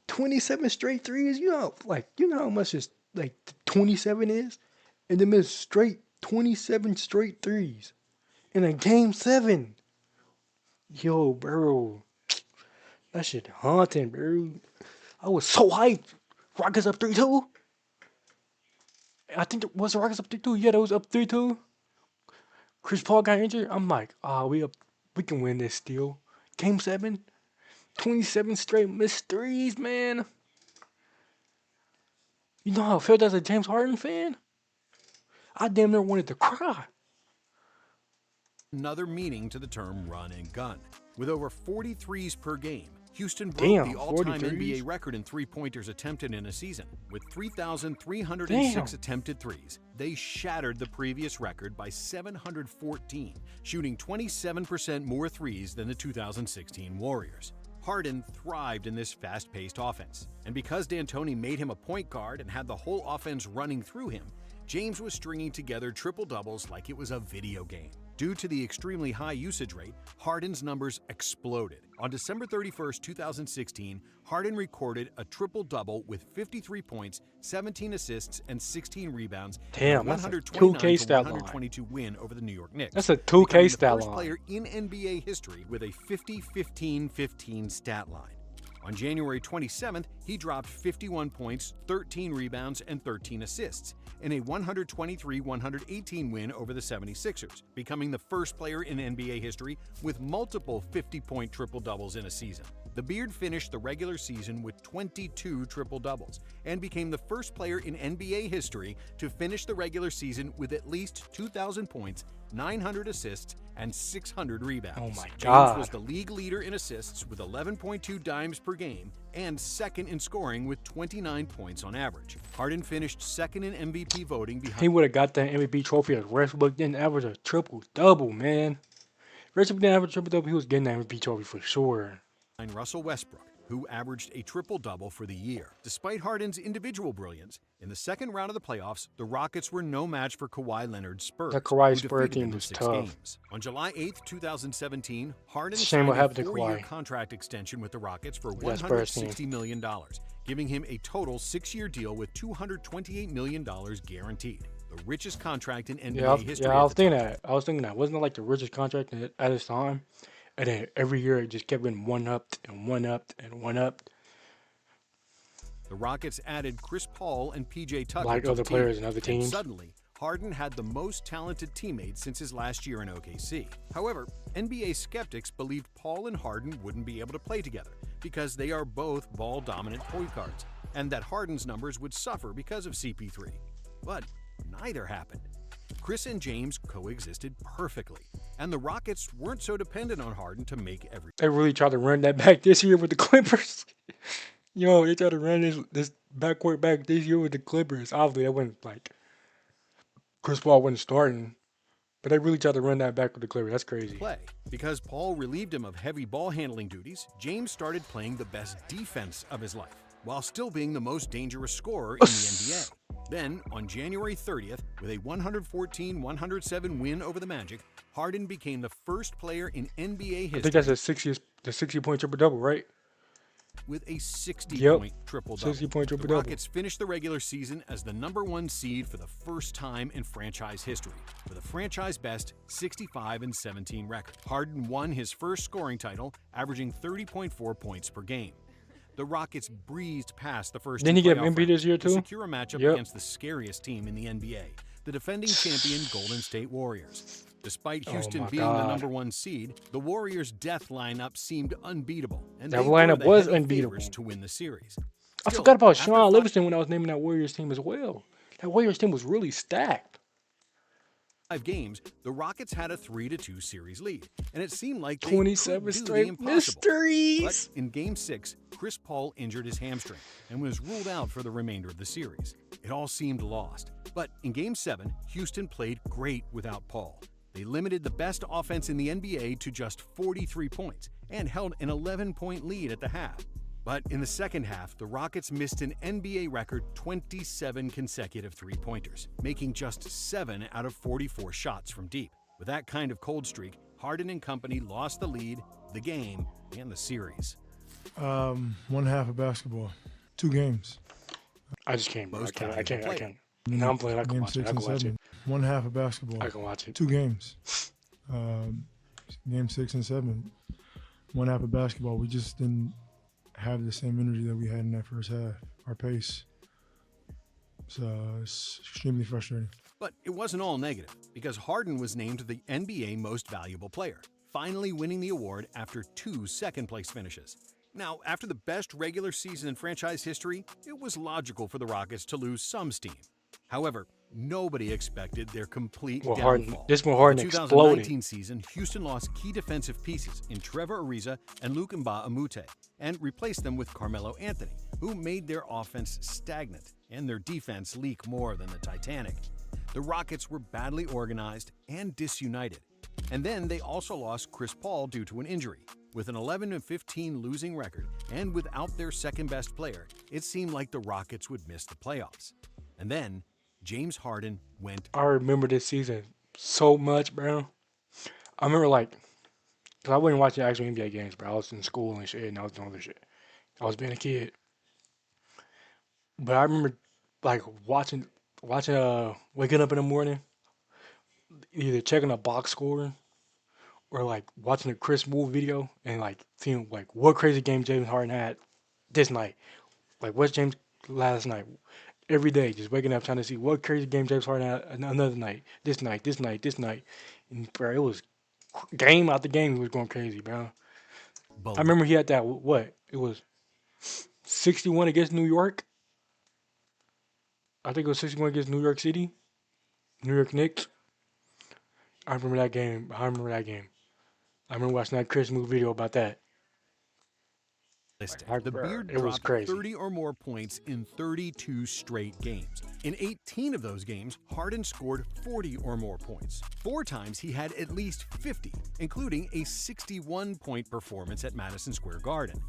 27 straight threes. You know how much is like 27 is, and then miss straight 27 straight threes in a game 7. Yo, bro, that shit haunting, bro. I was so hyped. Rockets up 3-2. I think it was the Rockets up 3-2. Yeah, that was up 3-2. Chris Paul got injured. I'm like, we can win this still. Game 7, 27 straight missed threes, man. You know how I felt as a James Harden fan? I damn near wanted to cry. Another meaning to the term run and gun. With over 40 threes per game, Houston broke the all-time NBA record in three-pointers attempted in a season. With 3,306 attempted threes, they shattered the previous record by 714, shooting 27% more threes than the 2016 Warriors. Harden thrived in this fast-paced offense, and because D'Antoni made him a point guard and had the whole offense running through him, James was stringing together triple-doubles like it was a video game. Due to the extremely high usage rate, Harden's numbers exploded. On December 31st, 2016, Harden recorded a triple-double with 53 points, 17 assists, and 16 rebounds. Damn, that's a 2K stat line. 122 win over the New York Knicks. That's a 2K stat line. The first player in NBA history with a 50-15-15 stat line. On January 27th, he dropped 51 points, 13 rebounds, and 13 assists in a 123-118 win over the 76ers, becoming the first player in NBA history with multiple 50-point triple-doubles in a season. The Beard finished the regular season with 22 triple-doubles and became the first player in NBA history to finish the regular season with at least 2,000 points, 900 assists, and 600 rebounds. Oh my God. James was the league leader in assists with 11.2 dimes per game and second in scoring with 29 points on average. Harden finished second in MVP voting behind... He would have got that MVP trophy if Westbrook didn't average a triple-double, man. If Westbrook didn't average a triple-double, he was getting that MVP trophy for sure. Russell Westbrook, who averaged a triple-double for the year. Despite Harden's individual brilliance, in the second round of the playoffs, the Rockets were no match for Kawhi Leonard's Spurs. That Kawhi who Spurs defeated team them in was 6 tough. games. On July 8th, 2017, Harden Shame signed what a happened to 4-year Kawhi. contract extension with the Rockets for That Spurs team. $160 million, giving him a total 6-year deal with $228 million guaranteed. The richest contract in NBA history. I was thinking that. Wasn't it like the richest contract at his time? And then every year it just kept getting one-upped and one-upped and one-upped. The Rockets added Chris Paul and PJ Tucker Like to other the players team, and other and teams. suddenly, Harden had the most talented teammates since his last year in OKC. However, NBA skeptics believed Paul and Harden wouldn't be able to play together because they are both ball-dominant point guards, and that Harden's numbers would suffer because of CP3. But neither happened. Chris and James coexisted perfectly, and the Rockets weren't so dependent on Harden to make every... They really tried to run that back this year with the Clippers. Yo, they tried to run this backcourt back this year with the Clippers. Obviously, that wasn't like Chris Paul wasn't starting, but they really tried to run that back with the Clippers. That's crazy. Play. Because Paul relieved him of heavy ball handling duties, James started playing the best defense of his life, while still being the most dangerous scorer in the NBA. Then, on January 30th, with a 114-107 win over the Magic, Harden became the first player in NBA history. I think that's the 60-point triple-double, right? With a 60-point triple-double. 60-point The triple-double. Rockets finished the regular season as the #1 seed for the first time in franchise history, with a franchise-best 65-17 record. Harden won his first scoring title, averaging 30.4 points per game. The Rockets breezed past the first Didn't he two get playoff MVP this year, rounds to too? secure a matchup Yep. against the scariest team in the NBA, the defending champion Golden State Warriors. Despite Houston being the #1 seed, the Warriors' death lineup seemed unbeatable, and That they were the was heavy unbeatable. favorites to win the series. I Still, forgot about after Sean Livingston when I was naming that Warriors team as well. That Warriors team was really stacked. 5 games, the Rockets had a 3-2 series lead, and it seemed like they 27 could do the straight impossible. mysteries. But in Game 6, Chris Paul injured his hamstring and was ruled out for the remainder of the series. It all seemed lost. But in Game 7, Houston played great without Paul. They limited the best offense in the NBA to just 43 points and held an 11-point lead at the half. But in the second half, the Rockets missed an NBA record 27 consecutive three-pointers, making just 7 out of 44 shots from deep. With that kind of cold streak, Harden and company lost the lead, the game, and the series. One half of basketball, 2 games. I just can't, bro. I can't. Now Now I'm playing. I can Game watch 6 it. I and can watch 7. it. One half of basketball. I can watch it. 2 games. Game 6 and 7. One half of basketball. We just didn't have the same energy that we had in that first half. Our pace. So it's extremely frustrating. But it wasn't all negative, because Harden was named the NBA Most Valuable Player, finally winning the award after 2 second-place finishes. Now, after the best regular season in franchise history, it was logical for the Rockets to lose some steam. However, nobody expected their complete downfall. Harden In the 2019 exploded. season, Houston lost key defensive pieces in Trevor Ariza and Luc Mbah a Moute, and replaced them with Carmelo Anthony, who made their offense stagnant and their defense leak more than the Titanic. The Rockets were badly organized and disunited. And then they also lost Chris Paul due to an injury. With an 11-15 losing record and without their second-best player, it seemed like the Rockets would miss the playoffs. And then James Harden went... I remember this season so much, bro. I remember like, cause I wasn't watching actual NBA games, but I was in school and shit, and I was doing other shit. I was being a kid, but I remember like waking up in the morning, either checking a box score or like watching a Chris Moore video and like seeing like what crazy game James Harden had this night. Like what's James last night? Every day, just waking up trying to see what crazy game James Harden had another night, this night, this night, this night. And bro, it was game after game. He was going crazy, bro. I remember he had that what? It was 61 against New York. I think it was 61 against New York City, New York Knicks. I remember that game. I remember that game. I remember watching that Chris Moore video about that. The Beard It was dropped crazy. 30 or more points in 32 straight games. In 18 of those games, Harden scored 40 or more points. 4 times he had at least 50, including a 61-point performance at Madison Square Garden.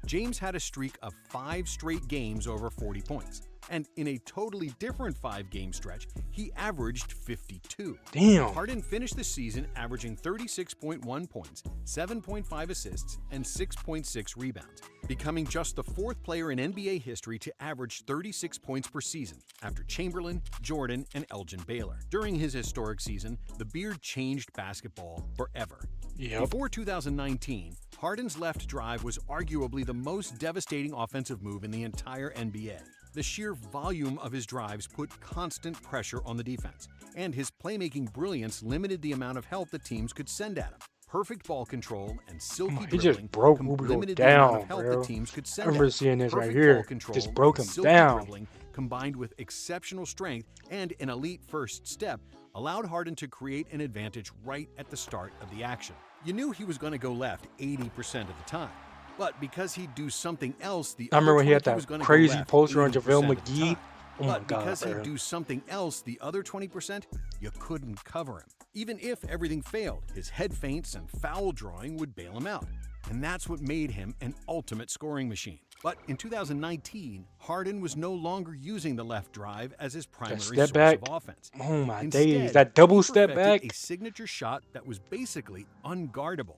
James had a streak of 5 straight games over 40 points. And in a totally different 5-game stretch, he averaged 52. Damn. Harden finished the season averaging 36.1 points, 7.5 assists, and 6.6 rebounds, becoming just the 4th player in NBA history to average 36 points per season, after Chamberlain, Jordan, and Elgin Baylor. During his historic season, the Beard changed basketball forever. Yep. Before 2019, Harden's left drive was arguably the most devastating offensive move in the entire NBA. The sheer volume of his drives put constant pressure on the defense, and his playmaking brilliance limited the amount of help that teams could send at him. Perfect ball control and silky He dribbling just broke Rubio limited the amount down, of help bro. that teams could I send remember at him. seeing this right Perfect here. ball control Just broke and him silky down. dribbling, combined with exceptional strength and an elite first step, allowed Harden to create an advantage right at the start of the action. You knew he was going to go left 80% of the time. But because he'd do something else, the I remember other when he had 20 that was gonna go crazy left poster on 80% JaVale of the McGee. time. Oh my But God, because bro. he'd do something else, the other 20%, you couldn't cover him. Even if everything failed, his head feints and foul drawing would bail him out. And that's what made him an ultimate scoring machine. But in 2019, Harden was no longer using the left drive as his primary step source back. of offense. Oh my Instead, days. That double he step perfected back. a signature shot that was basically unguardable,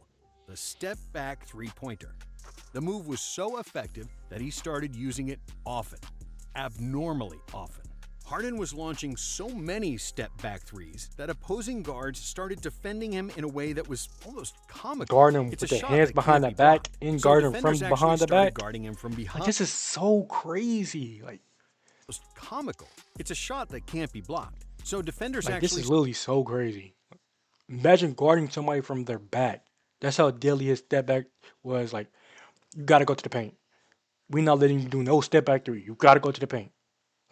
the step back three-pointer. The move was so effective that he started using it often, abnormally often. Harden was launching so many step-back threes that opposing guards started defending him in a way that was almost comical. Guard him It's with a the shot hands that behind the can't be back blocked. and So guard him from defenders actually behind the started back. guarding him from behind. Like, this is so crazy. Like Comical. It's a shot that can't be blocked. So defenders this actually is literally so crazy. Imagine guarding somebody from their back. That's how deadly his step back was. Like, you gotta go to the paint. We not letting you do no step back three. You gotta go to the paint.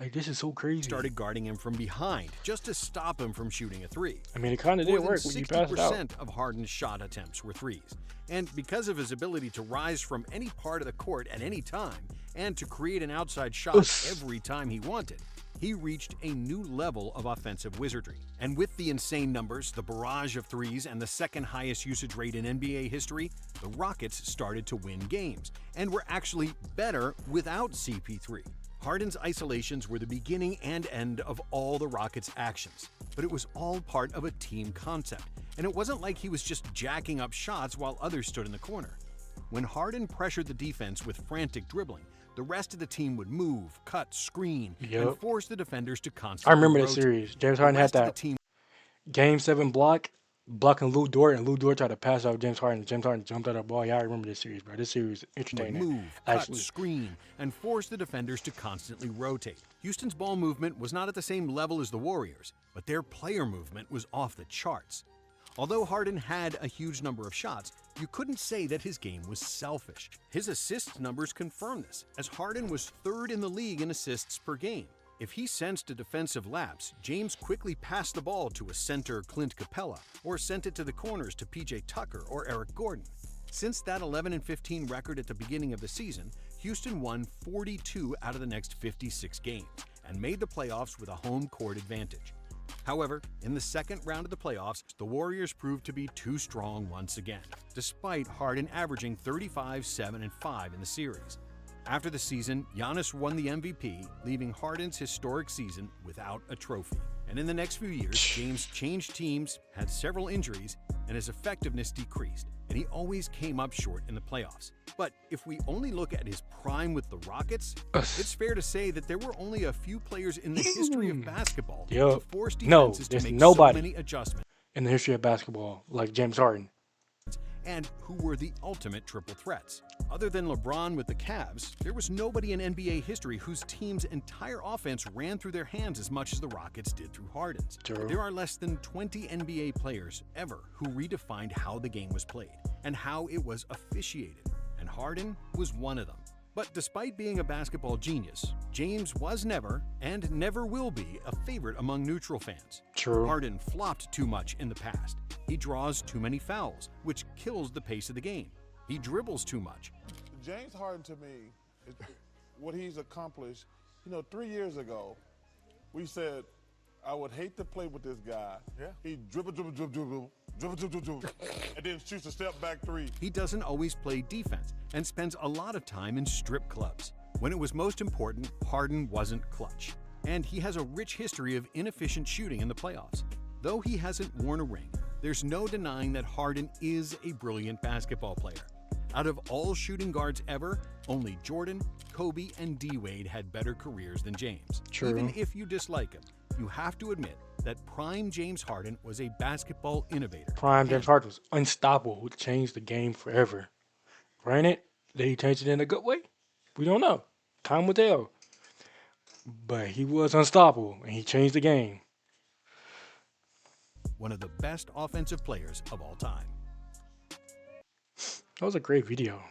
Like, this is so crazy. started guarding him from behind just to stop him from shooting a three. I mean, it kind of More did than work when you passed it out. 60% of Harden's shot attempts were threes. And because of his ability to rise from any part of the court at any time and to create an outside shot every time he wanted, he reached a new level of offensive wizardry. And with the insane numbers, the barrage of threes, and the second highest usage rate in NBA history, the Rockets started to win games and were actually better without CP3. Harden's isolations were the beginning and end of all the Rockets' actions, but it was all part of a team concept, and it wasn't like he was just jacking up shots while others stood in the corner. When Harden pressured the defense with frantic dribbling, the rest of the team would move, cut, screen, and force the defenders to constantly I remember that rotate. series. James Harden had that Game 7 blocking Lou Dort, and Lou Dort tried to pass out James Harden. James Harden jumped out of the ball. Yeah, I remember this series, bro. This series is entertaining. Move, cut, screen, and force the defenders to constantly rotate. Houston's ball movement was not at the same level as the Warriors, but their player movement was off the charts. Although Harden had a huge number of shots, you couldn't say that his game was selfish. His assist numbers confirm this, as Harden was third in the league in assists per game. If he sensed a defensive lapse, James quickly passed the ball to a center Clint Capella, or sent it to the corners to PJ Tucker or Eric Gordon. Since that 11-15 record at the beginning of the season, Houston won 42 out of the next 56 games, and made the playoffs with a home court advantage. However, in the second round of the playoffs, the Warriors proved to be too strong once again, despite Harden averaging 35, 7, and 5 in the series. After the season, Giannis won the MVP, leaving Harden's historic season without a trophy. And in the next few years, James changed teams, had several injuries, and his effectiveness decreased, and he always came up short in the playoffs. But if we only look at his prime with the Rockets, it's fair to say that there were only a few players in the history of basketball who forced defenses to make so many adjustments in the history of basketball like James Harden, and who were the ultimate triple threats. Other than LeBron with the Cavs, there was nobody in NBA history whose team's entire offense ran through their hands as much as the Rockets did through Harden's. There are less than 20 NBA players ever who redefined how the game was played and how it was officiated, and Harden was one of them. But despite being a basketball genius, James was never, and never will be, a favorite among neutral fans. Harden flopped too much in the past. He draws too many fouls, which kills the pace of the game. He dribbles too much. James Harden, to me, what he's accomplished, 3 years ago, we said, I would hate to play with this guy. Yeah. He dribble, and then shoots a step back three. He doesn't always play defense and spends a lot of time in strip clubs. When it was most important, Harden wasn't clutch. And he has a rich history of inefficient shooting in the playoffs. Though he hasn't worn a ring, there's no denying that Harden is a brilliant basketball player. Out of all shooting guards ever, only Jordan, Kobe, and D-Wade had better careers than James. Even if you dislike him, you have to admit that prime James Harden was a basketball innovator. Prime James Harden was unstoppable, who changed the game forever. Granted, did he change it in a good way? We don't know. Time will tell. But he was unstoppable, and he changed the game. One of the best offensive players of all time. That was a great video.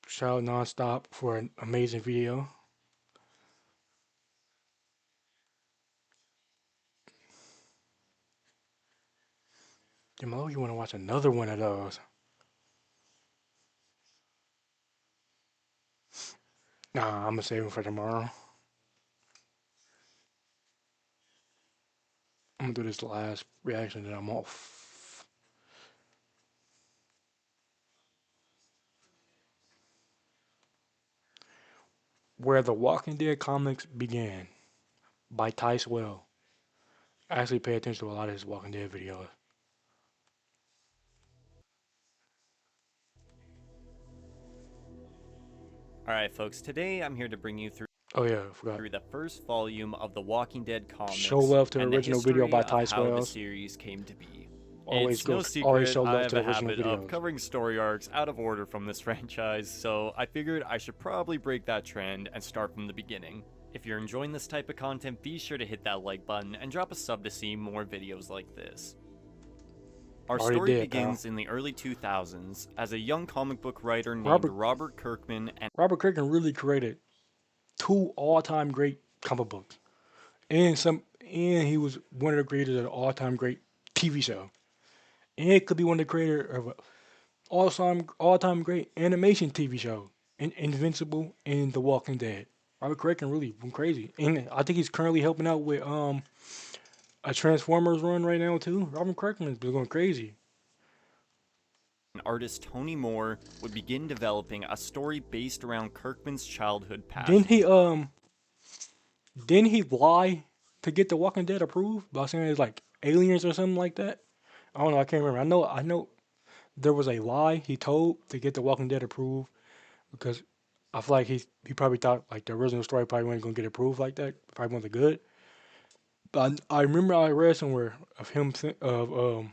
Shout out Nonstop for an amazing video. Jamal, you want to watch another one of those? Nah, I'm gonna save them for tomorrow. I'm gonna do this last reaction, then I'm off. Where the Walking Dead comics began, by Ty Swell. I actually pay attention to a lot of his Walking Dead videos. Alright folks, today I'm here to bring you through through the first volume of the Walking Dead comics. Show love to the original video by Ty Swell. How the Swell. series came to be. Always it's no secret, always show love I have to the a original habit of videos. covering story arcs out of order from this franchise, so I figured I should probably break that trend and start from the beginning. If you're enjoying this type of content, be sure to hit that like button and drop a sub to see more videos like this. Our story begins in the early 2000s as a young comic book writer named Robert Kirkman and Robert Kirkman really created 2 all-time great comic books, and he was one of the creators of the all-time great TV show, and it could be one of the creators of an all-time great animation TV show, Invincible and The Walking Dead. Robert Kirkman really went crazy, and I think he's currently helping out with a Transformers run right now too. Robert Kirkman's been going crazy. Artist Tony Moore would begin developing a story based around Kirkman's childhood past. Didn't he lie to get The Walking Dead approved by saying it's like aliens or something like that? I don't know. I can't remember. I know there was a lie he told to get The Walking Dead approved, because I feel like he probably thought like the original story probably wasn't gonna get approved like that. Probably wasn't good. But I remember I read somewhere of him of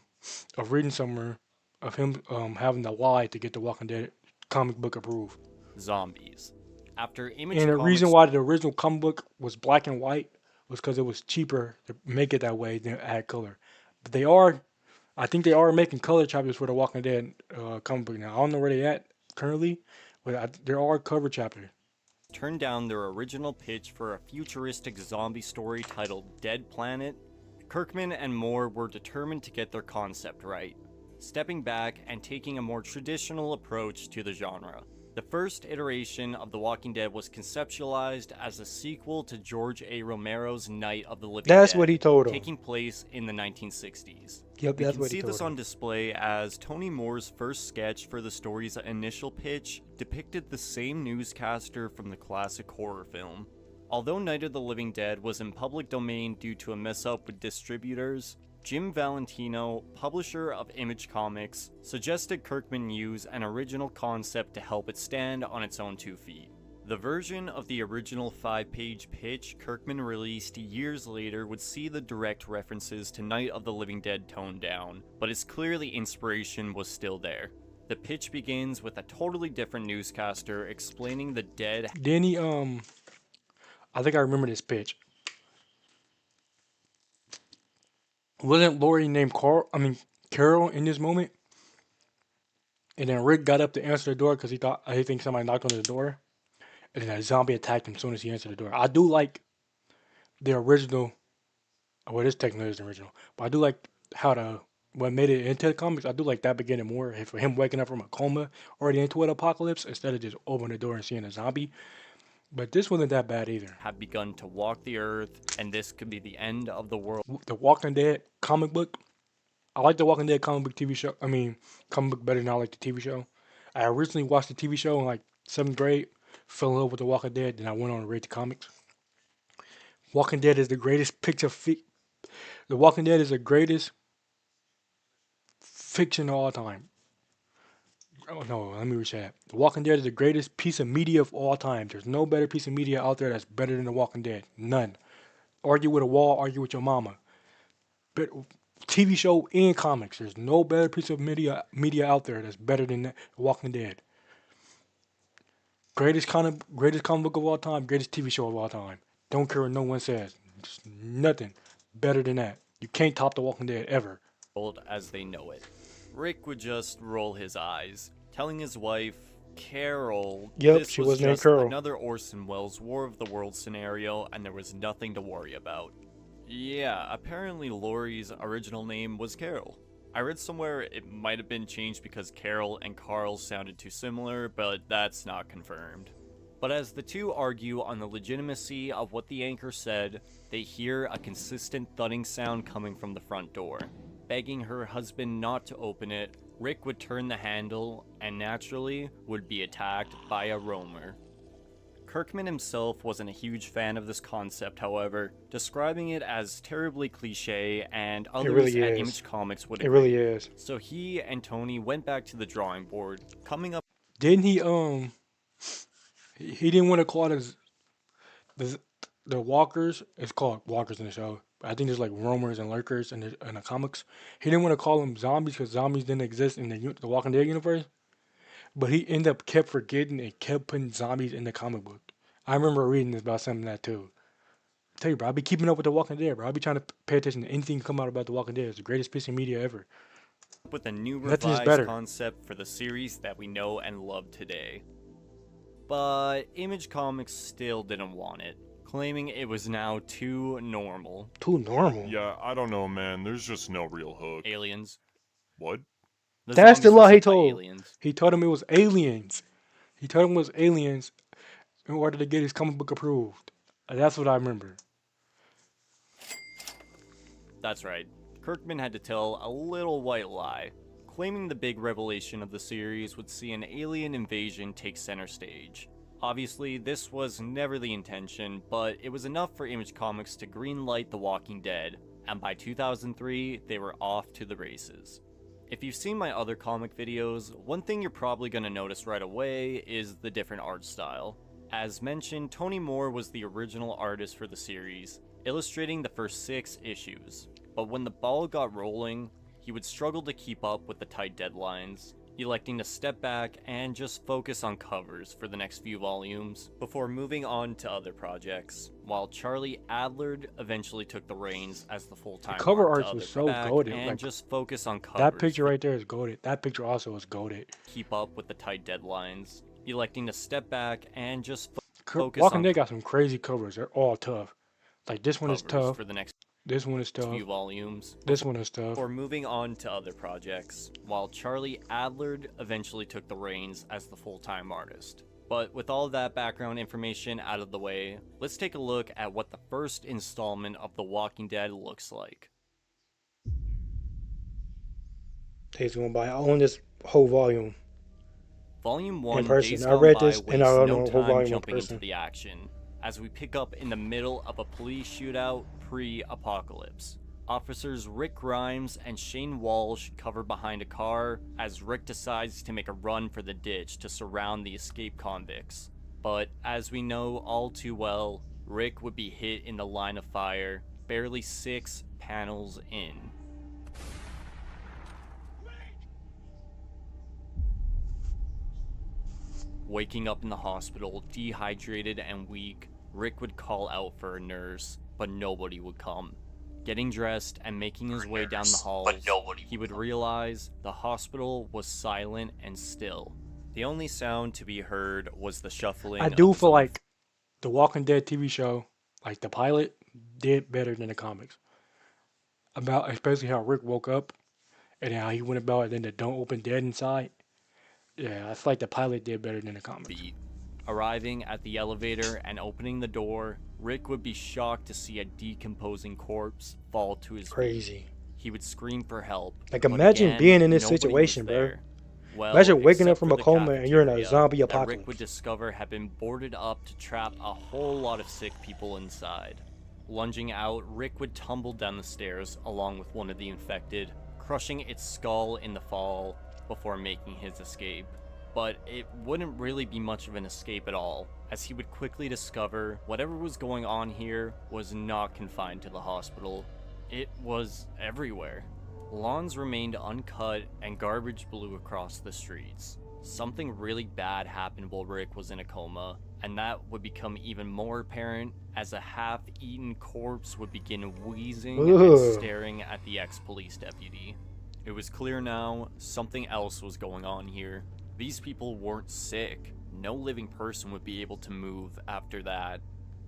reading somewhere of him having to lie to get The Walking Dead comic book approved. Zombies. After Image And the Comics reason why the original comic book was black and white was because it was cheaper to make it that way than add color. But I think they are making color chapters for The Walking Dead comic book now. I don't know where they at currently, but there are cover chapters. turned down their original pitch for a futuristic zombie story titled Dead Planet, Kirkman and Moore were determined to get their concept right, stepping back and taking a more traditional approach to the genre. The first iteration of The Walking Dead was conceptualized as a sequel to George A. Romero's Night of the Living Dead. That's what he told him. Taking place in the 1960s. Yep, we that's can what he see told this him. on display as Tony Moore's first sketch for the story's initial pitch depicted the same newscaster from the classic horror film. Although Night of the Living Dead was in public domain due to a mess up with distributors, Jim Valentino, publisher of Image Comics, suggested Kirkman use an original concept to help it stand on its own 2 feet. The version of the original 5-page pitch Kirkman released years later would see the direct references to Night of the Living Dead toned down, but its clearly inspiration was still there. The pitch begins with a totally different newscaster explaining the dead. Then he, I think I remember this pitch. Wasn't Lori named Carol in this moment? And then Rick got up to answer the door because he thinks somebody knocked on his door. And then a zombie attacked him as soon as he answered the door. I do like the original. Well, this technically isn't original, but I do like what made it into the comics. I do like that beginning more. For him waking up from a coma already into an apocalypse instead of just opening the door and seeing a zombie. But this wasn't that bad either. Have begun to walk the earth, and this could be the end of the world. The Walking Dead comic book. I like the Walking Dead comic book TV show. Comic book better than I like the TV show. I originally watched the TV show in like 7th grade, fell in love with the Walking Dead, then I went on to read the comics. Walking Dead is the greatest The Walking Dead is the greatest fiction of all time. Oh no, let me reach that. The Walking Dead is the greatest piece of media of all time. There's no better piece of media out there that's better than The Walking Dead. None. Argue with a wall, argue with your mama. But TV show and comics, there's no better piece of media out there that's better than The Walking Dead. Greatest comic book of all time, greatest TV show of all time. Don't care what no one says. Just nothing better than that. You can't top The Walking Dead ever. As they know it. Rick would just roll his eyes, telling his wife, Carol, this she was was named just Carol. another Orson Welles War of the Worlds scenario and there was nothing to worry about. Yeah, apparently Lori's original name was Carol. I read somewhere it might have been changed because Carol and Carl sounded too similar, but that's not confirmed. But as the two argue on the legitimacy of what the anchor said, they hear a consistent thudding sound coming from the front door. Begging her husband not to open it, Rick would turn the handle and naturally would be attacked by a roamer. Kirkman himself wasn't a huge fan of this concept, however, describing it as terribly cliche, and others at Image Comics would agree. It really is. So he and Tony went back to the drawing board, coming up. Didn't he didn't want to call it the walkers. It's called walkers in the show. I think there's like roamers and lurkers in the comics. He didn't want to call them zombies because zombies didn't exist in the Walking Dead universe. But he ended up kept forgetting and kept putting zombies in the comic book. I remember reading this about something like that too. I tell you, bro, I be keeping up with the Walking Dead, bro. I be trying to pay attention to anything that come out about the Walking Dead. It's the greatest piece of media ever. With a new revised concept for the series that we know and love today. But Image Comics still didn't want it, claiming it was now too normal. Too normal? Yeah, I don't know, man. There's just no real hook. Aliens. What? That's the lie he told. He told him it was aliens. He told him it was aliens in order to get his comic book approved. That's what I remember. That's right. Kirkman had to tell a little white lie, claiming the big revelation of the series would see an alien invasion take center stage. Obviously, this was never the intention, but it was enough for Image Comics to greenlight The Walking Dead, and by 2003, they were off to the races. If you've seen my other comic videos, one thing you're probably going to notice right away is the different art style. As mentioned, Tony Moore was the original artist for the series, illustrating the first 6 issues. But when the ball got rolling, he would struggle to keep up with the tight deadlines, electing to step back and just focus on covers for the next few volumes, before moving on to other projects, while Charlie Adler eventually took the reins as the full-time cover art was so goated. And just focus on covers. That picture right there is goated. That picture also was goated. Keep up with the tight deadlines, electing to step back and just focus Walking on Dead got some crazy covers. They're all tough. Like this one is tough. For the next this one is tough. Few volumes. This one is tough. Or moving on to other projects, while Charlie Adler eventually took the reins as the full-time artist. But with all that background information out of the way, let's take a look at what the first installment of The Walking Dead looks like. Days going by. I own this whole volume. Volume 1 in person. Days I read Gone this By and I don't no know the whole time volume in jumping person. into the action, as we pick up in the middle of a police shootout pre-apocalypse. Officers Rick Grimes and Shane Walsh cover behind a car as Rick decides to make a run for the ditch to surround the escaped convicts. But as we know all too well, Rick would be hit in the line of fire barely 6 panels in. Waking up in the hospital, dehydrated and weak, Rick would call out for a nurse, but nobody would come. Getting dressed and making his way down the halls, he would realize the hospital was silent and still. The only sound to be heard was the shuffling. I do feel like the Walking Dead TV show, like the pilot, did better than the comics. About especially how Rick woke up and how he went about it, and then the don't open dead inside. Yeah, I feel like the pilot did better than the comics. Arriving at the elevator and opening the door, Rick would be shocked to see a decomposing corpse fall to his feet. He would scream for help. Like, imagine being in this situation, bro. Well, imagine waking up except from for a the coma and you're in a cafeteria zombie that apocalypse. Rick would discover had been boarded up to trap a whole lot of sick people inside. Lunging out, Rick would tumble down the stairs along with one of the infected, crushing its skull in the fall before making his escape. But it wouldn't really be much of an escape at all, as he would quickly discover whatever was going on here was not confined to the hospital. It was everywhere. Lawns remained uncut and garbage blew across the streets. Something really bad happened while Rick was in a coma, and that would become even more apparent as a half-eaten corpse would begin wheezing and staring at the ex-police deputy. It was clear now something else was going on here. These people weren't sick. No living person would be able to move after that.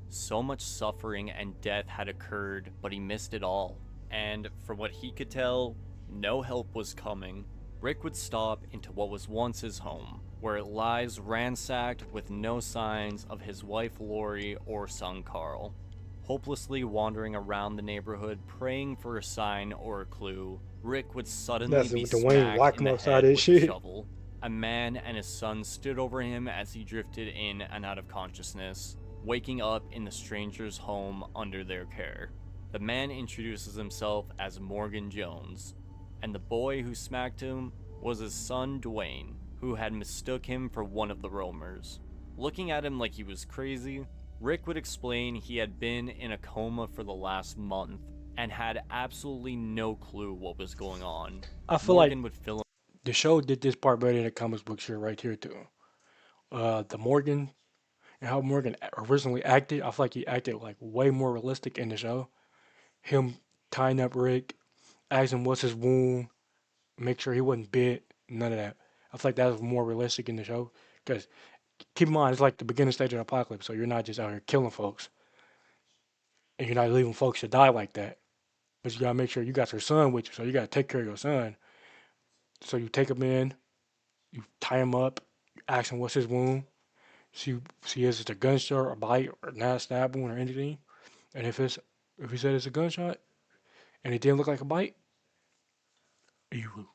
So much suffering and death had occurred, but he missed it all. And from what he could tell, no help was coming. Rick would stop into what was once his home, where it lies ransacked with no signs of his wife Lori or son Carl. Hopelessly wandering around the neighborhood praying for a sign or a clue, Rick would suddenly be smacked in the head with a shovel. A man and his son stood over him as he drifted in and out of consciousness, waking up in the stranger's home under their care. The man introduces himself as Morgan Jones, and the boy who smacked him was his son Dwayne, who had mistook him for one of the roamers. Looking at him like he was crazy, Rick would explain he had been in a coma for the last month and had absolutely no clue what was going on. I feel Morgan like would fill the show did this part better than the comics books here, right here too. The Morgan and how Morgan originally acted, I feel like he acted like way more realistic in the show. Him tying up Rick, asking what's his wound, make sure he wasn't bit, none of that. I feel like that was more realistic in the show. Because keep in mind, it's like the beginning stage of the apocalypse, so you're not just out here killing folks. And you're not leaving folks to die like that. But you gotta make sure you got your son with you, so you gotta take care of your son. So you take him in, you tie him up, you ask him what's his wound, see if it's a gunshot or a bite or not a stab wound or anything. And if he said it's a gunshot and it didn't look like a bite, you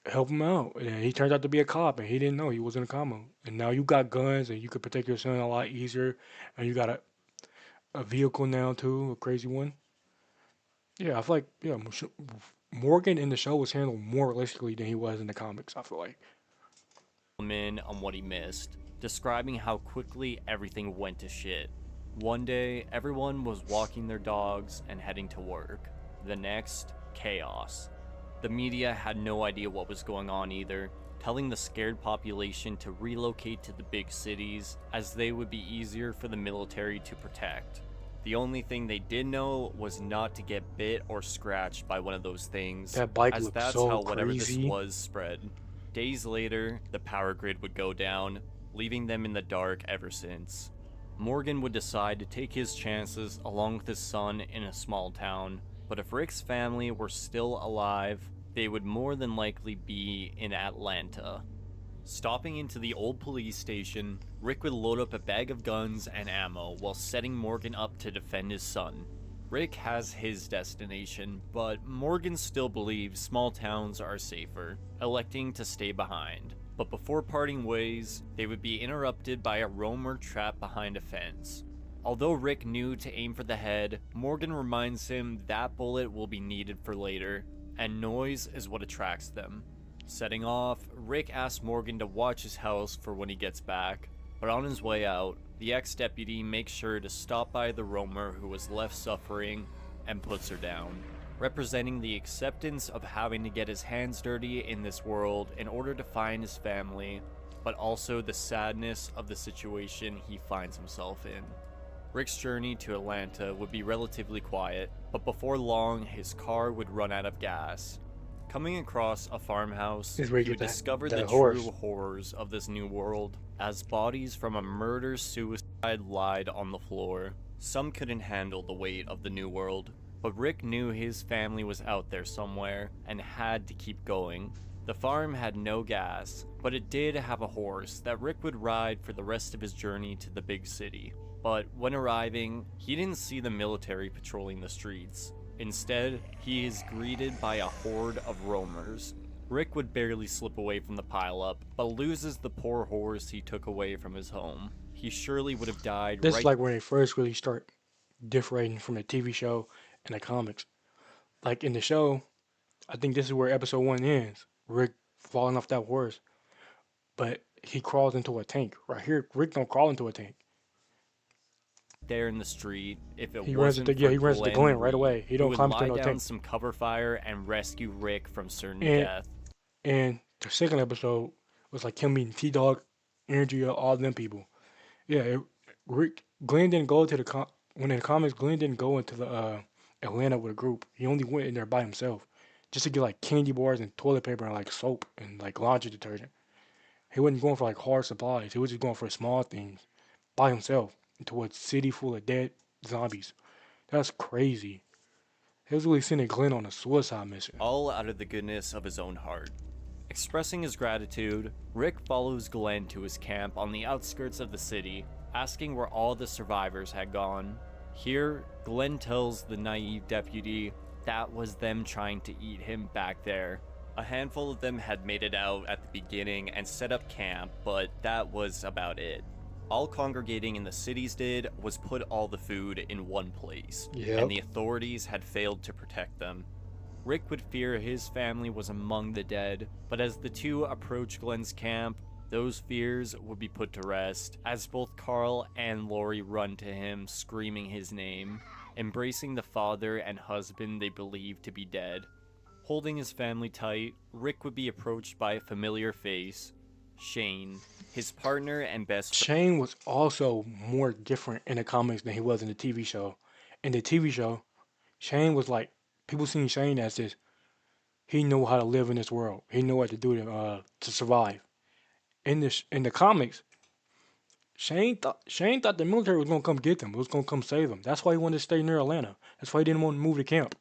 help him out. And he turned out to be a cop and he didn't know he was in a coma. And now you got guns and you could protect your son a lot easier. And you got a vehicle now too, a crazy one. Yeah, I feel like Morgan in the show was handled more realistically than he was in the comics, I feel like. in on what he missed, describing how quickly everything went to shit. One day, everyone was walking their dogs and heading to work. The next, chaos. The media had no idea what was going on either, telling the scared population to relocate to the big cities as they would be easier for the military to protect. The only thing they did know was not to get bit or scratched by one of those things, that bike as looked that's so how whatever crazy. this was spread. Days later, the power grid would go down, leaving them in the dark ever since. Morgan would decide to take his chances along with his son in a small town, but if Rick's family were still alive, they would more than likely be in Atlanta. Stopping into the old police station, Rick would load up a bag of guns and ammo while setting Morgan up to defend his son. Rick has his destination, but Morgan still believes small towns are safer, electing to stay behind. But before parting ways, they would be interrupted by a roamer trapped behind a fence. Although Rick knew to aim for the head, Morgan reminds him that bullet will be needed for later, and noise is what attracts them. Setting off, Rick asks Morgan to watch his house for when he gets back, but on his way out, the ex-deputy makes sure to stop by the roamer who was left suffering and puts her down, representing the acceptance of having to get his hands dirty in this world in order to find his family, but also the sadness of the situation he finds himself in. Rick's journey to Atlanta would be relatively quiet, but before long his car would run out of gas. Coming across a farmhouse, he would discover the true horrors of this new world, as bodies from a murder-suicide lied on the floor. Some couldn't handle the weight of the new world, but Rick knew his family was out there somewhere and had to keep going. The farm had no gas, but it did have a horse that Rick would ride for the rest of his journey to the big city. But when arriving, he didn't see the military patrolling the streets. Instead, he is greeted by a horde of roamers. Rick would barely slip away from the pileup, but loses the poor horse he took away from his home. He surely would have died. This is like when they first really start differentiating from the TV show and the comics. Like in the show, I think this is where episode 1 ends. Rick falling off that horse, but he crawls into a tank. Right here, Rick don't crawl into a tank. There in the street, if it he wasn't runs to Glenn right away. He don't climb into no tank. Down some cover fire and rescue Rick from certain and, death. And the second episode was like him meeting T-Dog, Energy, all them people. Yeah, Glenn didn't go to when in the comics, Glenn didn't go into the Atlanta with a group. He only went in there by himself, just to get like candy bars and toilet paper and like soap and like laundry detergent. He wasn't going for like hard supplies. He was just going for small things by himself into a city full of dead zombies. That's crazy. He was really sending Glenn on a suicide mission. All out of the goodness of his own heart. Expressing his gratitude, Rick follows Glenn to his camp on the outskirts of the city, asking where all the survivors had gone. Here, Glenn tells the naive deputy that was them trying to eat him back there. A handful of them had made it out at the beginning and set up camp, but that was about it. All congregating in the cities did was put all the food in one place, and the authorities had failed to protect them. Rick would fear his family was among the dead, but as the two approached Glenn's camp, those fears would be put to rest, as both Carl and Lori run to him, screaming his name, embracing the father and husband they believed to be dead. Holding his family tight, Rick would be approached by a familiar face, Shane, his partner and best friend. Shane was also more different in the comics than he was in the TV show. In the TV show, Shane was like, people seen Shane as this, he knew how to live in this world. He knew what to do to survive. In the comics, Shane thought the military was gonna come get them. It was gonna come save them. That's why he wanted to stay near Atlanta. That's why he didn't want to move to camp.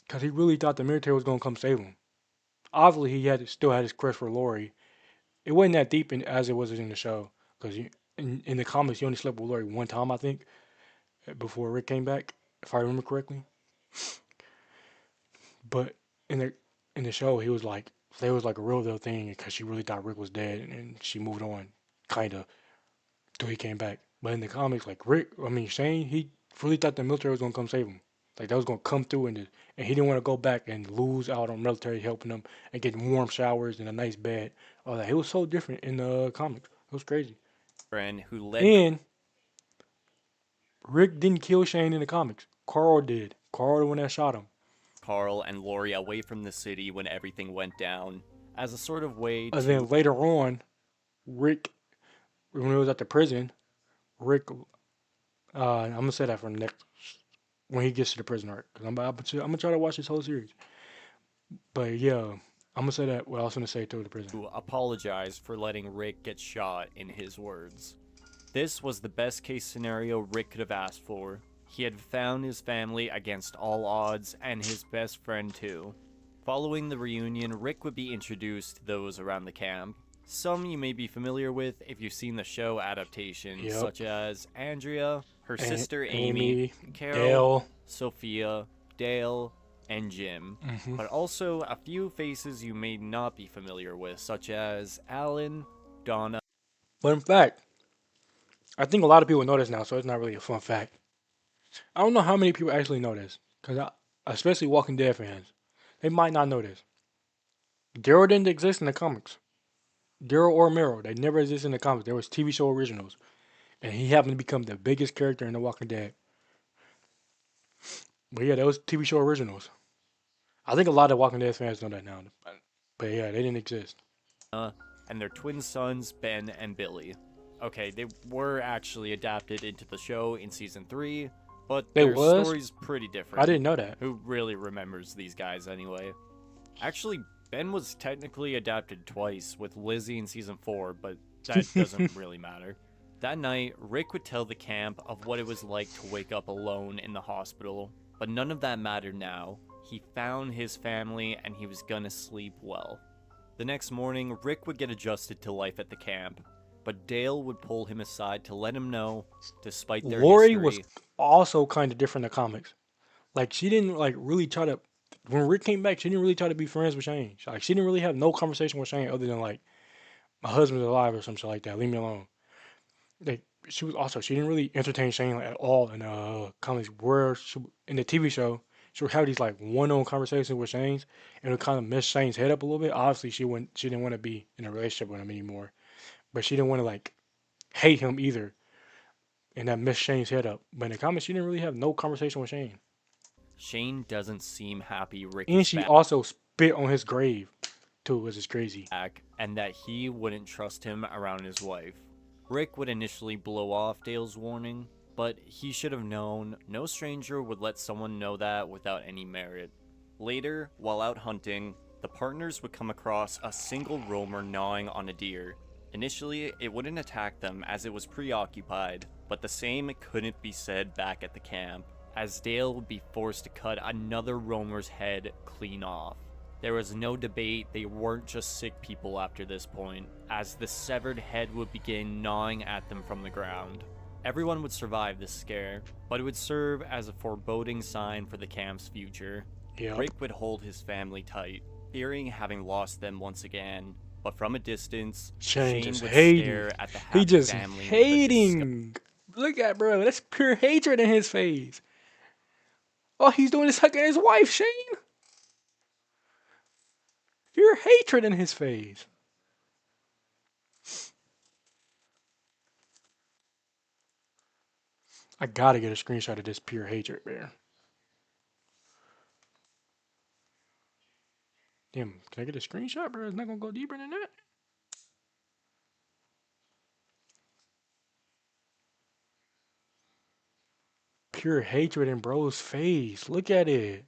Because he really thought the military was gonna come save him. Obviously, he still had his crush for Lori. It wasn't that deep as it was in the show. Because in the comics, he only slept with Lori one time, I think, before Rick came back, if I remember correctly. But in the show, it was like a real deal thing because she really thought Rick was dead, and she moved on, kind of, till he came back. But in the comics, like Shane, he really thought the military was gonna come save him. Like that was gonna come through, and he didn't want to go back and lose out on military helping him and getting warm showers and a nice bed. All that. It was so different in the comics. It was crazy. Friend who led. And Rick didn't kill Shane in the comics. Carl did. Carl the one that shot him. Carl and Lori away from the city when everything went down, as a sort of way to... And then later on, Rick, when he was at the prison, Rick, I'm gonna say that for the next, when he gets to the prison arc, because I'm gonna try to watch this whole series. But yeah, I'm gonna say that what I was gonna say to the prison. To apologize for letting Rick get shot, in his words. This was the best case scenario Rick could have asked for. He had found his family against all odds, and his best friend too. Following the reunion, Rick would be introduced to those around the camp. Some you may be familiar with if you've seen the show adaptations, such as Andrea, her sister Amy, Carol, Dale, Sophia, Dale, and Jim. But also a few faces you may not be familiar with, such as Alan, Donna. But in fact, I think a lot of people know this now, so it's not really a fun fact. I don't know how many people actually know this, especially Walking Dead fans, they might not know this. Daryl didn't exist in the comics. Daryl or Meryl, they never existed in the comics. There was TV show originals, and he happened to become the biggest character in The Walking Dead. But yeah, those TV show originals. I think a lot of Walking Dead fans know that now. But yeah, they didn't exist. And their twin sons, Ben and Billy. Okay, they were actually adapted into the show in season 3, but their story's pretty different. I didn't know that. Who really remembers these guys anyway? Actually, Ben was technically adapted twice with Lizzie in season 4, but that doesn't really matter. That night, Rick would tell the camp of what it was like to wake up alone in the hospital, but none of that mattered now. He found his family and he was gonna sleep well. The next morning, Rick would get adjusted to life at the camp, but Dale would pull him aside to let him know, despite their Lori history, was also kind of different in the comics. Like, she didn't like really try to. When Rick came back, she didn't really try to be friends with Shane. Like, she didn't really have no conversation with Shane other than like, my husband's alive or something like that. Leave me alone. Like, she didn't really entertain Shane like, at all in comics. Where in the TV show, she would have these like one-on-one conversations with Shane's, and it would kind of mess Shane's head up a little bit. Obviously, she didn't want to be in a relationship with him anymore, but she didn't want to like hate him either, and that messed Shane's head up. But in the comics, she didn't really have no conversation with Shane. Shane doesn't seem happy Rick And is she back, also spit on his grave, too, which is crazy. and that he wouldn't trust him around his wife. Rick would initially blow off Dale's warning, but he should have known no stranger would let someone know that without any merit. Later, while out hunting, the partners would come across a single roamer gnawing on a deer. Initially, it wouldn't attack them as it was preoccupied, but the same couldn't be said back at the camp, as Dale would be forced to cut another roamer's head clean off. There was no debate, they weren't just sick people after this point, as the severed head would begin gnawing at them from the ground. Everyone would survive this scare, but it would serve as a foreboding sign for the camp's future. Yep. Rick would hold his family tight, fearing having lost them once again, but from a distance, Shane Shane just would hating. stare at the He happy just family with a hating. Look at bro, that's pure hatred in his face. All he's doing is hugging his wife, Shane. Pure hatred in his face. I gotta get a screenshot of this pure hatred, man. Damn, can I get a screenshot, bro? It's not gonna go deeper than that. Pure hatred in bro's face. Look at it.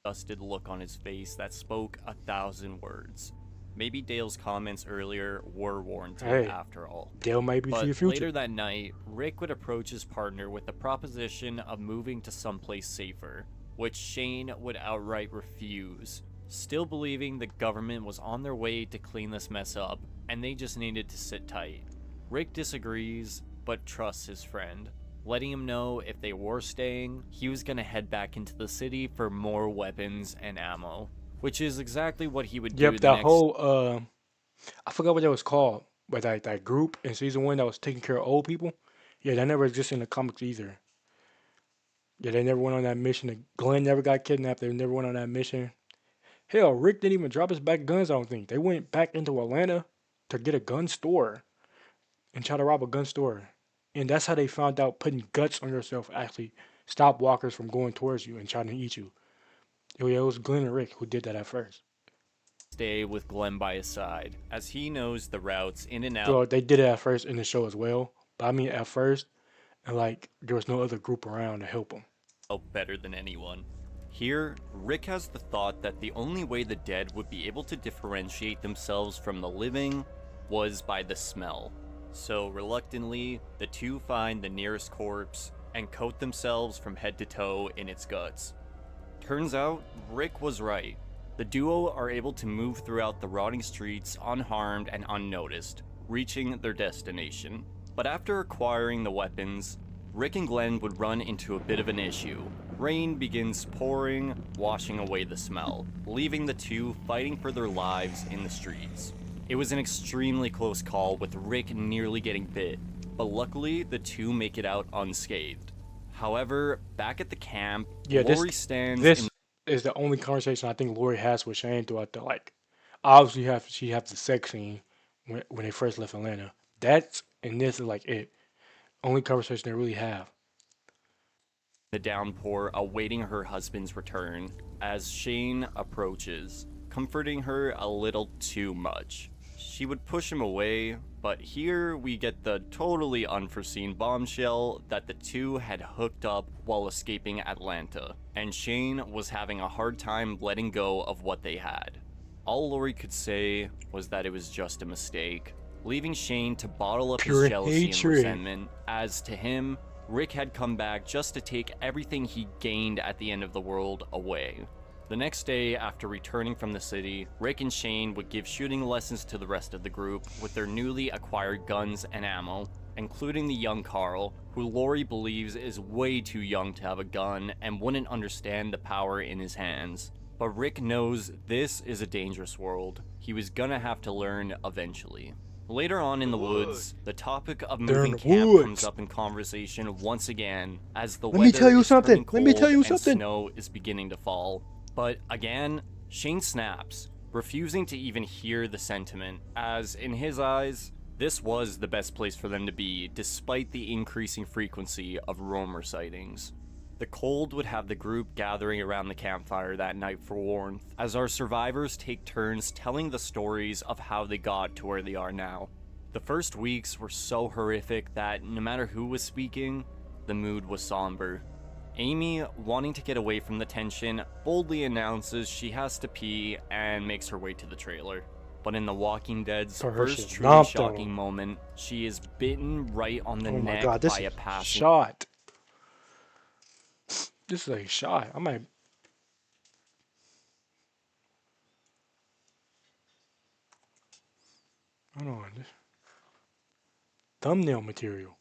Disgusted look on his face that spoke 1,000 words. Maybe Dale's comments earlier were warranted Hey, after all. Dale might be But your future. later that night, Rick would approach his partner with the proposition of moving to someplace safer, which Shane would outright refuse, still believing the government was on their way to clean this mess up, and they just needed to sit tight. Rick disagrees, but trusts his friend, letting him know if they were staying, he was gonna head back into the city for more weapons and ammo, which is exactly what he would do. Yep, that whole I forgot what that was called, but that group in season 1 that was taking care of old people. Yeah, that never existed in the comics either. Yeah, they never went on that mission. Glenn never got kidnapped. They never went on that mission. Hell, Rick didn't even drop his back guns, I don't think. They went back into Atlanta to get a gun store and try to rob a gun store. And that's how they found out putting guts on yourself actually stop walkers from going towards you and trying to eat you. It was Glenn and Rick who did that at first. Stay with Glenn by his side, as he knows the routes in and out. Well, they did it at first in the show as well. But I mean at first, and like there was no other group around to help him. Better than anyone. Here, Rick has the thought that the only way the dead would be able to differentiate themselves from the living was by the smell. So reluctantly, the two find the nearest corpse and coat themselves from head to toe in its guts. Turns out, Rick was right. The duo are able to move throughout the rotting streets unharmed and unnoticed, reaching their destination. But after acquiring the weapons, Rick and Glenn would run into a bit of an issue. Rain begins pouring, washing away the smell, leaving the two fighting for their lives in the streets. It was an extremely close call, with Rick nearly getting bit, but luckily the two make it out unscathed. However, back at the camp, Yeah, Lori stands this in is the only conversation I think Lori has with Shane throughout the obviously she has the sex scene when they first left Atlanta. And this is like it. Only conversation they really have. the downpour awaiting her husband's return as Shane approaches, comforting her a little too much. She would push him away, but here we get the totally unforeseen bombshell that the two had hooked up while escaping Atlanta, and Shane was having a hard time letting go of what they had. All Lori could say was that it was just a mistake, leaving Shane to bottle up his jealousy and resentment, as to him, Rick had come back just to take everything he gained at the end of the world away. The next day, after returning from the city, Rick and Shane would give shooting lessons to the rest of the group with their newly acquired guns and ammo, including the young Carl, who Lori believes is way too young to have a gun and wouldn't understand the power in his hands. But Rick knows this is a dangerous world. He was gonna have to learn eventually. Later on in the woods, the topic of moving camp comes up in conversation once again, as the weather is turning cold and snow is beginning to fall. But again, Shane snaps, refusing to even hear the sentiment, as in his eyes, this was the best place for them to be, despite the increasing frequency of roamer sightings. The cold would have the group gathering around the campfire that night for warmth, as our survivors take turns telling the stories of how they got to where they are now. The first weeks were so horrific that no matter who was speaking, the mood was somber. Amy, wanting to get away from the tension, boldly announces she has to pee and makes her way to the trailer. But in The Walking Dead's first truly shocking moment, she is bitten right on the neck by a passing shot. This is a shot. I might. Hold on. Thumbnail material.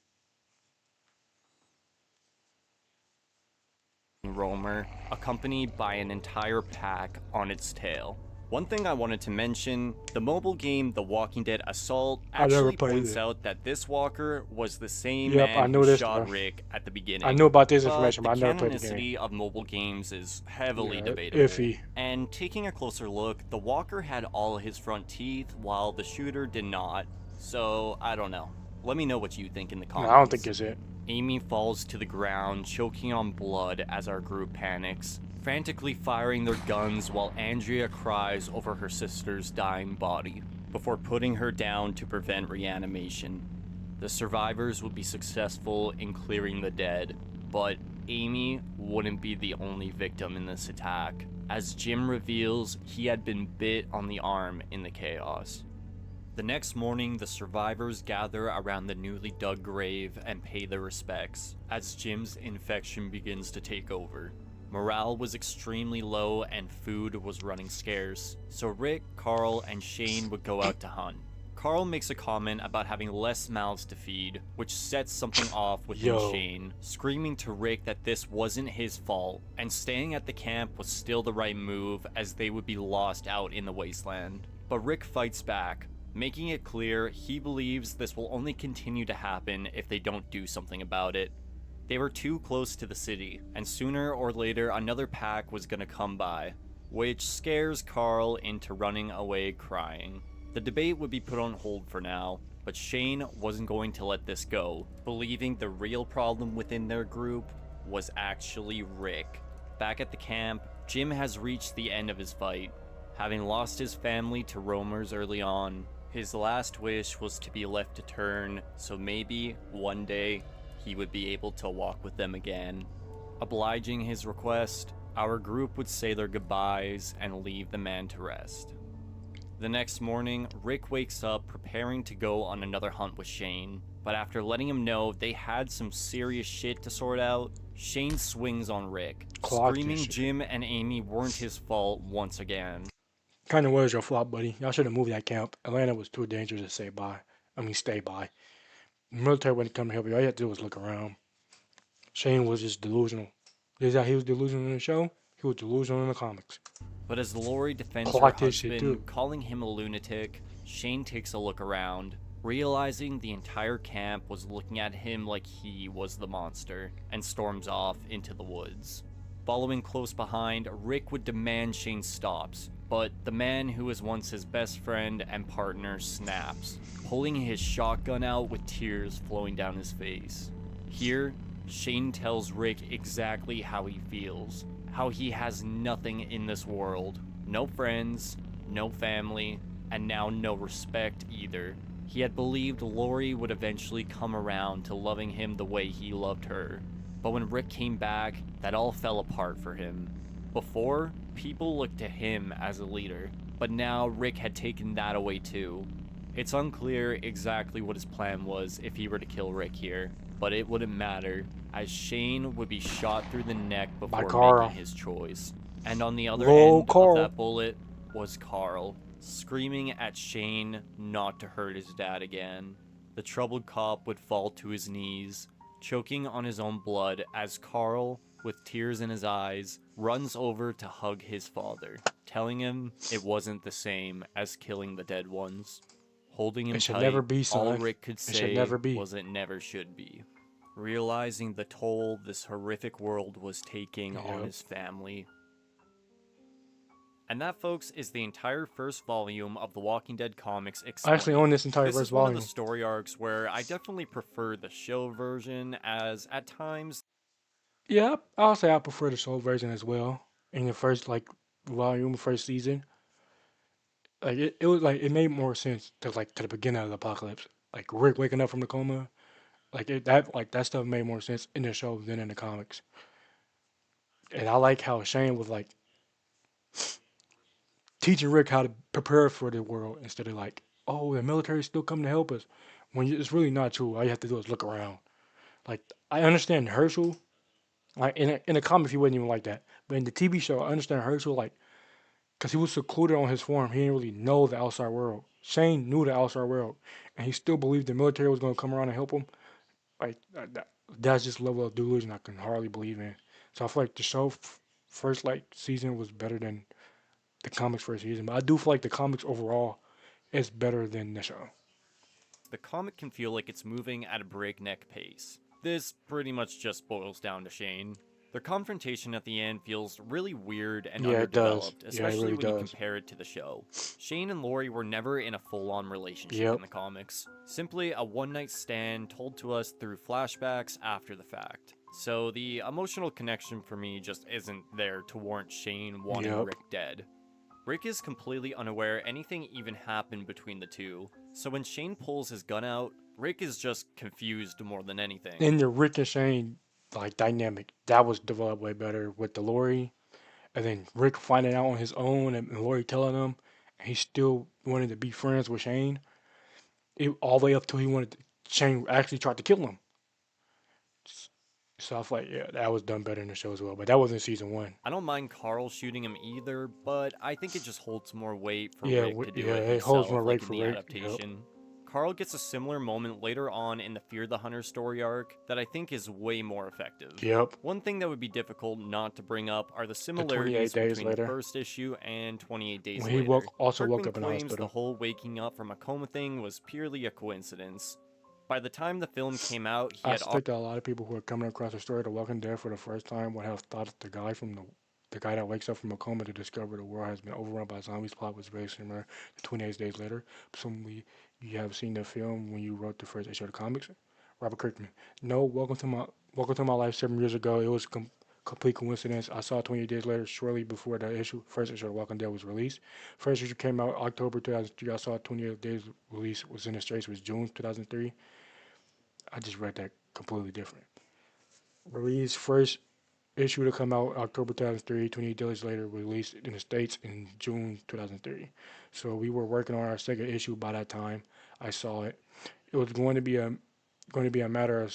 roamer, accompanied by an entire pack on its tail. One thing I wanted to mention, the mobile game The Walking Dead Assault actually points out that this walker was the same man who shot Rick at the beginning. I know about this information, but I never played the game. The canonicity of mobile games is heavily debatable. Iffy. And taking a closer look, the walker had all his front teeth, while the shooter did not. So, I don't know. Let me know what you think in the comments. No, I don't think it's it. Amy falls to the ground, choking on blood as our group panics, frantically firing their guns while Andrea cries over her sister's dying body, before putting her down to prevent reanimation. The survivors would be successful in clearing the dead, but Amy wouldn't be the only victim in this attack, as Jim reveals he had been bit on the arm in the chaos. The next morning, the survivors gather around the newly dug grave and pay their respects, as Jim's infection begins to take over. Morale was extremely low and food was running scarce, so Rick, Carl, and Shane would go out to hunt. Carl makes a comment about having less mouths to feed, which sets something off within Shane, screaming to Rick that this wasn't his fault, and staying at the camp was still the right move as they would be lost out in the wasteland. But Rick fights back, making it clear he believes this will only continue to happen if they don't do something about it. They were too close to the city, and sooner or later another pack was gonna come by, which scares Carl into running away crying. The debate would be put on hold for now, but Shane wasn't going to let this go, believing the real problem within their group was actually Rick. Back at the camp, Jim has reached the end of his fight. Having lost his family to roamers early on, his last wish was to be left to turn, so maybe one day he would be able to walk with them again. Obliging his request, our group would say their goodbyes and leave the man to rest. The next morning, Rick wakes up preparing to go on another hunt with Shane, but after letting him know they had some serious shit to sort out, Shane swings on Rick, screaming Jim and Amy weren't his fault once again. Kinda was your fault, buddy. Y'all should have moved that camp. Atlanta was too dangerous to stay by. The military wouldn't come to help you. All you had to do was look around. Shane was just delusional. Is that he was delusional in the show? He was delusional in the comics. But as Lori defends her husband, calling him a lunatic, Shane takes a look around, realizing the entire camp was looking at him like he was the monster, and storms off into the woods. Following close behind, Rick would demand Shane stops, but the man who was once his best friend and partner snaps, pulling his shotgun out with tears flowing down his face. Here, Shane tells Rick exactly how he feels, how he has nothing in this world, no friends, no family, and now no respect either. He had believed Lori would eventually come around to loving him the way he loved her. But when Rick came back, that all fell apart for him. Before, people looked to him as a leader, but now Rick had taken that away too. It's unclear exactly what his plan was if he were to kill Rick here, but it wouldn't matter, as Shane would be shot through the neck before making his choice. And on the other end of that bullet was Carl, screaming at Shane not to hurt his dad again. The troubled cop would fall to his knees, choking on his own blood as Carl, with tears in his eyes, runs over to hug his father, telling him it wasn't the same as killing the dead ones. Holding him tight, all Rick could say was it never should be. Realizing the toll this horrific world was taking on his family. And that, folks, is the entire first volume of the Walking Dead comics explained. I actually own this entire first volume. This is one of the story arcs where I definitely prefer the show version, as at times... Yeah, I'll say I prefer the show version as well. In the first, volume, first season. It was, it made more sense to the beginning of the apocalypse. Like, Rick waking up from the coma. That stuff made more sense in the show than in the comics. And I like how Shane was, teaching Rick how to prepare for the world instead of oh, the military's still coming to help us. It's really not true. All you have to do is look around. I understand Herschel. In the comics, he wasn't even like that. But in the TV show, I understand Herschel, because he was secluded on his farm. He didn't really know the outside world. Shane knew the outside world. And he still believed the military was going to come around and help him. That's just a level of delusion I can hardly believe in. So I feel like the show first, season was better than the comics first season. But I do feel like the comics overall is better than the show. The comic can feel like it's moving at a breakneck pace. This pretty much just boils down to Shane. Their confrontation at the end feels really weird and underdeveloped, especially when you compare it to the show. Shane and Lori were never in a full-on relationship in the comics. Simply a one-night stand told to us through flashbacks after the fact. So the emotional connection for me just isn't there to warrant Shane wanting Rick dead. Rick is completely unaware anything even happened between the two, so when Shane pulls his gun out, Rick is just confused more than anything. And the Rick and Shane dynamic, that was developed way better with the Lori, and then Rick finding out on his own and Lori telling him, and he still wanted to be friends with Shane, all the way up till Shane actually tried to kill him. So I feel like, that was done better in the show as well. But that was in season 1. I don't mind Carl shooting him either, but I think it just holds more weight for Rick to do it himself, it holds more weight for the Rick. adaptation. Yep. Carl gets a similar moment later on in the Fear the Hunter story arc that I think is way more effective. Yep. One thing that would be difficult not to bring up are the similarities between the first issue and 28 Days Later. He also woke up in the the hospital. The whole waking up from a coma thing was purely a coincidence. By the time the film came out, I suspect that a lot of people who are coming across the story of The Walking Dead for the first time would have thought the guy that wakes up from a coma to discover the world has been overrun by zombies plot was very similar to 28 Days Later. Presumably, you have seen the film when you wrote the first issue of the comics. Robert Kirkman. No, Welcome to My Life 7 years ago. It was complete coincidence. I saw 28 Days Later shortly before the first issue of The Walking Dead was released. First issue came out October 2003. I saw 28 Days release was in the States was June 2003. I just read that completely different. Release first issue to come out October 2003, 28 days later, released in the States in June 2003. So we were working on our second issue by that time. I saw it. It was going to be a matter of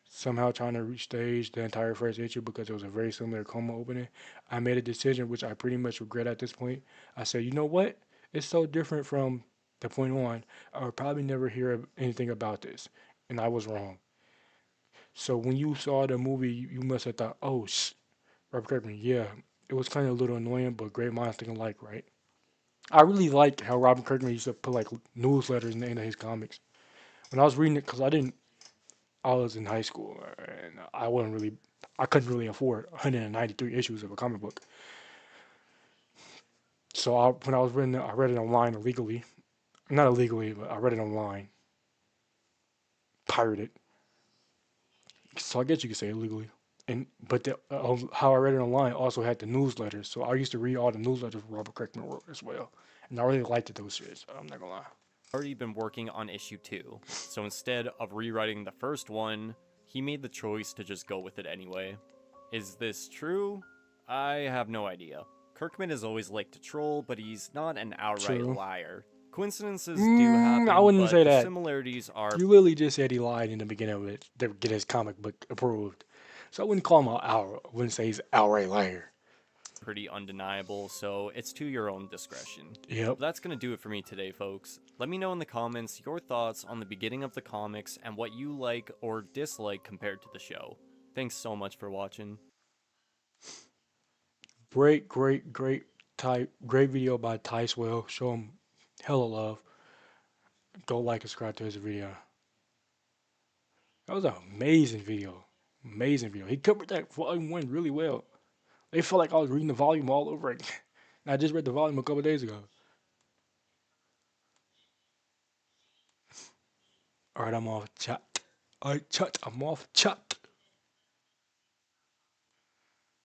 somehow trying to restage the entire first issue because it was a very similar coma opening. I made a decision which I pretty much regret at this point. I said, you know what? It's so different from the point on. I would probably never hear anything about this. And I was wrong. So when you saw the movie, you must have thought, oh, Robert Kirkman, yeah, it was kind of a little annoying, but great minds think alike, right? I really like how Robert Kirkman used to put like newsletters in the end of his comics. When I was reading it, because I was in high school and I couldn't really afford 193 issues of a comic book. So when I was reading it, I read it online illegally. Not illegally, but I read it online, pirated. So I guess you could say illegally. But how I read it online also had the newsletters. So I used to read all the newsletters Robert Kirkman wrote as well, and I really liked those shit. I'm not gonna lie. Already been working on issue 2, so instead of rewriting the first one, he made the choice to just go with it anyway. Is this true? I have no idea. Kirkman has always liked to troll, but he's not an outright True. liar. Coincidences do happen, I wouldn't but say the that. similarities are... You literally just said he lied in the beginning of it to get his comic book approved. So I wouldn't call him I wouldn't say he's an outright liar. pretty undeniable, so it's to your own discretion. Yep. But that's going to do it for me today, folks. Let me know in the comments your thoughts on the beginning of the comics and what you like or dislike compared to the show. Thanks so much for watching. Great video by Ticewell. Show him hella love. Go like and subscribe to his video. That was an amazing video. Amazing video. He covered that volume 1 really well. They felt like I was reading the volume all over again. And I just read the volume a couple days ago. Alright, I'm off chat. Alright, chat. I'm off chat.